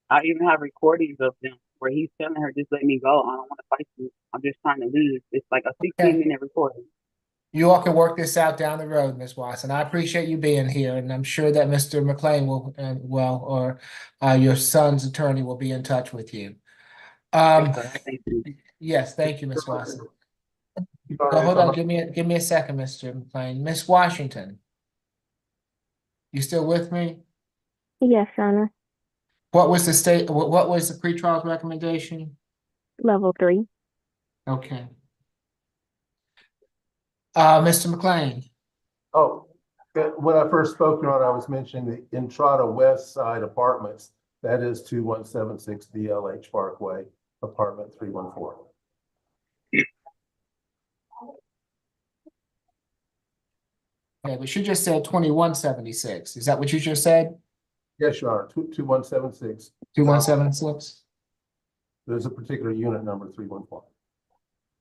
I even have recordings of them where he's telling her, just let me go. I don't want to fight you. I'm just trying to leave. It's like a 16-minute recording. You all can work this out down the road, Ms. Watson. I appreciate you being here, and I'm sure that Mr. McLean will, or your son's attorney will be in touch with you. Yes, sir. Thank you. Yes, thank you, Ms. Watson. Your Oh, Honor, hold if I'm on, give me a second, Mr. McLean. Miss Washington, you still with me? Yes, Your Honor. What was the state, what was the pretrial recommendation? Level 3. Okay. Mr. McLean, Oh, when I first spoke, Your Honor, I was mentioning the Entrada West Side Apartments. That is 2176 DLH Parkway, apartment 314. okay, but you just said 2176. Is that what you just said? Yes, Your Honor, 2176. 2176? There's a particular unit number 314.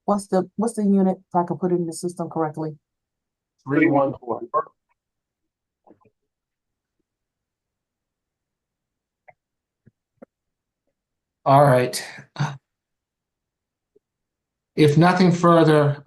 What's the unit, if I can put it in the system correctly? 314. All right. If nothing further,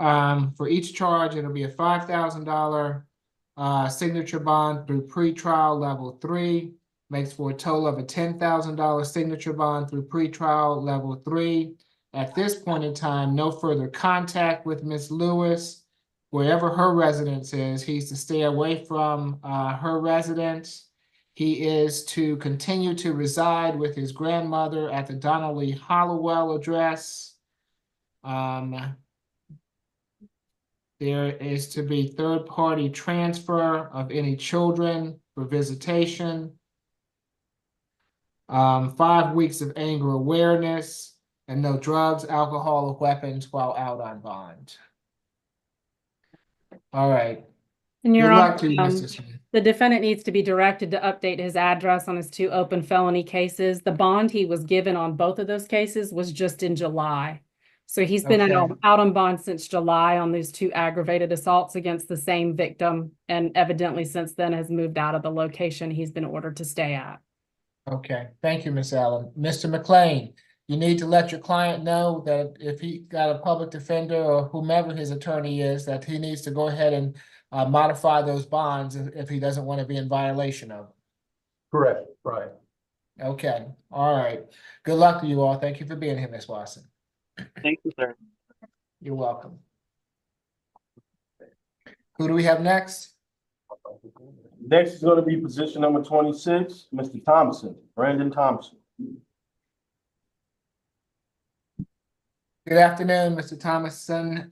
for each charge, it'll be a $5,000 signature bond through pretrial level 3, makes for a total of a $10,000 signature bond through pretrial level 3. At this point in time, no further contact with Ms. Lewis. Wherever her residence is, he's to stay away from her residence. He is to continue to reside with his grandmother at the Donald Lee Hollowell address. There is to be third-party transfer of any children for visitation. 5 weeks of anger awareness, and no drugs, alcohol, or weapons while out on bond. All right. And Good Your luck Honor, to you, Mr. Smith. the defendant needs to be directed to update his address on his 2 open felony cases. The bond he was given on both of those cases was just in July. So he's been Okay. out on bond since July on these 2 aggravated assaults against the same victim, and evidently since then has moved out of the location he's been ordered to stay at. Okay, thank you, Ms. Allen. Mr. McLean, you need to let your client know that if he got a public defender or whomever his attorney is, that he needs to go ahead and modify those bonds if he doesn't want to be in violation of them. Correct, right. Okay, all right. Good luck to you all. Thank you for being here, Ms. Watson. Thank you, sir. You're welcome. Who do we have next? Next is gonna be position number 26, Mr. Thompson, Brandon Thompson. Good afternoon, Mr. Thomason.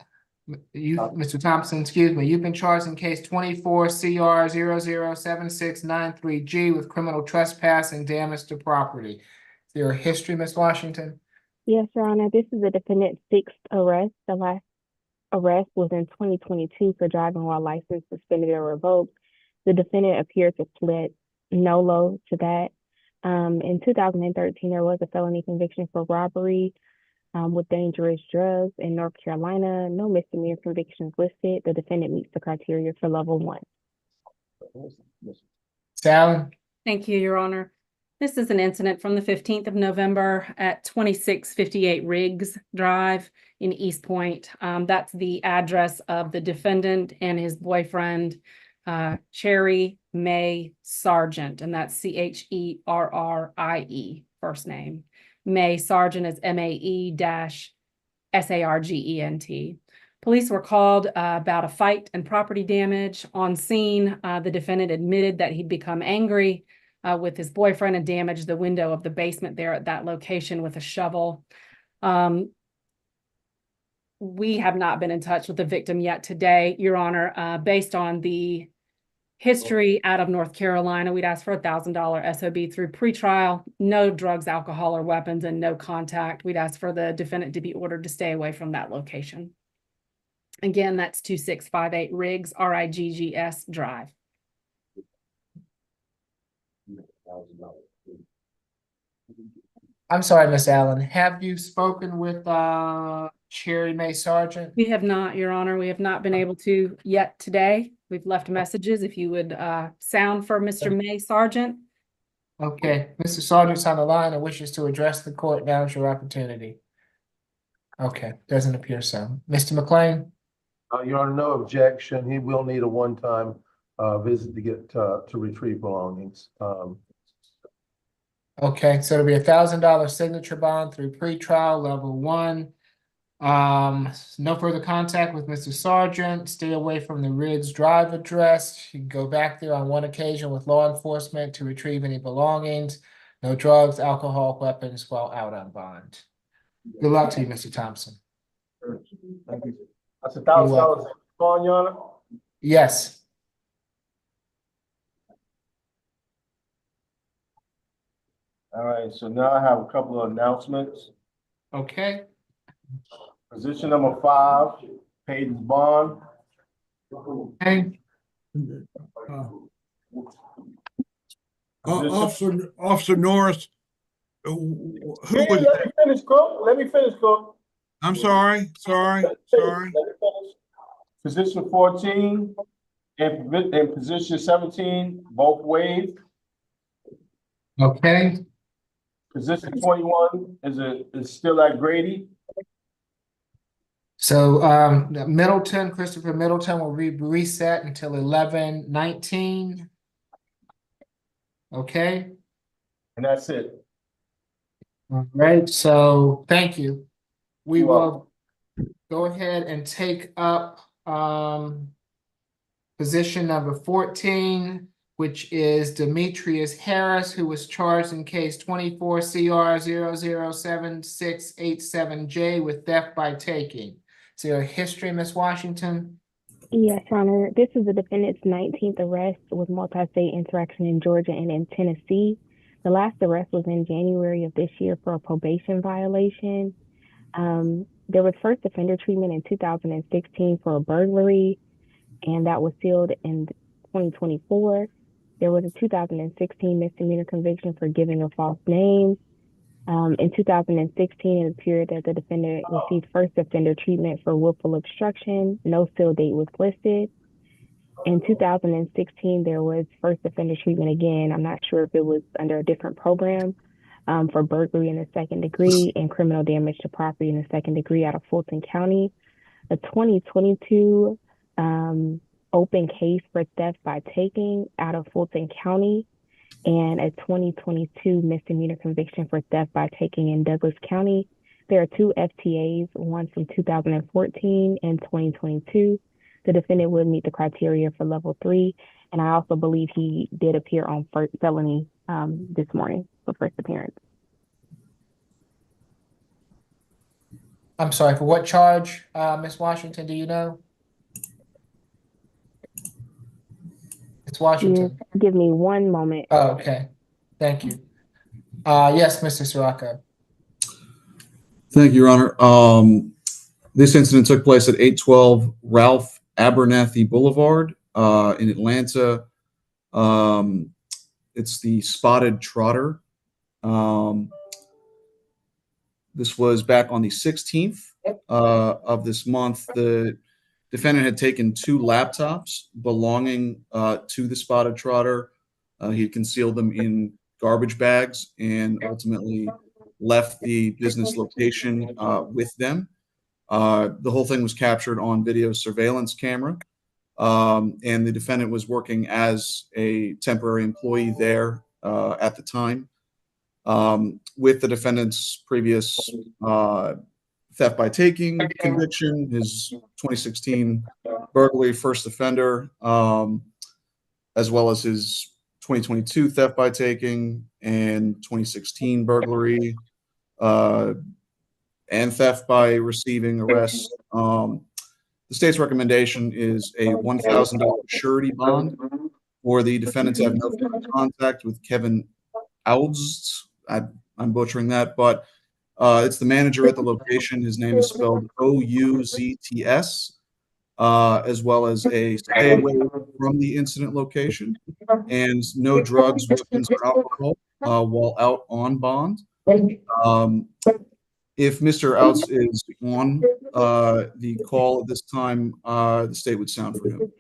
Mr. Thompson, excuse me, you've been charged in case 24 CR 007693G with criminal trespass and damage to property. Is there a history, Ms. Washington? Yes, Your Honor. This is the defendant's 6th arrest. The last arrest was in 2022 for driving while license suspended or revoked. The defendant appeared to plead nolo to that. In 2013, there was a felony conviction for robbery with dangerous drugs in North Carolina. No misdemeanor convictions listed. The defendant meets the criteria for level 1. Sally? Thank you, Your Honor. This is an incident from the 15th of November at 2658 Riggs Drive in East Point. That's the address of the defendant and his boyfriend, Cherry May Sargent, and that's Cherrie, first name. May Sargent is MAE-SARGENT. Police were called about a fight and property damage. On scene, the defendant admitted that he'd become angry with his boyfriend and damaged the window of the basement there at that location with a shovel. We have not been in touch with the victim yet today, Your Honor. Based on the history out of North Carolina, we'd ask for a $1,000 SOB through pretrial, no drugs, alcohol, or weapons, and no contact. We'd ask for the defendant to be ordered to stay away from that location. Again, that's 2658 Riggs, RIGGS Drive. I'm sorry, Miss Allen. Have you spoken with Cherry May Sargent? We have not, Your Honor. We have not been able to yet today. We've left messages. If you would sound for Mr. May Sargent. Okay, Mr. Sargent's on the line and wishes to address the court. Now is your opportunity. Okay, doesn't appear so. Mr. McLean? Your Honor, no objection. He will need a one-time visit to get to retrieve belongings. Okay, so it'll be $1,000 signature bond through pretrial level 1. No further contact with Mr. Sargent. Stay away from the Ridge Drive address. You can go back there on one occasion with law enforcement to retrieve any belongings. No drugs, alcohol, weapons while out on bond. Good luck to you, Mr. Thompson. Thank you. That's You're $1,000 welcome. bond, Your Honor? Yes. All right, so now I have a couple of announcements. Okay. Position number 5, paid his bond. Okay. Officer Norris, who Yeah, was let that? me finish, Cook. Let me finish, Cook. I'm sorry. Let me finish. Position 14 and position 17, both waived. Okay. Position 21 is still at Grady. So Middleton, Christopher Middleton will be reset until 11/19. Okay. And that's it. All right. So thank you. We You're will go ahead and take up position number 14, which is Demetrius Harris, who was charged in case 24 CR 007687J with theft by taking. Is there a history, Ms. Washington? Yes, Your Honor. This is the defendant's 19th arrest with multi-state interaction in Georgia and in Tennessee. The last arrest was in January of this year for a probation violation. There was first offender treatment in 2016 for a burglary, and that was sealed in 2024. There was a 2016 misdemeanor conviction for giving a false name. In 2016, it appeared that the defendant received first offender treatment for willful obstruction. No seal date was listed. In 2016, there was first offender treatment again. I'm not sure if it was under a different program for burglary in the second degree and criminal damage to property in the second degree out of Fulton County. A 2022 open case for theft by taking out of Fulton County, and a 2022 misdemeanor conviction for theft by taking in Douglas County. There are 2 FTAs, one from 2014 and 2022. The defendant would meet the criteria for level 3, and I also believe he did appear on felony this morning for first appearance. I'm sorry, for what charge, Ms. Washington, do you know? Ms. Washington. Give me one moment. Oh, okay. Thank you. Yes, Mr. Sirocco. Thank you, Your Honor. This incident took place at 812 Ralph Abernathy Boulevard in Atlanta. It's the Spotted Trotter. This was back on the 16th of this month. The defendant had taken 2 laptops belonging to the Spotted Trotter. He had concealed them in garbage bags and ultimately left the business location with them. The whole thing was captured on video surveillance camera, and the defendant was working as a temporary employee there at the time. With the defendant's previous theft by taking conviction, his 2016 burglary first offender, as well as his 2022 theft by taking and 2016 burglary and theft by receiving arrest. The state's recommendation is a $1,000 surety bond for the defendant to have no further contact with Kevin Ouds. I'm butchering that, but it's the manager at the location. His name is spelled Ouzts, as well as a stay away from the incident location and no drugs, weapons, or alcohol while out on bond. If Mr. Outs is on the call at this time, the state would sound for him.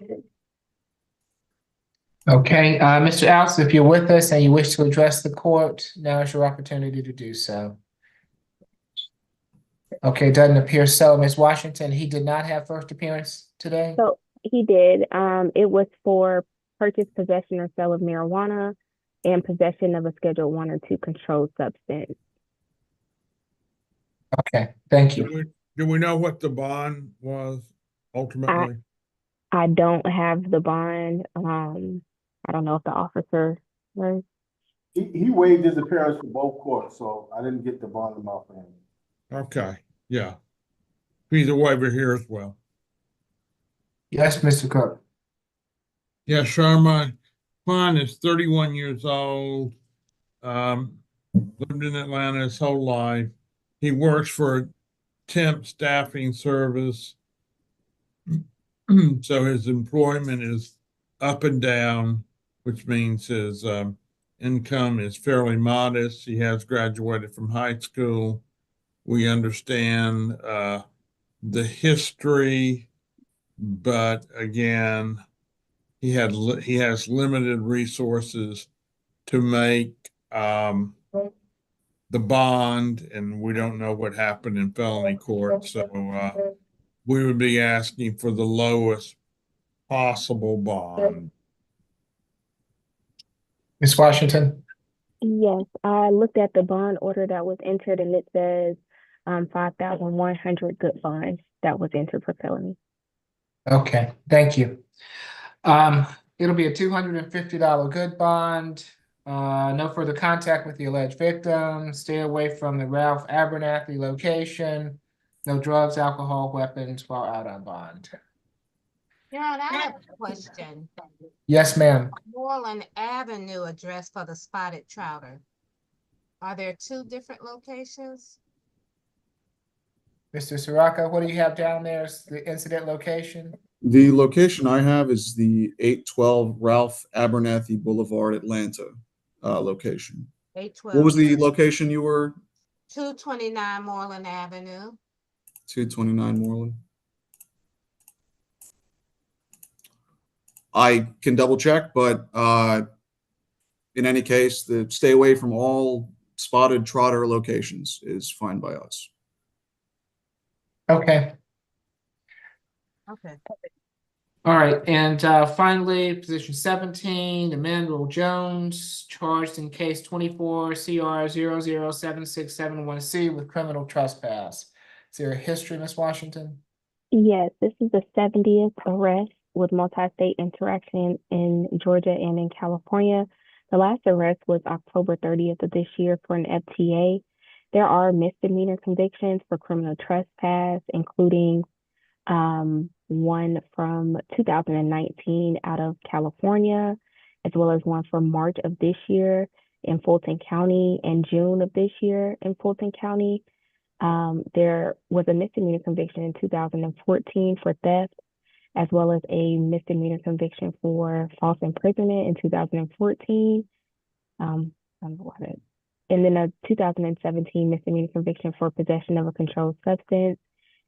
Okay, Mr. Outs, if you're with us and you wish to address the court, now is your opportunity to do so. Okay, doesn't appear so. Ms. Washington, he did not have first appearance today? So he did. It was for purchase, possession, or sale of marijuana and possession of a Schedule 1 or 2 controlled substance. Okay, thank you. Do we know what the bond was ultimately? I don't have the bond. I don't know if the officer was. He waived his appearance for both courts, so I didn't get the bond amount for him. Okay, yeah. He's a waiver here as well. Yes, Mr. Cook. Yeah, Sharma, Klein is 31 years old. Lived in Atlanta his whole life. He works for a temp staffing service. So his employment is up and down, which means his income is fairly modest. He has graduated from high school. We understand the history, but again, he has limited resources to make the bond, and we don't know what happened in felony court. So we would be asking for the lowest possible bond. Ms. Washington? Yes, I looked at the bond order that was entered and it says 5,100 good bond that was entered for felony. Okay, thank you. It'll be a $250 good bond. No further contact with the alleged victim. Stay away from the Ralph Abernathy location. No drugs, alcohol, weapons while out on bond. Your Honor, I have a question. Yes, ma'am. Moreland Avenue address for the spotted trouter. Are there two different locations? Mr. Siraka, what do you have down there as the incident location? The location I have is the 812 Ralph Abernathy Boulevard, Atlanta location. 812. What was the location you were? 229 Moreland Avenue. 229 Moreland. I can double check, but in any case, stay away from all spotted trotter locations is fine by us. Okay. Okay. All right, and finally, position 17, Emmanuel Jones, charged in case 24 CR 007671C with criminal trespass. Is there a history, Ms. Washington? Yes, this is the 70th arrest with multi-state interaction in Georgia and in California. The last arrest was October 30th of this year for an FTA. There are misdemeanor convictions for criminal trespass, including one from 2019 out of California, as well as one from March of this year in Fulton County and June of this year in Fulton County. There was a misdemeanor conviction in 2014 for theft, as well as a misdemeanor conviction for false imprisonment in 2014. And then a 2017 misdemeanor conviction for possession of a controlled substance.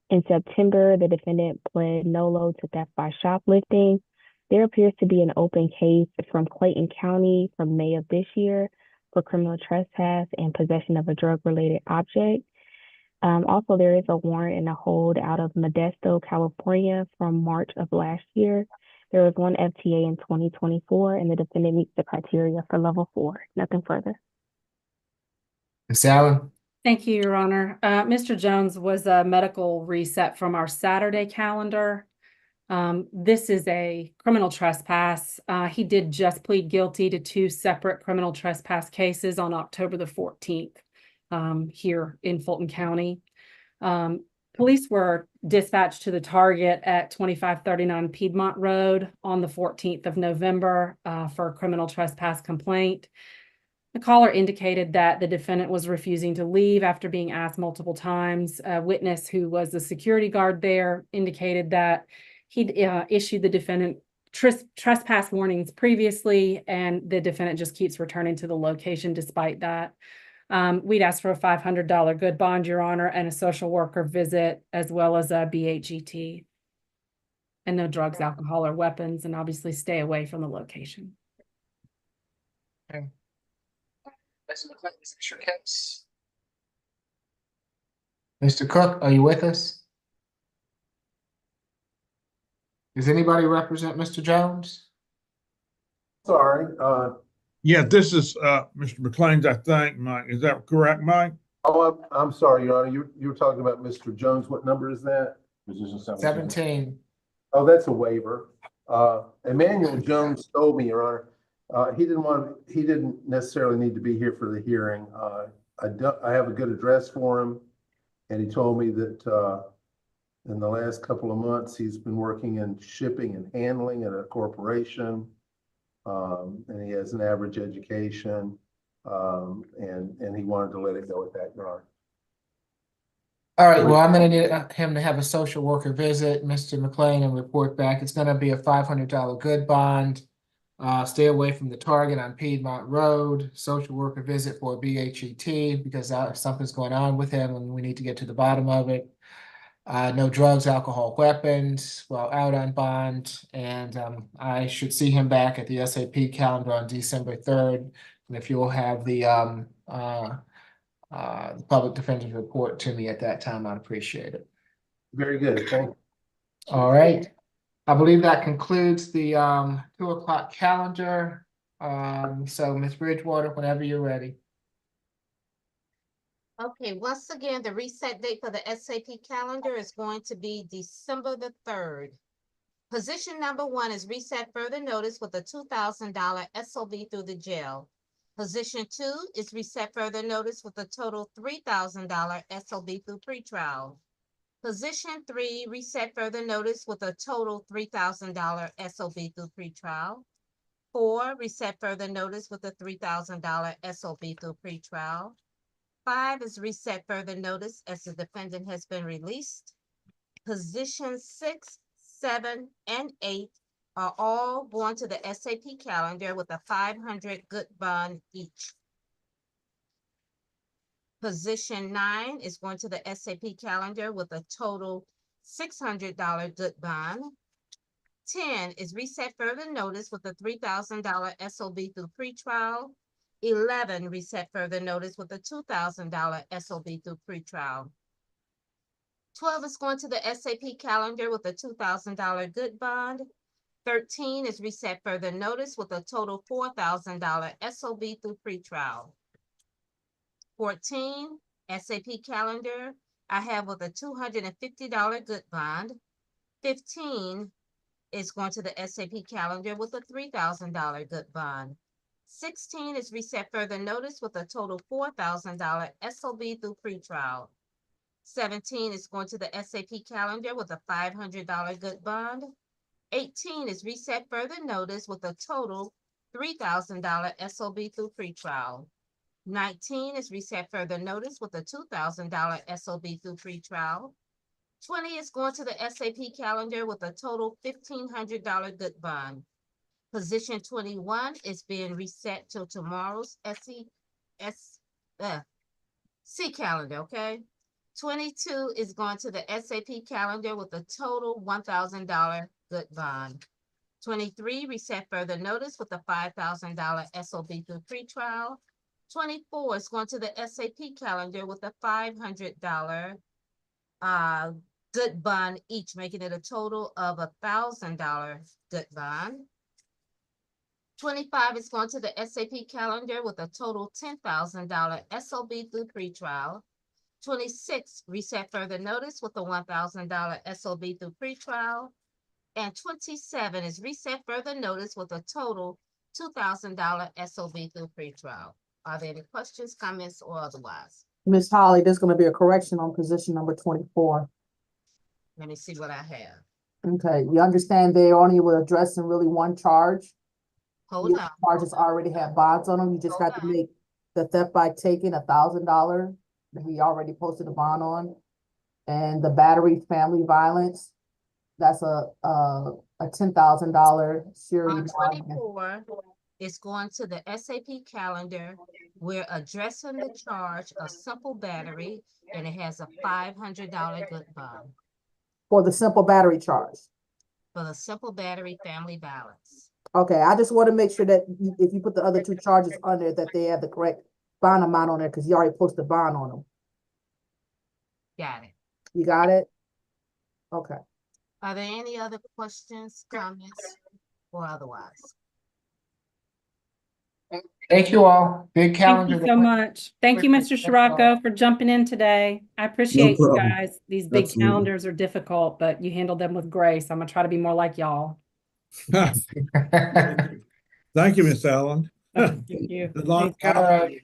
In September, the defendant pled NOLO to theft by shoplifting. There appears to be an open case from Clayton County from May of this year for criminal trespass and possession of a drug-related object. Also, there is a warrant and a hold out of Modesto, California from March of last year. There was one FTA in 2024, and the defendant meets the criteria for level 4. Nothing further. Ms. Allen? Thank you, Your Honor. Mr. Jones was a medical reset from our Saturday calendar. This is a criminal trespass. He did just plead guilty to 2 separate criminal trespass cases on October the 14th here in Fulton County. Police were dispatched to the target at 2539 Piedmont Road on the 14th of November for a criminal trespass complaint. The caller indicated that the defendant was refusing to leave after being asked multiple times. A witness who was the security guard there indicated that he'd issued the defendant trespass warnings previously, and the defendant just keeps returning to the location despite that. We'd asked for a $500 good bond, Your Honor, and a social worker visit, as well as a BHET. And no drugs, alcohol, or weapons, and obviously stay away from the location. Okay. Mr. McClinton, is this your case? Mr. Cook, are you with us? Does anybody represent Mr. Jones? Sorry, Yeah, this is Mr. McLean's, I think, Mike. Is that correct, Mike? Oh, I'm sorry, Your Honor, you were talking about Mr. Jones. What number is that? Position 17. Oh, that's a waiver. Emmanuel Jones told me, Your Honor, he didn't necessarily need to be here for the hearing. I have a good address for him. And he told me that, in the last couple of months, he's been working in shipping and handling at a corporation. And he has an average education. And he wanted to let it go at that, Your Honor. All right, well, I'm gonna need him to have a social worker visit Mr. McLean and report back. It's gonna be a $500 good bond. Stay away from the Target on Piedmont Road, social worker visit for BHET because something's going on with him and we need to get to the bottom of it. No drugs, alcohol, weapons while out on bond. And I should see him back at the SAP calendar on December 3rd. And if you'll have the public defender's report to me at that time, I'd appreciate it. Very good, thank you. All right. I believe that concludes the 2 o'clock calendar. So Ms. Bridgewater, whenever you're ready. Okay, once again, the reset date for the SAP calendar is going to be December the 3rd. Position number 1 is reset further notice with a $2,000 SOB through the jail. Position 2 is reset further notice with a total $3,000 SOB through pretrial. Position 3, reset further notice with a total $3,000 SOB through pretrial. 4, reset further notice with a $3,000 SOB through pretrial. 5 is reset further notice as the defendant has been released. Position 6, 7, and 8 are all going to the SAP calendar with a $500 good bond each. Position 9 is going to the SAP calendar with a total $600 good bond. 10 is reset further notice with a $3,000 SOB through pretrial. 11, reset further notice with a $2,000 SOB through pretrial. 12 is going to the SAP calendar with a $2,000 good bond. 13 is reset further notice with a total $4,000 SOB through pretrial. 14, SAP calendar, I have with a $250 good bond. 15 is going to the SAP calendar with a $3,000 good bond. 16 is reset further notice with a total $4,000 SOB through pretrial. 17 is going to the SAP calendar with a $500 good bond. 18 is reset further notice with a total $3,000 SOB through pretrial. 19 is reset further notice with a $2,000 SOB through pretrial. 20 is going to the SAP calendar with a total $1,500 good bond. Position 21 is being reset till tomorrow's C calendar, okay? 22 is going to the SAP calendar with a total $1,000 good bond. 23, reset further notice with a $5,000 SOB through pretrial. 24 is going to the SAP calendar with a $500 good bond each, making it a total of $1,000 good bond. 25 is going to the SAP calendar with a total $10,000 SOB through pretrial. 26, reset further notice with a $1,000 SOB through pretrial. And 27 is reset further notice with a total $2,000 SOB through pretrial. Are there any questions, comments, or otherwise? Ms. Holly, there's gonna be a correction on position number 24. Let me see what I have. Okay, you understand they only were addressing really one charge? Hold The on. charges already have bonds on them. You just got to make the theft by taking $1,000 that he already posted a bond on. And the battery family violence, that's a $10,000 surety. On 24, it's going to the SAP calendar. We're addressing the charge of simple battery, and it has a $500 good bond For the simple battery charge. for the simple battery family violence. Okay, I just want to make sure that if you put the other two charges on there, that they have the correct bond amount on there, because you already posted a bond on them. Got it. You got it? Okay. Are there any other questions, comments, or otherwise? Thank you all. Big Thank you calendar. so much. Thank you, Mr. Quickly, that's all. Scirocco, for jumping in today. I appreciate you problem. guys. These big Absolutely. calendars are difficult, but you handled them with grace. I'm gonna try to be more like y'all. Thank you, Miss Allen. Thank you. Good luck. Thanks. All right.